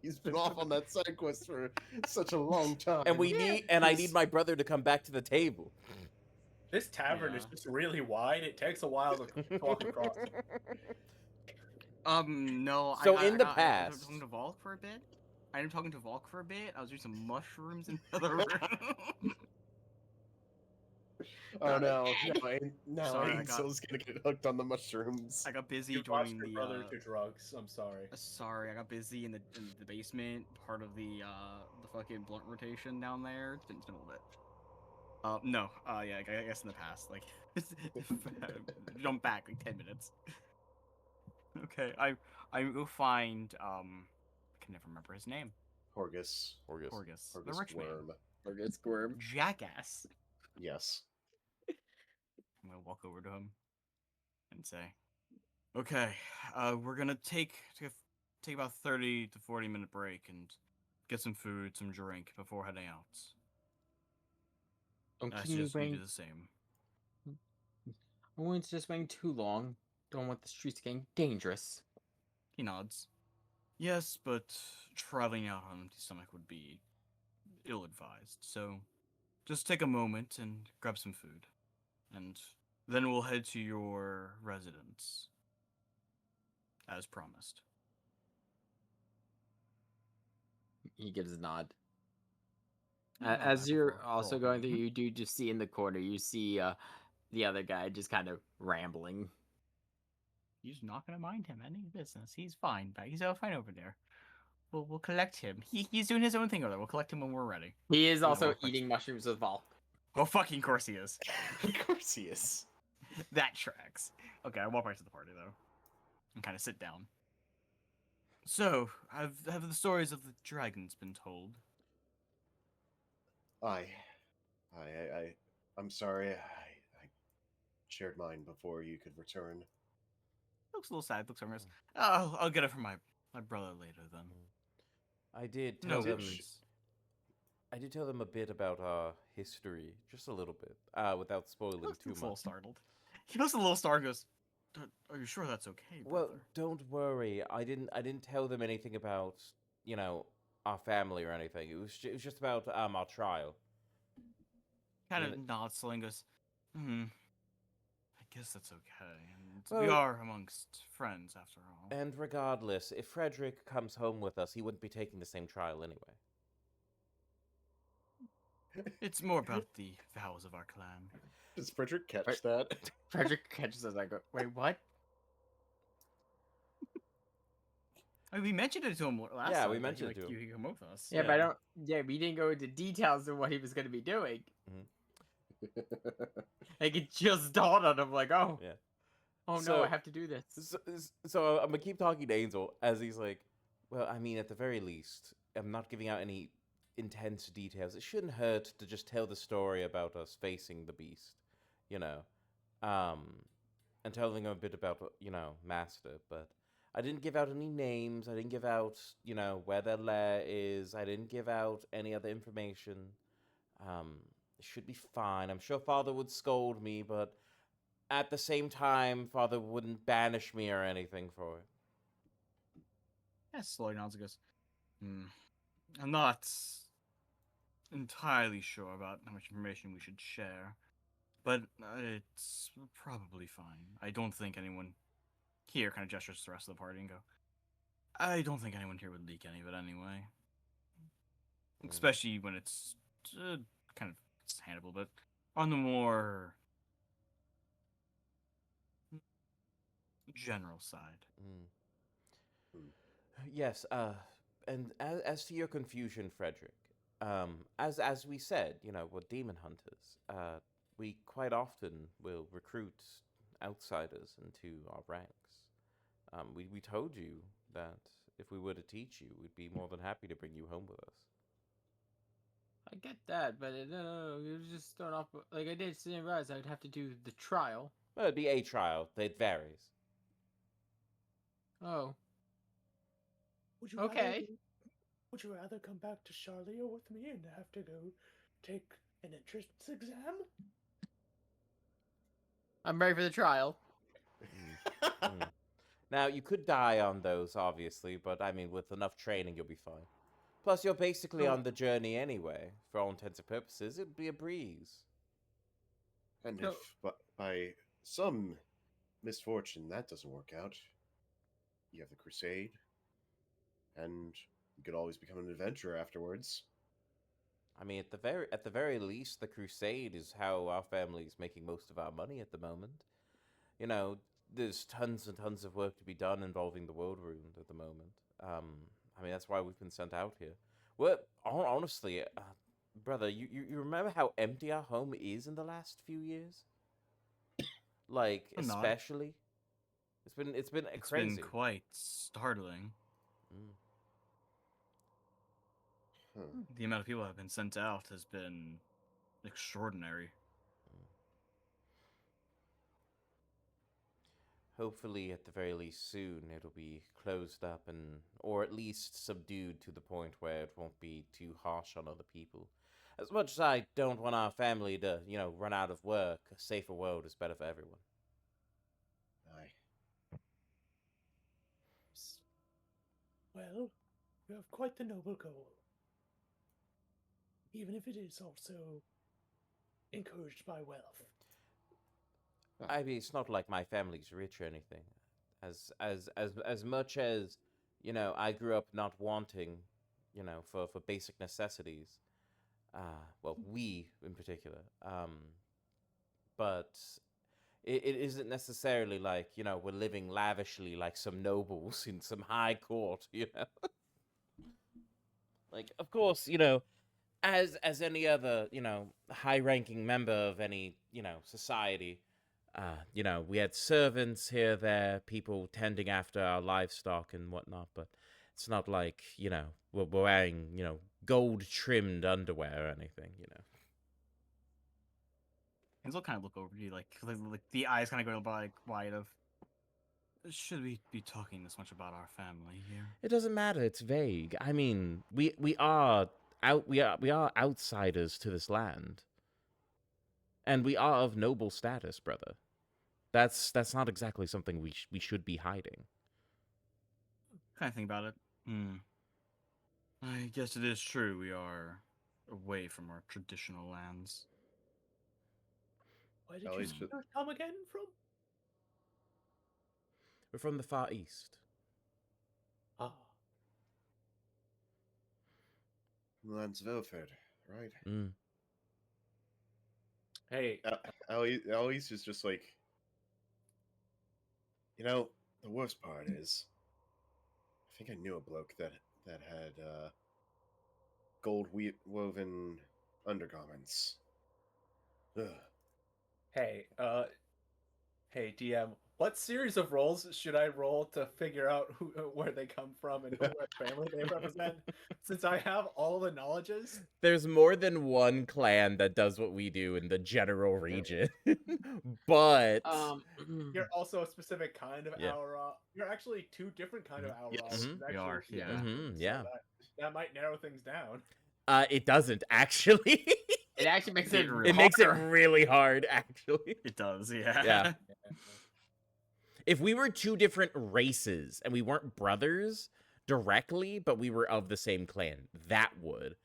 He's been off on that side quest for such a long time. I need my brother to come back to the table. This tavern is Yeah. just really wide. It takes a while to walk across it. No. So I in the got- I past- was talking to Volk for a bit. I ended up talking to Volk for a bit. I was doing some mushrooms in the other room. Oh no! Now Sorry, I got- Ansel's gonna get hooked on the mushrooms. I got busy You lost joining your the. brother to drugs. I'm sorry. Sorry, I got busy in the basement, part of the fucking blunt rotation down there. It's been a little bit. No. Yeah, I guess in the past, like, jump back like 10 minutes. Okay, I go find I can never remember his name. Horgus. Horgus, the Horgus rich man, Worm. Or good squirm. jackass. Yes. I'm gonna walk over to him and say, "Okay, we're gonna take about 30 to 40 minute break and get some food, some drink before heading out. Don't I keep me suggest you do waiting. the same." I won't just waiting too long. Don't want the streets getting dangerous. He nods. Yes, but traveling out on an empty stomach would be ill-advised. So, just take a moment and grab some food, and Then we'll head to your residence, as promised. He gives a nod. Not As bad you're before also all going through, meeting. you do just see in the corner, you see the other guy just kind of rambling. He's not gonna mind him any business. He's fine. He's all fine over there. We'll collect him. He's doing his own thing over there. We'll collect him when we're ready. He is We don't also want eating mushrooms with Vol. Oh, fucking course he is. Of course he is. That tracks. Okay, I walk back to the party though, and kind of sit down. So, have the stories of the dragons been told? I'm sorry. I shared mine before you could return. Looks a little sad. Looks humorous. I'll get it from my brother later then. I did No tell them. worries. I did tell them a bit about our history, just a little bit, without spoiling He looks too a little much. startled. He looks a little startled. And goes, "Are you sure that's okay, brother?" Well, don't worry. I didn't tell them anything about, our family or anything. It was just about our trial. Kind Yeah. of nods slowly and goes, I guess that's okay. And we Well- are amongst friends after all. And regardless, if Frederick comes home with us, he wouldn't be taking the same trial anyway. It's more about the vows of our clan. Does Frederick catch Right. that? Frederick catches us. I go, wait, what? I mean, we mentioned it to him last Yeah, time. we that mentioned he, it to You come with us. Yeah, but I don't. Yeah, we didn't go into details of what he was going to be doing. Like it just dawned on him, like, oh, Yeah. oh no, So- I have to do this. So I'm gonna keep talking to Ansel as he's like, well, I mean, at the very least, I'm not giving out any intense details. It shouldn't hurt to just tell the story about us facing the beast, and telling them a bit about, Master. But I didn't give out any names. I didn't give out, where their lair is. I didn't give out any other information. It should be fine. I'm sure Father would scold me, but at the same time, Father wouldn't banish me or anything for it. Yeah, slowly nods and goes, I'm not entirely sure about how much information we should share, but it's probably fine. I don't think anyone here kind of gestures to the rest of the party and go, I don't think anyone here would leak any of it anyway. Especially when it's kind of handleable, but on the more general side. Yes, and as to your confusion, Frederick, as we said, we're demon hunters. We quite often will recruit outsiders into our ranks. We told you that if we were to teach you, we'd be more than happy to bring you home with us. I get that, but no, you just start off. Like I didn't realize I'd have to do the trial. Well, it'd be a trial. It varies. Oh, Would you Okay. Would you rather come back to Charlia with me and have to go take an entrance exam? I'm ready for the trial. Now, you could die on those, obviously, but I mean, with enough training, you'll be fine. Plus, you're basically Oh. on the journey anyway. For all intents and purposes, it'd be a breeze. And No. if by some misfortune that doesn't work out, you have the crusade, and you could always become an adventurer afterwards. I mean, at the very least, the crusade is how our family's making most of our money at the moment. There's tons and tons of work to be done involving the world rune at the moment. I mean, that's why we've been sent out here. Well, honestly, brother, you remember how empty our home is in the last few years? Like, I'm not. especially, it's been It's crazy. been quite startling. Mm. Huh. The amount of people that have been sent out has been extraordinary. Hopefully, at the very least, soon it'll be closed up or at least subdued to the point where it won't be too harsh on other people. As much as I don't want our family to, run out of work, a safer world is better for everyone. Aye. Well, you have quite the noble goal. Even if it is also encouraged by wealth. I mean, it's not like my family's rich or anything. As much as, I grew up not wanting, for basic necessities. Well, we in particular. But it isn't necessarily like, we're living lavishly like some nobles in some high court, Like, of course, as any other, high-ranking member of any, society, we had servants here, there, people tending after our livestock and whatnot, but it's not like, we're wearing, gold-trimmed underwear or anything, Ansel kind of look over to you, like the eyes kind of go like wide of. Should we be talking this much about our family here? It doesn't matter. It's vague. I mean, we are outsiders to this land, and we are of noble status, brother. That's not exactly something we should be hiding. Kind of think about it. I guess it is true we are away from our traditional lands. Where did Alois you come again from? We're from the Far East. Ah, Lands of Ilford, right? Mm. Hey, Alois is just like, the worst part is, I think I knew a bloke that had gold woven undergarments. Ugh. hey, DM, what series of rolls should I roll to figure out where they come from and what family they represent? Since I have all the knowledges. There's more than one clan that does what we do in the general region, but You're also a specific kind of Yeah. Aura. You're actually two different kind of Aura. Yes. We are, yeah. Yeah. That might narrow things down. It doesn't actually. It actually makes it It makes it harder. really hard, actually. It does, yeah. Yeah. If we were two different races and we weren't brothers directly, but we were of the same clan, that would.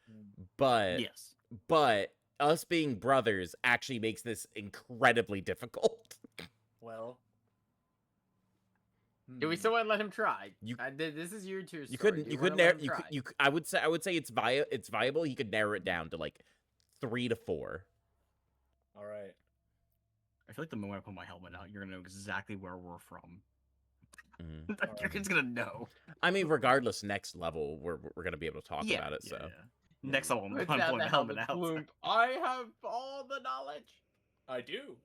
But Yes. but us being brothers actually makes this incredibly difficult. Well. Do we still want to let him try? You- This is your two. You couldn't. You could narrow. I would say it's viable. He could narrow it down to like 3 to 4. All right. I feel like the moment I put my helmet out, you're gonna know exactly where we're from. Mhm. Like, your kid's gonna know. I mean, regardless, next level we're gonna be able to talk about it. So Next level, I'm Without pulling the the helmet helmet out. Floomph, I have all the knowledge. I do.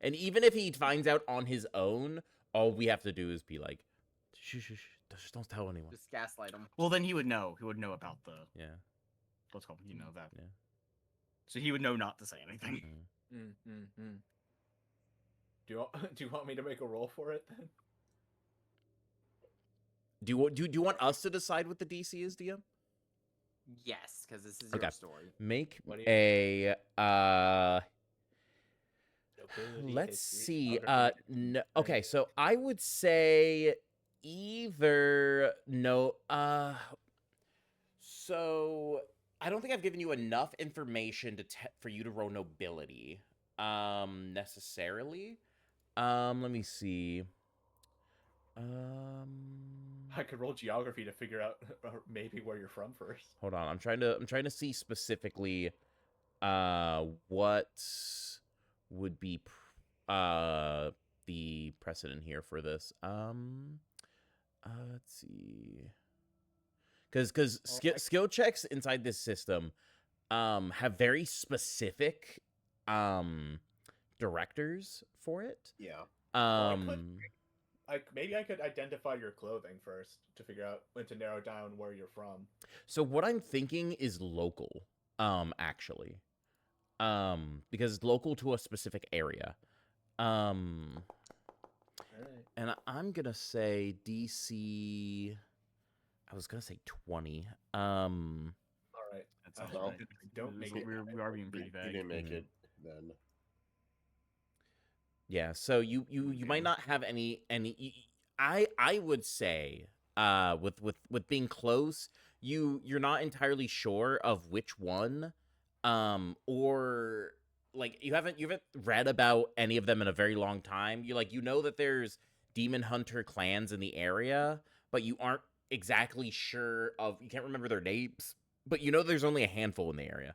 and even if he finds out on his own, all we have to do is be like, shh, just don't tell anyone. Just gaslight him. Well, then he would know. He would know about the Yeah. what's called. You know that. Yeah. So he would know not to say anything. Mhm. Do you want me to make a roll for it then? Do you want us to decide what the DC is, DM? Yes, because this is Okay. your story. Make What do you- a Nobility, let's history, see. other No, okay, so I would say either no. So I don't think I've given you enough information for you to roll nobility. Necessarily. Let me see. I could roll geography to figure out maybe where you're from first. Hold on. I'm trying to see specifically what would be the precedent here for this. Let's see. Cuz skill checks inside this system have very specific directors for it. Yeah. Maybe I could identify your clothing first to figure out when to narrow down where you're from. So what I'm thinking is local, actually. Because it's local to a specific area. All right. And I'm gonna say DC. I was gonna say 20. All right. That's Well, all right. don't make it- We are being pretty You vague. didn't make Mhm. it then. Yeah, so you might not have any I would say with being close, you're not entirely sure of which one or like you haven't read about any of them in a very long time. You know that there's demon hunter clans in the area, but you aren't exactly sure of, you can't remember their names, but you know there's only a handful in the area.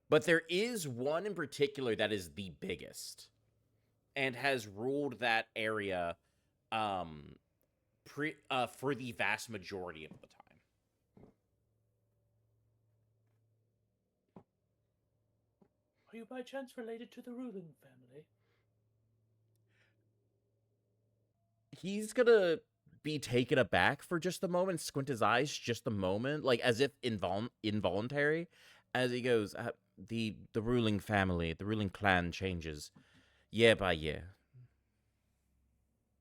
But there is one in particular that is the biggest and has ruled that area for the vast majority of the time. Are you by chance related to the ruling family? He's gonna be taken aback for just a moment, squint his eyes just a moment, like as if involuntary, as he goes, the ruling family, the ruling clan changes year by year.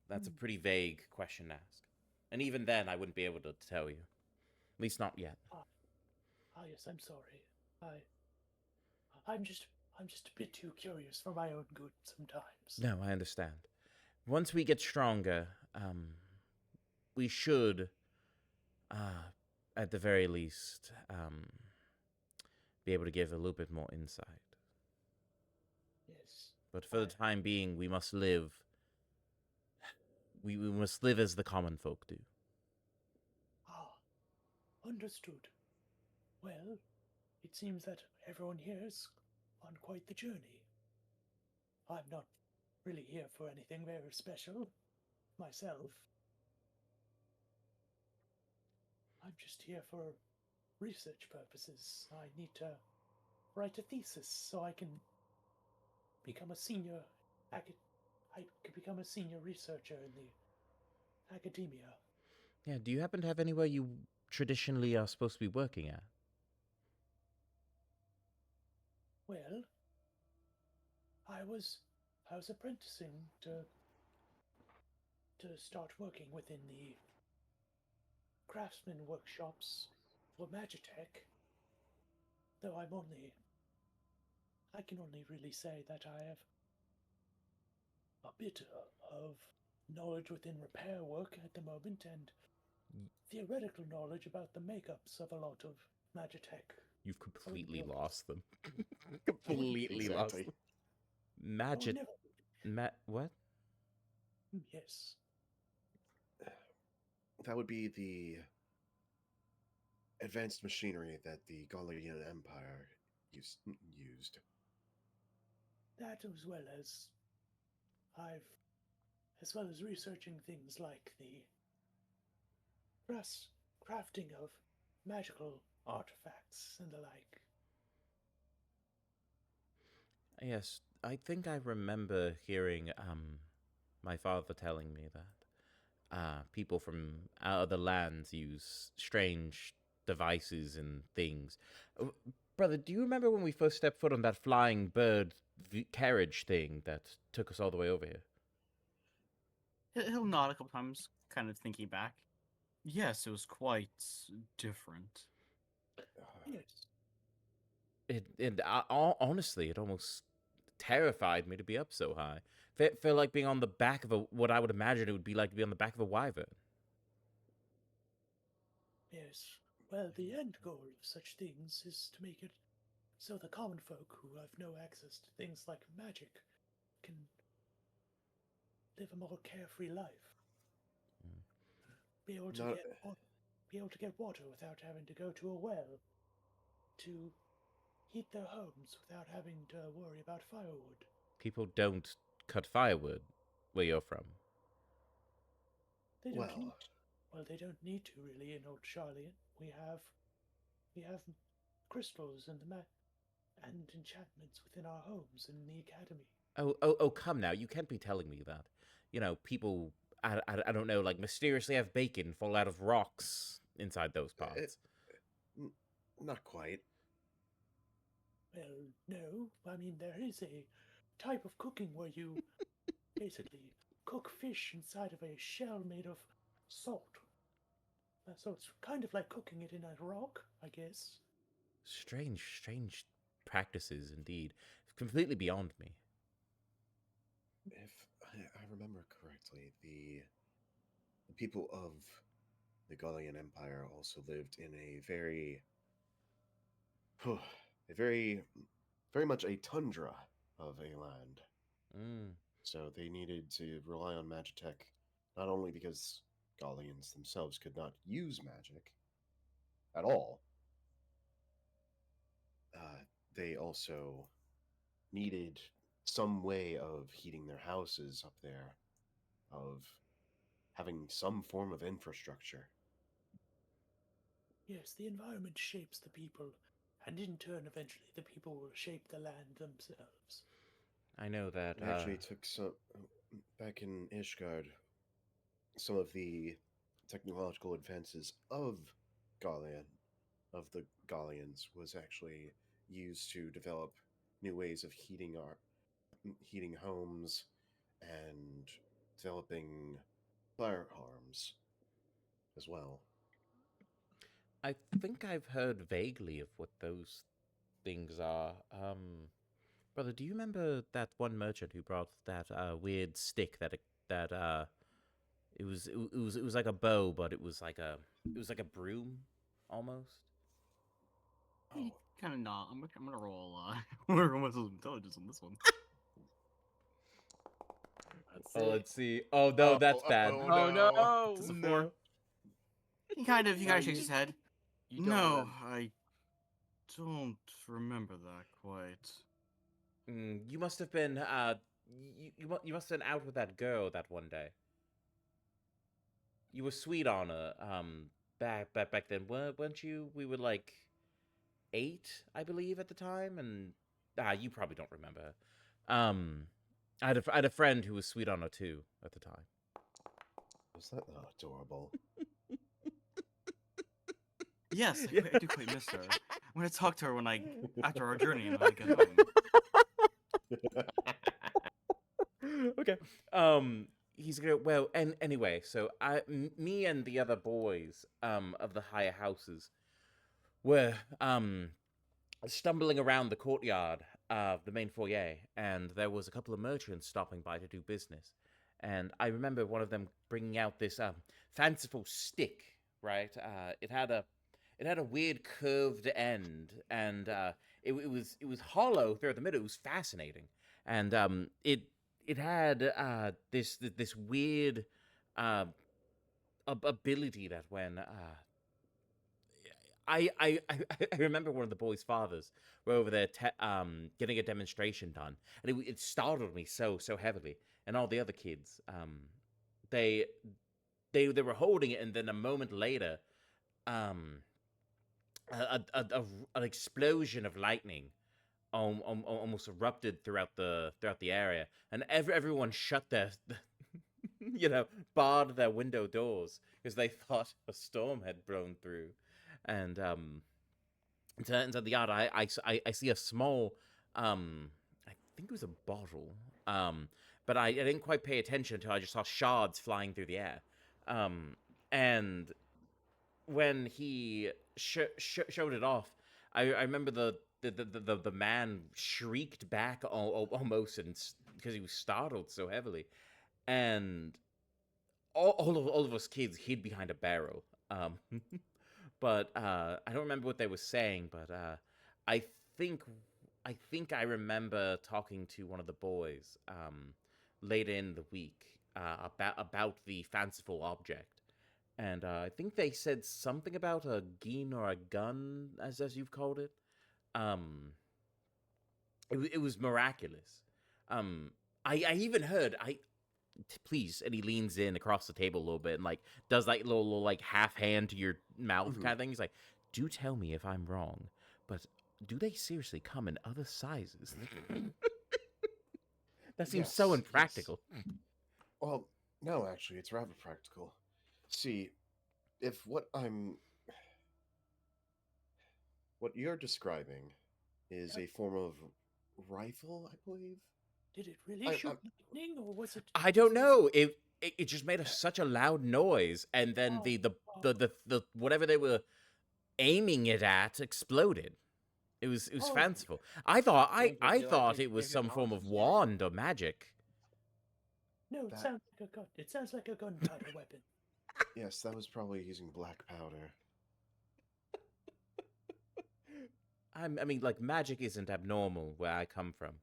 That's a pretty vague question to ask. And even then, I wouldn't be able to tell you. At least not yet. Yes, I'm sorry. I'm just a bit too curious for my own good sometimes. No, I understand. Once we get stronger, we should, at the very least, be able to give a little bit more insight. Yes. But for the time being, we must live. We must live as the common folk do. Understood. Well, it seems that everyone here is on quite the journey. I'm not really here for anything very special myself. I'm just here for research purposes. I need to write a thesis so I can become a senior researcher in the academia. Yeah, do you happen to have anywhere you traditionally are supposed to be working at? Well, I was apprenticing to start working within the craftsman workshops for Magitech. Though I can only really say that I have a bit of knowledge within repair work at the moment and theoretical knowledge about the makeups of a lot of Magitech. You've completely buildings. lost them. Completely lost Exactly. them. What? Yes. That would be the advanced machinery that the Gallian Empire used. That as well as researching things like the crafting of magical artifacts and the like. Yes, I think I remember hearing my father telling me that people from other lands use strange devices and things. Brother, do you remember when we first stepped foot on that flying bird carriage thing that took us all the way over here? He'll nod a couple times, kind of thinking back. Yes, it was quite different. Yes. Honestly, it almost terrified me to be up so high. Felt like being on the back of what I would imagine it would be like to be on the back of a wyvern. Yes. Well, the end goal of such things is to make it so the common folk who have no access to things like magic can live a more carefree life. Be able to get water without having to go to a well. To heat their homes without having to worry about firewood. People don't cut firewood where you're from. They don't need to really in Old Charlian. We have crystals and and enchantments within our homes in the academy. Oh, come now. You can't be telling me that. You know, people, I don't know, like mysteriously have bacon fall out of rocks inside those pots. Not quite. Well, no. I mean, there is a type of cooking where you basically cook fish inside of a shell made of salt. So it's kind of like cooking it in a rock, I guess. Strange practices indeed. Completely beyond me. If I remember correctly, the people of the Gallian Empire also lived in a very a very much a tundra of a land. Mm. So they needed to rely on Magitech, not only because Gallians themselves could not use magic at all, they also needed some way of heating their houses up there, of having some form of infrastructure. Yes, the environment shapes the people, and in turn, eventually, the people will shape the land themselves. I know that. It actually took some, back in Ishgard, some of the technological advances of Gallian, of the Gallians, was actually used to develop new ways of heating homes and developing firearms as well. I think I've heard vaguely of what those things are. Brother, do you remember that one merchant who brought that weird stick that it was like a bow, but it was like a broom almost? Oh, Kind of not. I'm gonna roll. I'm gonna roll myself intelligence on this one. Let's Oh, see. let's see. Oh no, that's bad. Oh no! This is a 4. He kind of shakes his head. You don't No, remember. I don't remember that quite. You must have been you must have been out with that girl that one day. You were sweet on her back then, weren't you? We were like 8, I believe, at the time, and you probably don't remember her. I had a friend who was sweet on her too at the time. was that not adorable? Yes, Yeah. I do quite miss her. I'm gonna talk to her after our journey and when I get home. Okay. He's gonna and anyway, so me and the other boys of the higher houses were stumbling around the courtyard of the main foyer, and there was a couple of merchants stopping by to do business. And I remember one of them bringing out this fanciful stick. Right? It had a weird curved end, and it was hollow throughout the middle. It was fascinating, and it had this weird ability that when I remember one of the boys' fathers were over there getting a demonstration done, and it startled me so heavily, and all the other kids they they were holding it, and then a moment later um an explosion of lightning almost erupted throughout the area, and everyone shut their barred their window doors because they thought a storm had blown through. And inside the yard, I see a small I think it was a bottle, but I didn't quite pay attention until I just saw shards flying through the air, and when he showed it off, I remember the man shrieked back almost, and because he was startled so heavily, and all of us kids hid behind a barrel. But I don't remember what they were saying, but I think I remember talking to one of the boys later in the week about the fanciful object. And I think they said something about a gin or a gun, as you've called it. Um, it was miraculous. I even heard please, and he leans in across the table a little bit and like does like little like half hand to your mouth kind of thing. He's like, "Do tell me if I'm wrong, but do they seriously come in other sizes?" That seems so Yes, impractical. yes. Well, no, actually, it's rather practical. See, if what you're describing is a form of rifle, I believe. Did it really shoot I'm- lightning, or was it? I don't know. It just made such a loud noise, and then Oh, the whatever they were aiming it at exploded. It was Oh. fanciful. I thought Floomph, would I you like thought to it was give some your form knowledge of to share? wand or magic. No, it That- sounds like a gun. It sounds like a gunpowder weapon. Yes, that was probably using black powder. I mean, like, magic isn't abnormal where I come from.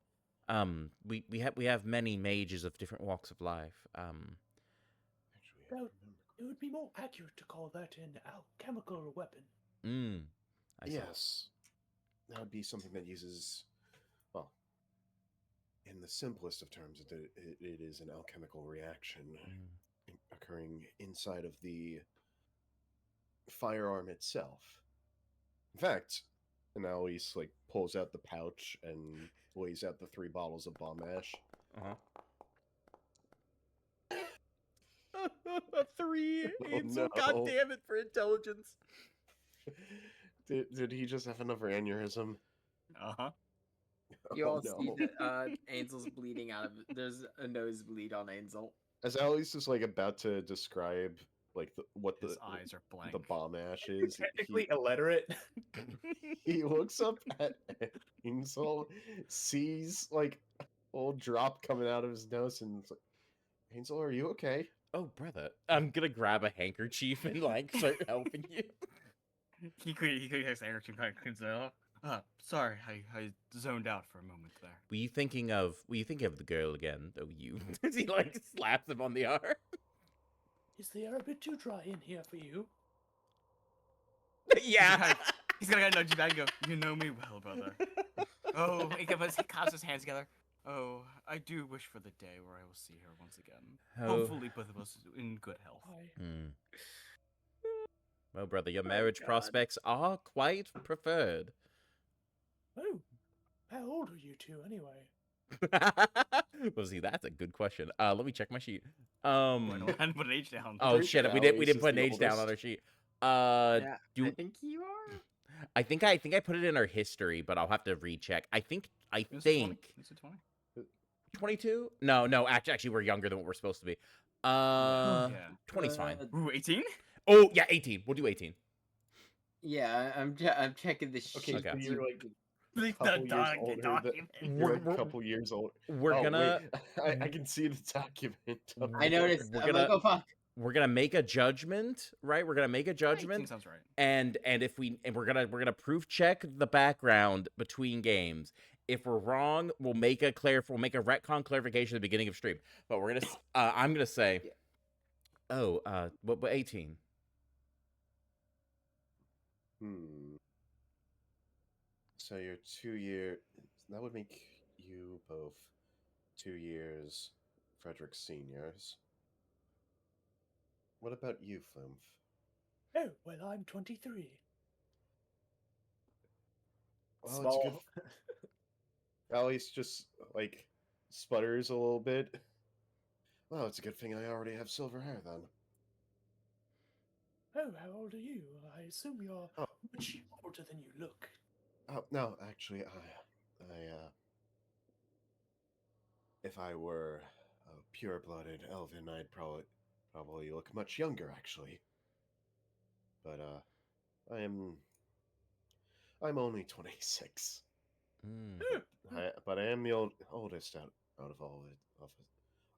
We have many mages of different walks of life. Actually, I Well, remember. it would be more accurate to call that an alchemical weapon. I see. Yes, that would be something that uses, well, in the simplest of terms, it is an alchemical reaction occurring inside of the firearm itself. In fact, and Alois like pulls out the pouch and lays out the 3 bottles of bomb ash. A 3, Oh, Ansel. no. God damn it for intelligence. Did he just have another aneurysm? Uh-huh. You Oh, all see no. that Ansel's bleeding out of. There's a nosebleed on Ansel. As Alois is like about to describe like what His the eyes are blank. the bomb ash is, Technically illiterate. he looks up at Ansel, sees like a little drop coming out of his nose, and it's like, Ansel, are you okay? Oh, brother. I'm gonna grab a handkerchief and, like, start helping you. He could have energy back. Sorry, I zoned out for a moment there. Were you thinking of the girl again? Oh, you. He, like, slaps him on the arm. Is the air a bit too dry in here for you? Yeah. He's gonna nudge you back and go, "You know me well, brother." Oh, he clasps his hands together. Oh, I do wish for the day where I will see her once again. Oh. Hopefully, both of us in good health. Well, brother, your marriage prospects are quite preferred. Oh, how old are you two anyway? Well, see, that's a good question. Let me check my sheet. I hadn't put an age down. Oh Pretty shit, sure we didn't Alois is put an the age down on oldest. our sheet. Yeah, do I think you are. I think I put it in our history, but I'll have to recheck. I think Is it 20? 22? No, actually we're younger than what we're supposed to be. Yeah. 20's fine. Ooh, 18? Oh, yeah, 18. We'll do 18. Yeah, I'm checking the sheet. Okay, so you're like Please a couple don't years dog the older. document. You're like a couple years old. We're Oh, gonna wait, I can see the document. I noticed. We're I'm gonna- like, oh fuck. we're gonna make a judgment, right? We're gonna make a 18 judgment. sounds right. And we're gonna proof check the background between games. If we're wrong, we'll make a retcon clarification at the beginning of stream. But we're gonna I'm gonna say, what 18? So you're 2 year. That would make you both 2 years, Frederick seniors. What about you, Floomph? Oh, well, I'm 23. Well, Small. it's good. Alois just like sputters a little bit. Well, it's a good thing I already have silver hair then. Oh, how old are you? I assume you're Oh. much older than you look. Oh no, actually, if I were a pure-blooded elven, I'd probably look much younger, actually. But I'm only 26. But I am the oldest out of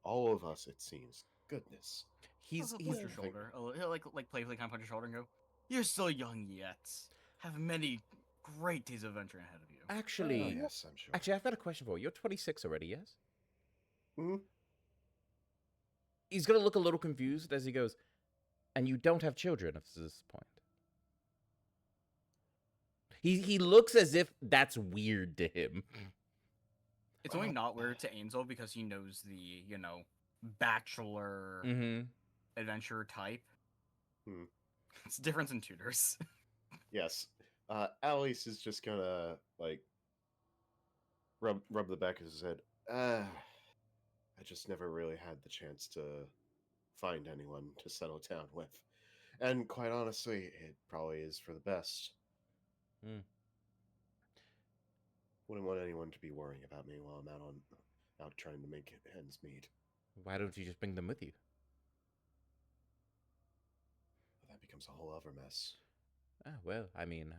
all of us, it seems. Goodness. He's Punch your shoulder. He'll like playfully kind of punch your shoulder and go, "You're still young yet. Have many great days of adventure ahead of you." actually Oh, yes, I'm sure. I've got a question for you. You're 26 already, yes? Mhm. He's gonna look a little confused as he goes, and you don't have children at this point. He looks as if that's weird to him. It's only not weird to Ansel because he knows the, bachelor adventurer type. It's different in tutors. Yes. Alois is just gonna like rub the back of his head. I just never really had the chance to find anyone to settle down with. And quite honestly, it probably is for the best. Wouldn't want anyone to be worrying about me while I'm out trying to make ends meet. Why don't you just bring them with you? That becomes a whole other mess. Well, I mean,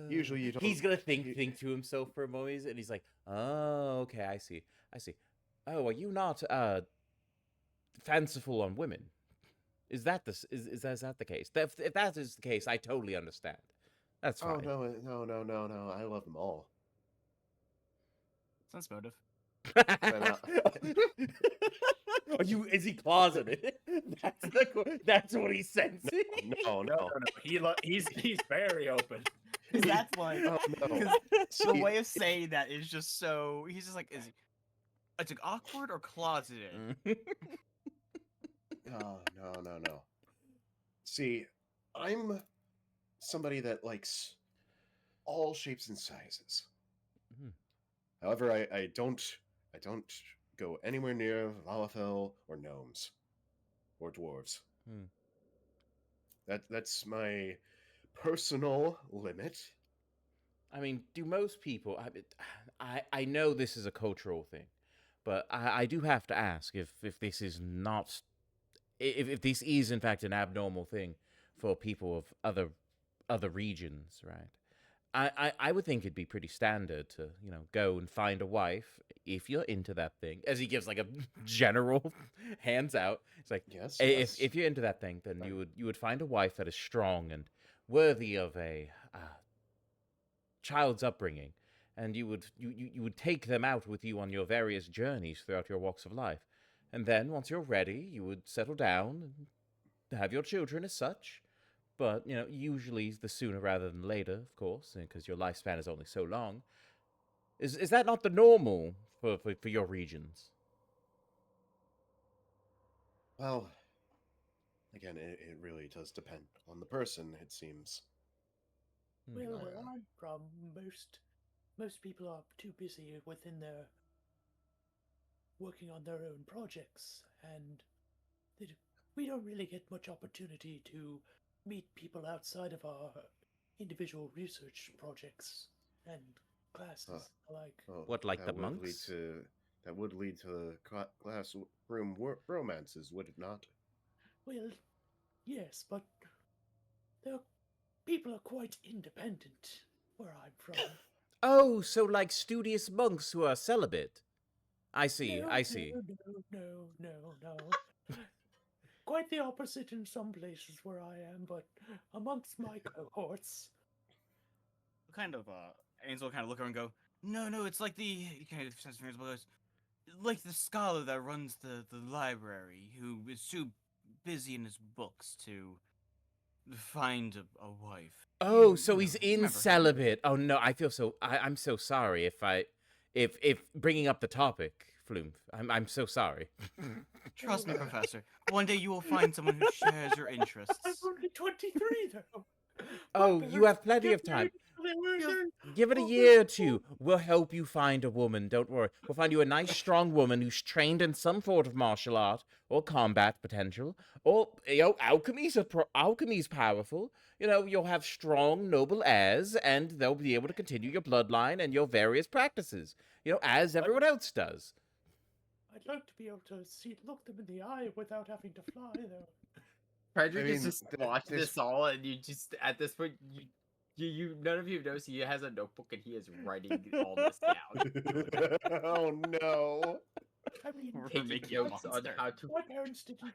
Usually you don't. He's gonna think to himself for a moment, and he's like, "Oh, okay, I see. Oh, are you not fanciful on women? Is that the case? If that is the case, I totally understand. That's Oh fine. no! I love them all. Sense motive. Are you? Is he closeted? That's what he's sensing. No. He's very open. Because that's like Oh no! the See, way of saying that is just so. He's just like, is it's like awkward or closeted? Oh no! See, I'm somebody that likes all shapes and sizes. Mhm. However, I don't go anywhere near Lalafell or gnomes or dwarves. Hmm. That's my personal limit. I mean, do most people? I know this is a cultural thing, but I do have to ask if this is not if this is in fact an abnormal thing for people of other regions, right? I would think it'd be pretty standard to, go and find a wife if you're into that thing. As he gives like a general hands out. It's like, Yes, if you're into that thing, then you would find a wife that is strong and worthy of a child's upbringing, and you would take them out with you on your various journeys throughout your walks of life. And then once you're ready, you would settle down and have your children as such. But, usually the sooner rather than later, of course, because your lifespan is only so long. Is that not the normal for your regions? Well, again, it really does depend on the person, it seems. Well, where I'm from, most people are too busy within their working on their own projects, and we don't really get much opportunity to meet people outside of our individual research projects and classes alike. Well, What, like the that would monks? That would lead to classroom romances, would it not? Well, yes, but people are quite independent where I'm from. Oh, so like studious monks who are celibate. I see, No, I see. No. Quite the opposite in some places where I am, but amongst my cohorts. Kind of, Ansel kind of look over and go, no, it's like the, he kind of says, like the scholar that runs the library, who is too busy in his books to find a wife. Oh, You so know, he's you in remember him. celibate. Oh no, I'm so sorry if bringing up the topic, Floomph. I'm so sorry. Trust me, Professor. One day you will find someone who shares your interests. I'm only 23, though. Oh, you have plenty of time. Give it a year or two. We'll help you find a woman. Don't worry. We'll find you a nice, strong woman who's trained in some sort of martial art or combat potential. Or, alchemy's powerful. You'll have strong, noble heirs, and they'll be able to continue your bloodline and your various practices. As everyone else does. I'd like to be able to look them in the eye without having to fly, though. Frederick is mean, just watching this- this all, and you just at this point you none of you have noticed he has a notebook and he is writing all this down, Oh no! I mean, We're taking making a notes on monster. how to. my parents didn't.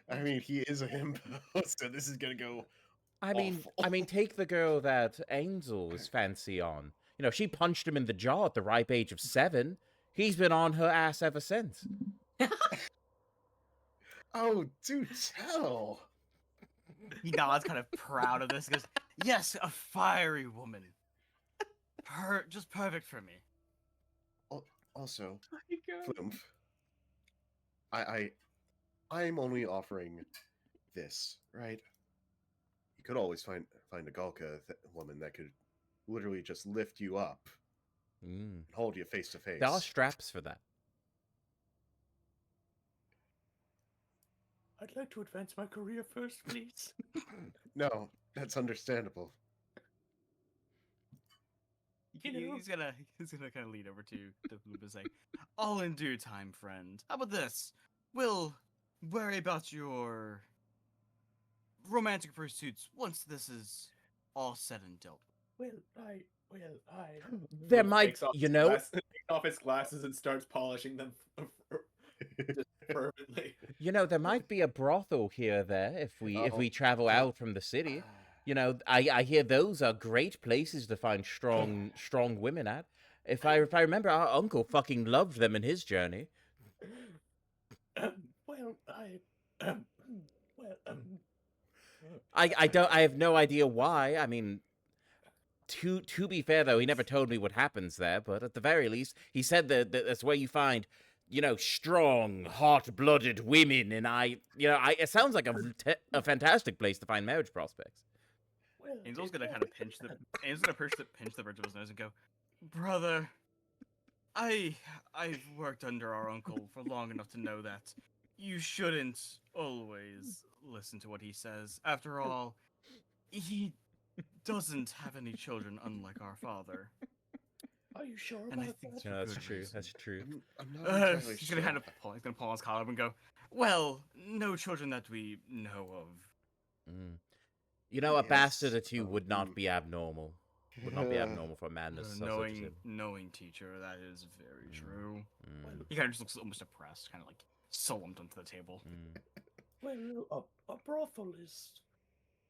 I mean, he is a himbo, so this is gonna go. I mean, Awful. take the girl that Ansel is fancy on. She punched him in the jaw at the ripe age of 7. He's been on her ass ever since. Oh, do tell! He nods, kind of proud of this. He goes, yes, a fiery woman. Just perfect for me. Also, Oh my God. Floomph, I'm only offering this, right? You could always find a Galka woman that could literally just lift you up and hold you face to face. There are straps for that. I'd like to advance my career first, please. No, that's understandable. He's gonna kind of lean over to Floomph and say, all in due time, friend. How about this? We'll worry about your romantic pursuits once this is all said and dealt with. There Floomph might, takes off takes off his glasses and starts polishing them just fervently. there might be a brothel here or there if we travel out from the city. You know, I hear those are great places to find strong women at. If I remember, our uncle fucking loved them in his journey. Well, I have no idea why. I mean, to be fair though, he never told me what happens there. But at the very least, he said that that's where you find, strong, hot-blooded women. And it sounds like a fantastic place to find marriage prospects. well, Angel's gonna kind of pinch the bridge of his nose and go, "Brother, I've worked under our uncle for long enough to know that you shouldn't always listen to what he says. After all, he doesn't have any children, unlike our father." Are you sure And I about think that? for No, that's good true. reason. That's true. I'm not entirely He's sure. gonna kind of pull his collar up and go, "Well, no children that we know of." Mm. A Yes, bastard or two would not um, be abnormal. Would not be abnormal for a man Uh, as such. knowing teacher, that is very true. Mm, He kind of just looks almost depressed, kind of like slumped onto the table. mm. Well, a brothel is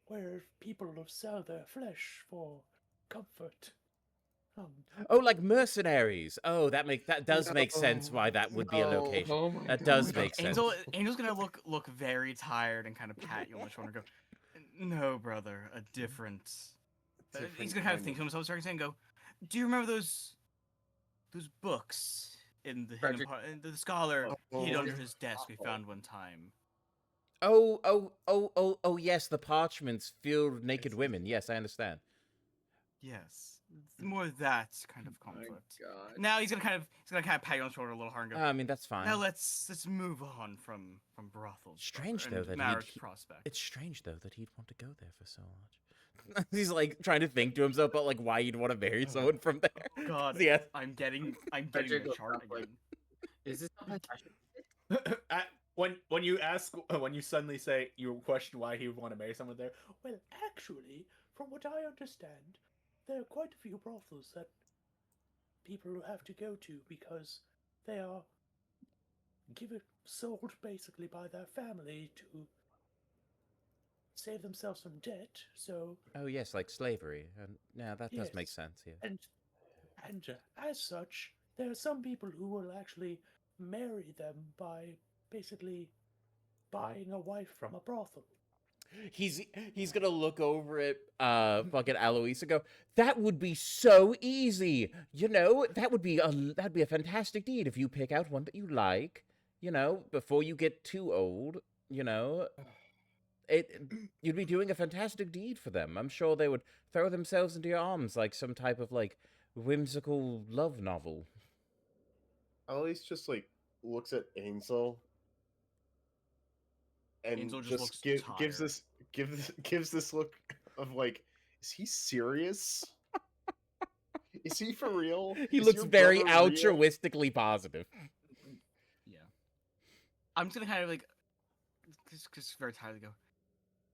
where people sell their flesh for comfort. Oh, like mercenaries. Oh, that does make sense. Why that would be a No. location. Oh my That does God. make sense. Angel's gonna look very tired and kind of pat you on the shoulder and go, "No, brother, a different." He's Different gonna kind of kind think to himself, starting and go, "Do you remember those books in the hidden Frederick- part, in the scholar hid Oh, under his desk we found one time?" Oh, yes, the parchments filled naked women. Yes, I understand. Yes, more that kind of My comfort. God. Now he's gonna kind of pat you on the shoulder a little hard and go, I mean, that's fine. "Now let's move on from brothels. Strange, brother, though, and that marriage he'd- prospects." It's strange, though, that he'd want to go there for so much. He's, like, trying to think to himself about, like, why he'd want to marry someone from there. Oh, God, Yes. I'm getting Frederick the looks chart up, like, again. Is this a passion? when you suddenly say you question why he would want to marry someone there, Well, actually, from what I understand, there are quite a few brothels that people have to go to because they are sold basically by their family to save themselves from debt. So, Oh, yes, like slavery. And yeah, that does make Yes. sense, yeah. and as such, there are some people who will actually marry them by basically buying a wife from a brothel. He's gonna look over at fucking Alois and go, "That would be so easy. That'd be a fantastic deed if you pick out one that you like, before you get too old, you'd be doing a fantastic deed for them. I'm sure they would throw themselves into your arms like some type of like whimsical love novel." Alois just like looks at Ansel and Ansel just just looks gives tired. gives this look of like, is he serious? Is he for real? He Is looks your very brother real? altruistically positive. Yeah, I'm just gonna kind of like, just very tired to go.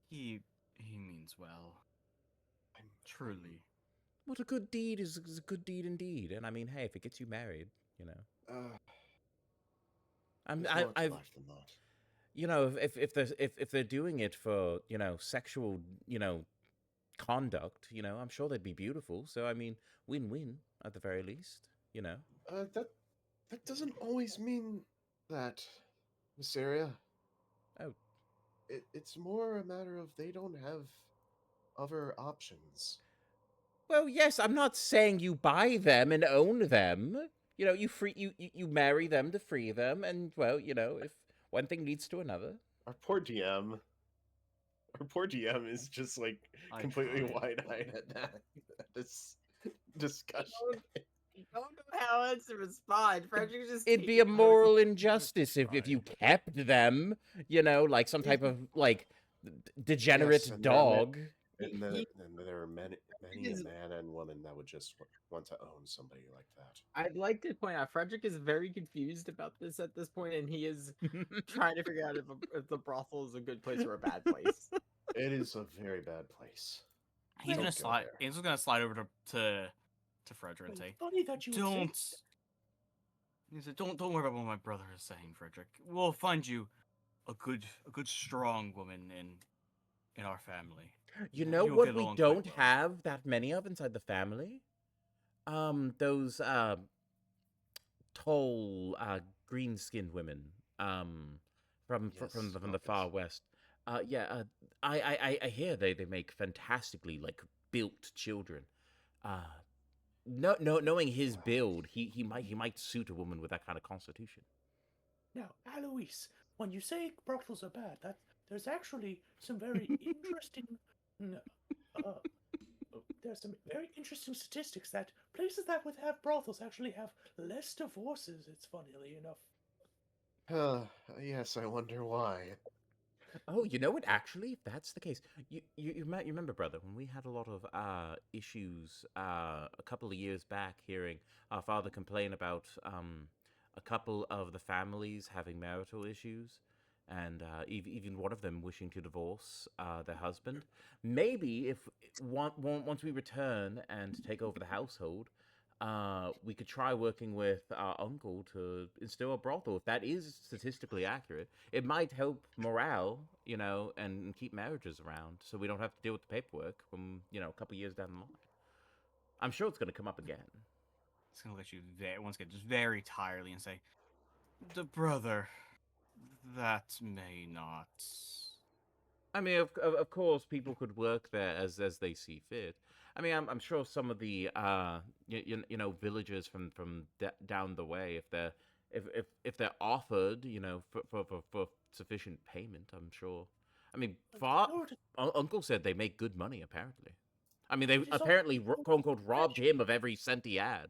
He means well. Truly. What a good deed is a good deed indeed. And I mean, hey, if it gets you married, There's more to life than that. if they're doing it for sexual conduct, I'm sure they'd be beautiful. So I mean, win-win at the very least. That doesn't always mean that, Wisteria. Oh. It's more a matter of they don't have other options. Well, yes, I'm not saying you buy them and own them. You marry them to free them, and well, if one thing leads to another. Our poor DM is just like I completely tried. wide-eyed at this discussion. I don't know how else to respond. Frederick just. It'd be a moral injustice if you kept them, like some type of like degenerate Yes, and dog. And there are many a man and woman that would just want to own somebody like that. I'd like to point out Frederick is very confused about this at this point, and he is trying to figure out if the brothel is a good place or a bad place. It is a very bad place. He's Don't gonna go slide. there. Angel's gonna slide over to Frederick and Well, say, funny that you would say "Don't." He said, "Don't worry about what my brother is saying, Frederick. We'll find you a good strong woman in our family. You know You'll what get we along quite don't well. have that many of inside the family? Those tall green-skinned women from Yes, from the far Raucous. west. Yeah, I hear they make fantastically like built children. Uh knowing his build, he might suit a woman with that kind of constitution. Now, Alois, when you say brothels are bad, there's actually some very interesting. n- Uh, there's some very interesting statistics that places that would have brothels actually have less divorces. It's funnily enough. Yes, I wonder why. Oh, you know what? Actually, if that's the case, you remember, brother, when we had a lot of issues a couple of years back, hearing our father complain about a couple of the families having marital issues, and even one of them wishing to divorce their husband. Maybe if once we return and take over the household, we could try working with our uncle to instill a brothel. If that is statistically accurate, it might help morale, and keep marriages around, so we don't have to deal with the paperwork from, a couple years down the line. I'm sure it's going to come up again. It's gonna let you once again just very tirely and say, "The brother, that may not." I mean, of course, people could work there as they see fit. I mean, I'm sure some of the villagers from down the way, if they're offered, for sufficient payment, I'm sure. I mean, Lord, Uncle said they make good money. Apparently, I mean, they it is also apparently quote unquote robbed profession. him of every cent he had.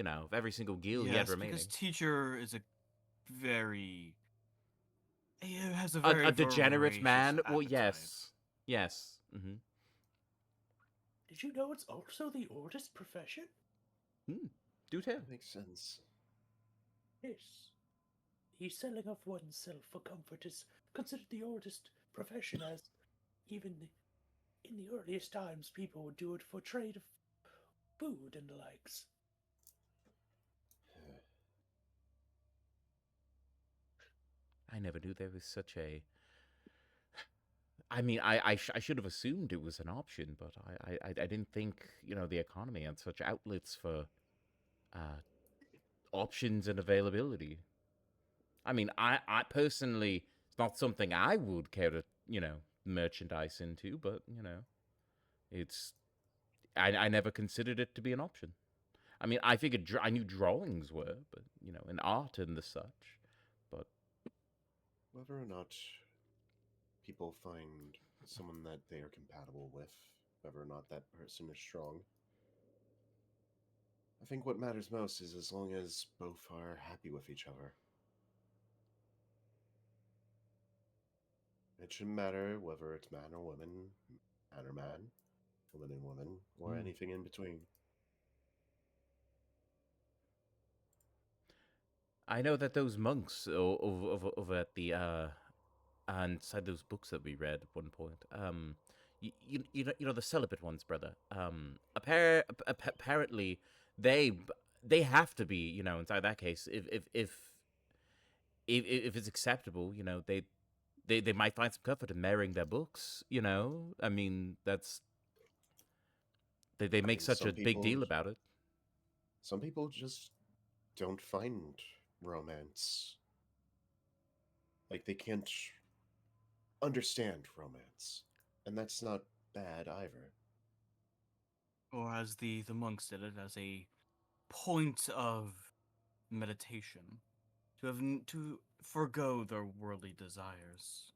Of every single gil he had Yes, because remaining. teacher is a very he has a A, very a degenerate voracious man. Well, appetite. yes. Mm-hmm. Did you know it's also the oldest profession? Do tell. That makes sense. Yes. The selling of oneself for comfort is considered the oldest profession, as even in the earliest times people would do it for trade of food and the likes. I never knew there was such a. I mean, I should have assumed it was an option, but I didn't think the economy had such outlets for uh, options and availability. I mean, I personally, it's not something I would care to merchandise into, but it's I never considered it to be an option. I mean, I figured I knew drawings were, but in art and the such, but Whether or not people find someone that they are compatible with, whether or not that person is strong, I think what matters most is as long as both are happy with each other. It shouldn't matter whether it's man or woman, man or man, woman and woman, or anything in between. I know that those monks over at the and inside those books that we read at one point, you know the celibate ones, brother. Apparently they have to be, inside that case, if it's acceptable, they might find some comfort in marrying their books. I mean they I make mean, such a big deal about it. some people just don't find romance. Like they can't understand romance, and that's not bad either. Or as the monks did it, as a point of meditation, to forego their worldly desires.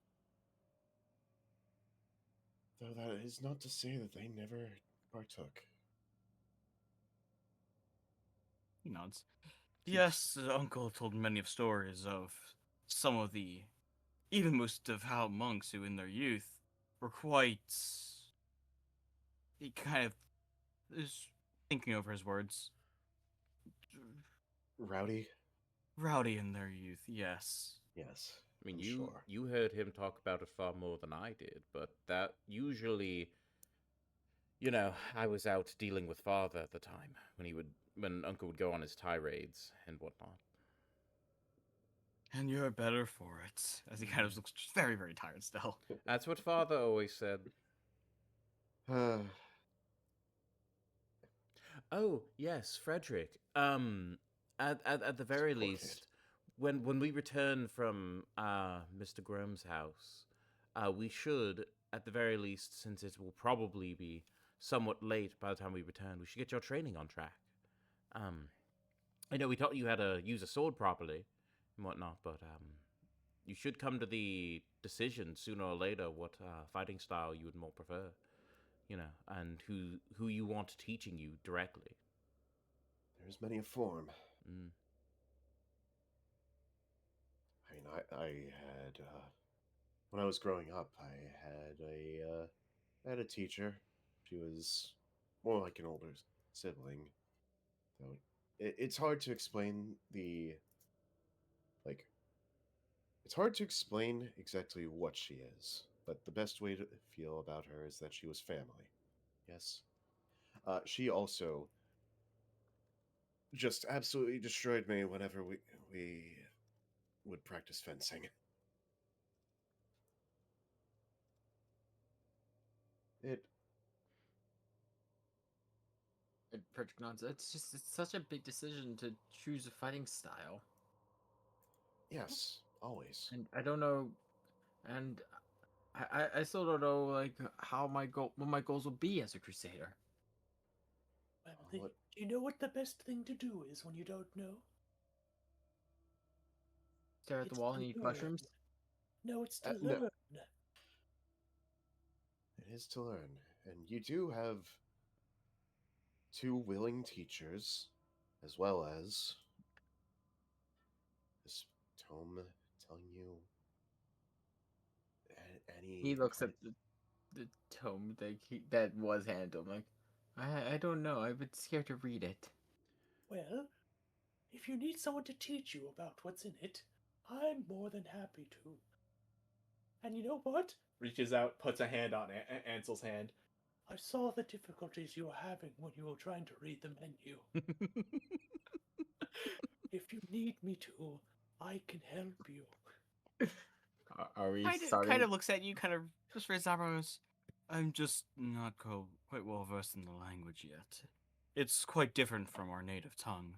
Though that is not to say that they never partook. He nods. Yes, Uncle told many of stories of some of the, even most of how monks who in their youth were quite. He kind of is thinking over his words. Rowdy? Rowdy In their youth, yes. Yes. I mean, I'm you sure. you heard him talk about it far more than I did, but that usually, I was out dealing with father at the time when Uncle would go on his tirades and whatnot. And you're better for it. As he kind of looks just very, very tired still. That's what Father always said. Oh, yes, Frederick. At the very Poor kid. least, when we return from Mr. Grome's house, we should, at the very least, since it will probably be somewhat late by the time we return, we should get your training on track. I know we taught you how to use a sword properly and whatnot, but you should come to the decision sooner or later what fighting style you would more prefer, you know, and who you want teaching you directly. There's many a form. Mm. I mean, I had when I was growing up, I had a teacher. She was more like an older sibling. So it's hard to explain like it's hard to explain exactly what she is, but the best way to feel about her is that she was family. Yes. She also just absolutely destroyed me whenever we would practice fencing. It Frederick nods. It's such a big decision to choose a fighting style, yes, always. and I don't know, and I still don't know like how what my goals will be as a crusader. Well, What- do you know what the best thing to do is when you don't know? Stare at the It's wall to and eat learn. mushrooms. No, it's to No. learn. It is to learn, and you do have two willing teachers, as well as this tome telling you any. He looks at the tome that was handed. I'm like, I don't know. I've been scared to read it. Well, if you need someone to teach you about what's in it, I'm more than happy to. And you know what? Reaches out, puts a hand on Ansel's hand. I saw the difficulties you were having when you were trying to read the menu. If you need me to, I can help you. Are we Kind starting? of looks at you, kind of just raises eyebrows. I'm just not quite well versed in the language yet. It's quite different from our native tongue.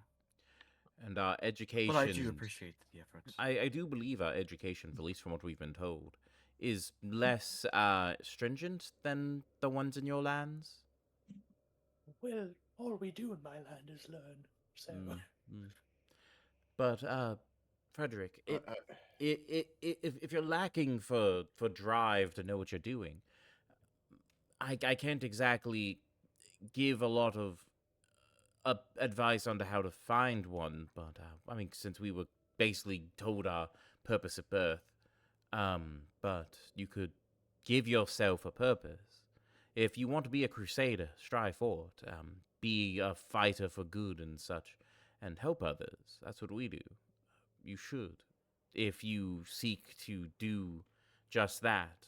And our education. But I do appreciate the effort. I do believe our education, at least from what we've been told, is less stringent than the ones in your lands. Well, all we do in my land is learn. So, But Frederick, if you're lacking for drive to know what you're doing, I can't exactly give a lot of advice on how to find one. But I mean, since we were basically told our purpose at birth, but you could give yourself a purpose. If you want to be a crusader, strive for it. Be a fighter for good and such, and help others. That's what we do. You should. If you seek to do just that,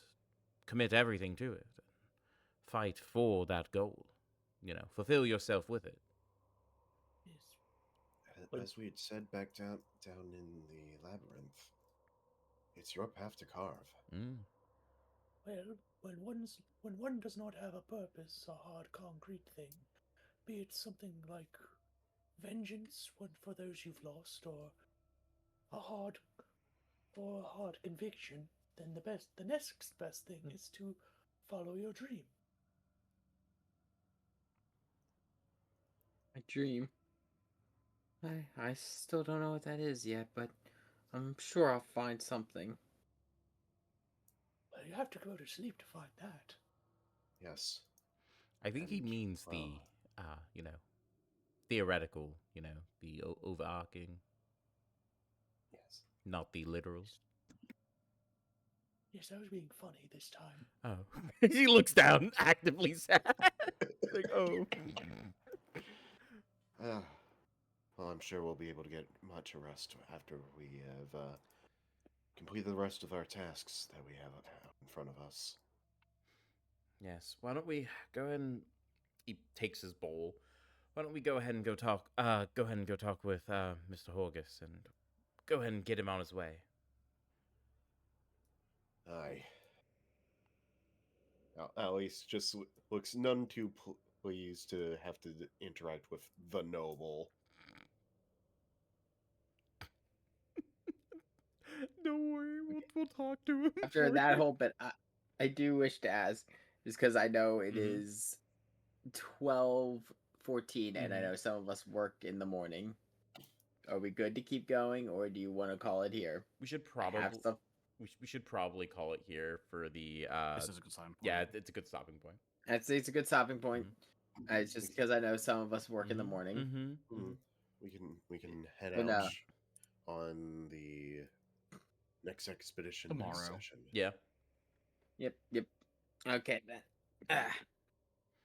commit everything to it. Fight for that goal. You know, fulfill yourself with it. yes. As we had said back down in the labyrinth, it's your path to carve. Well, when one does not have a purpose, a hard concrete thing, be it something like vengeance for those you've lost, or a hard conviction, then the next best thing is to follow your dream. My dream. I still don't know what that is yet, but I'm sure I'll find something. Well, you have to go to sleep to find that. Yes. I think he And, means the, well- you know, theoretical, you know, the overarching, Yes. not the literal. Yes, I was being funny this time. Oh. He looks down, actively sad. Like, oh. Well, I'm sure we'll be able to get much rest after we have completed the rest of our tasks that we have in front of us. Yes, why don't we go ahead and... He takes his bowl. Why don't we go ahead and go talk with Mr. Horgus and go ahead and get him on his way. Aye. Alois just looks none too pleased to have to interact with the noble. Don't worry, we'll talk to him. After that whole bit, I do wish to ask, just because I know it Mhm. is 12:14, and I Mhm. know some of us work in the morning. Are we good to keep going, or do you want to call it here? We should I have probably stuff. we should probably call it here for the This is a good time. yeah, it's a good stopping point. I'd say it's a good stopping point. It's just because I know some of us work in the morning. Mm-hmm. We can head But out on the next expedition next Tomorrow. session. Yeah. Yep. Okay, then.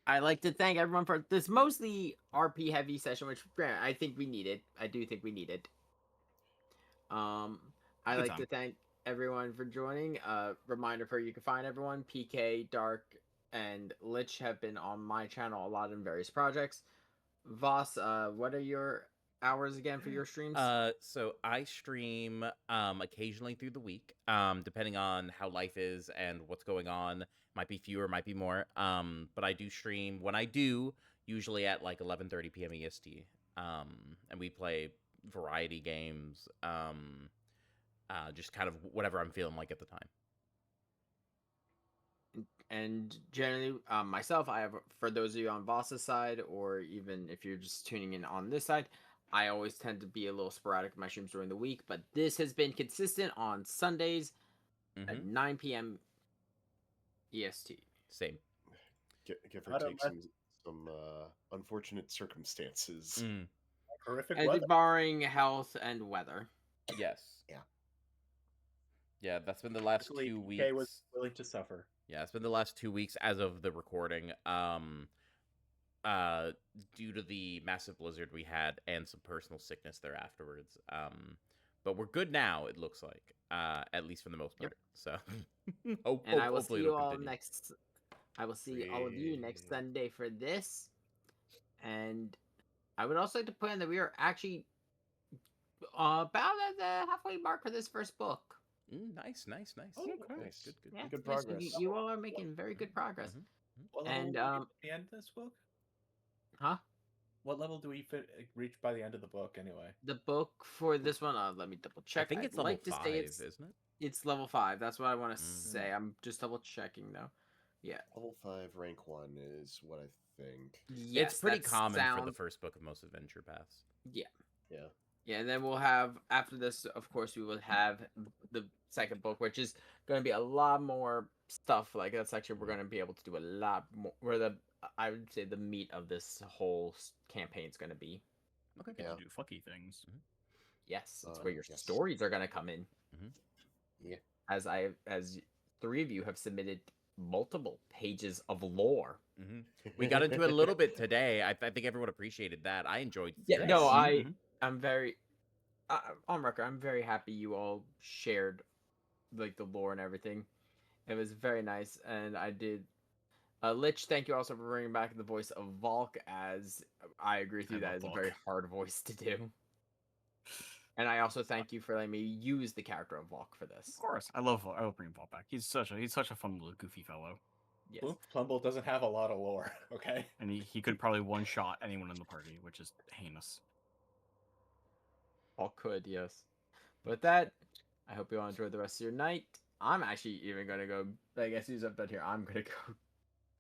I'd like to thank everyone for this mostly RP heavy session, which I think we needed. I do think we needed. I'd Good like time. to thank everyone for joining. Reminder for you can find everyone. PK, Dark, and Lich have been on my channel a lot in various projects. Voss, what are your hours again for your streams? So I stream occasionally through the week, depending on how life is and what's going on. Might be fewer, might be more. But I do stream when I do, usually at like 11:30 p.m. EST. And we play variety games. Just kind of whatever I'm feeling like at the time. And generally, myself, I have, for those of you on Voss's side, or even if you're just tuning in on this side, I always tend to be a little sporadic with my streams during the week, but this has been consistent on Sundays at 9 p.m. EST. Same. Give or Out of take my- some unfortunate circumstances. Horrific And weather. barring health and weather. Yes. Yeah. Yeah, that's been the last Luckily, 2 PK weeks. was willing to suffer. Yeah, it's been the last 2 weeks as of the recording. Due to the massive blizzard we had and some personal sickness there afterwards. But we're good now, it looks like. At least for the most part. So And I will hopefully see you it'll all continue. next. I will see all of you next Sunday for this. And I would also like to point out that we are actually about at the halfway mark for this first book. Nice. Oh, Nice. Good. Yeah, Good it's nice. progress. You all are making very good progress. What level And will we get at the end of this book? Huh? What level do we reach by the end of the book anyway? The book for this one, let me double check. I think it's I'd level like to 5, say isn't it? it's level 5. That's what I want to Mhm. say. I'm just double checking though. Yeah. Level 5, rank 1 is what I think. Yes, It's pretty that common for the sounds- first book of most adventure paths. Yeah. Yeah, and then we'll have, after this, of course, we will have the second book, which is going to be a lot more stuff. Like, that's actually, we're going to be able to do a lot more, where I would say the meat of this whole campaign is going to be. Okay, Yeah. do fucky things. Yes, it's where your Yes. stories are going to come in. Yeah. As 3 of you have submitted multiple pages of lore. We got into it a little bit today. I think everyone appreciated that. I enjoyed Yeah, this. no, Mhm. I'm very, on record, I'm very happy you all shared, like, the lore and everything. It was very nice, and I did. Lich, thank you also for bringing back the voice of Volk, as I agree with you, I that love is a Volk. very hard voice to do. And I also thank you for letting me use the character of Volk for this. Of course, I love bringing Paul back. He's such a fun little goofy fellow, Yes. Plumble doesn't have a lot of lore, okay? and he could probably one shot anyone in the party, which is heinous. Volk could, yes. With that, I hope you all enjoy the rest of your night. I'm actually even gonna go, I guess as I'm done here, I'm gonna go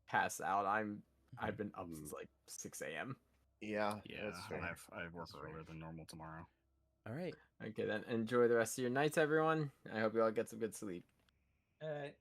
pass out. I've been up since like 6 a.m. Yeah. Yeah, That's fair. I have work That's fair. earlier than normal tomorrow. All right. Okay, then enjoy the rest of your nights, everyone. I hope you all get some good sleep. Alright.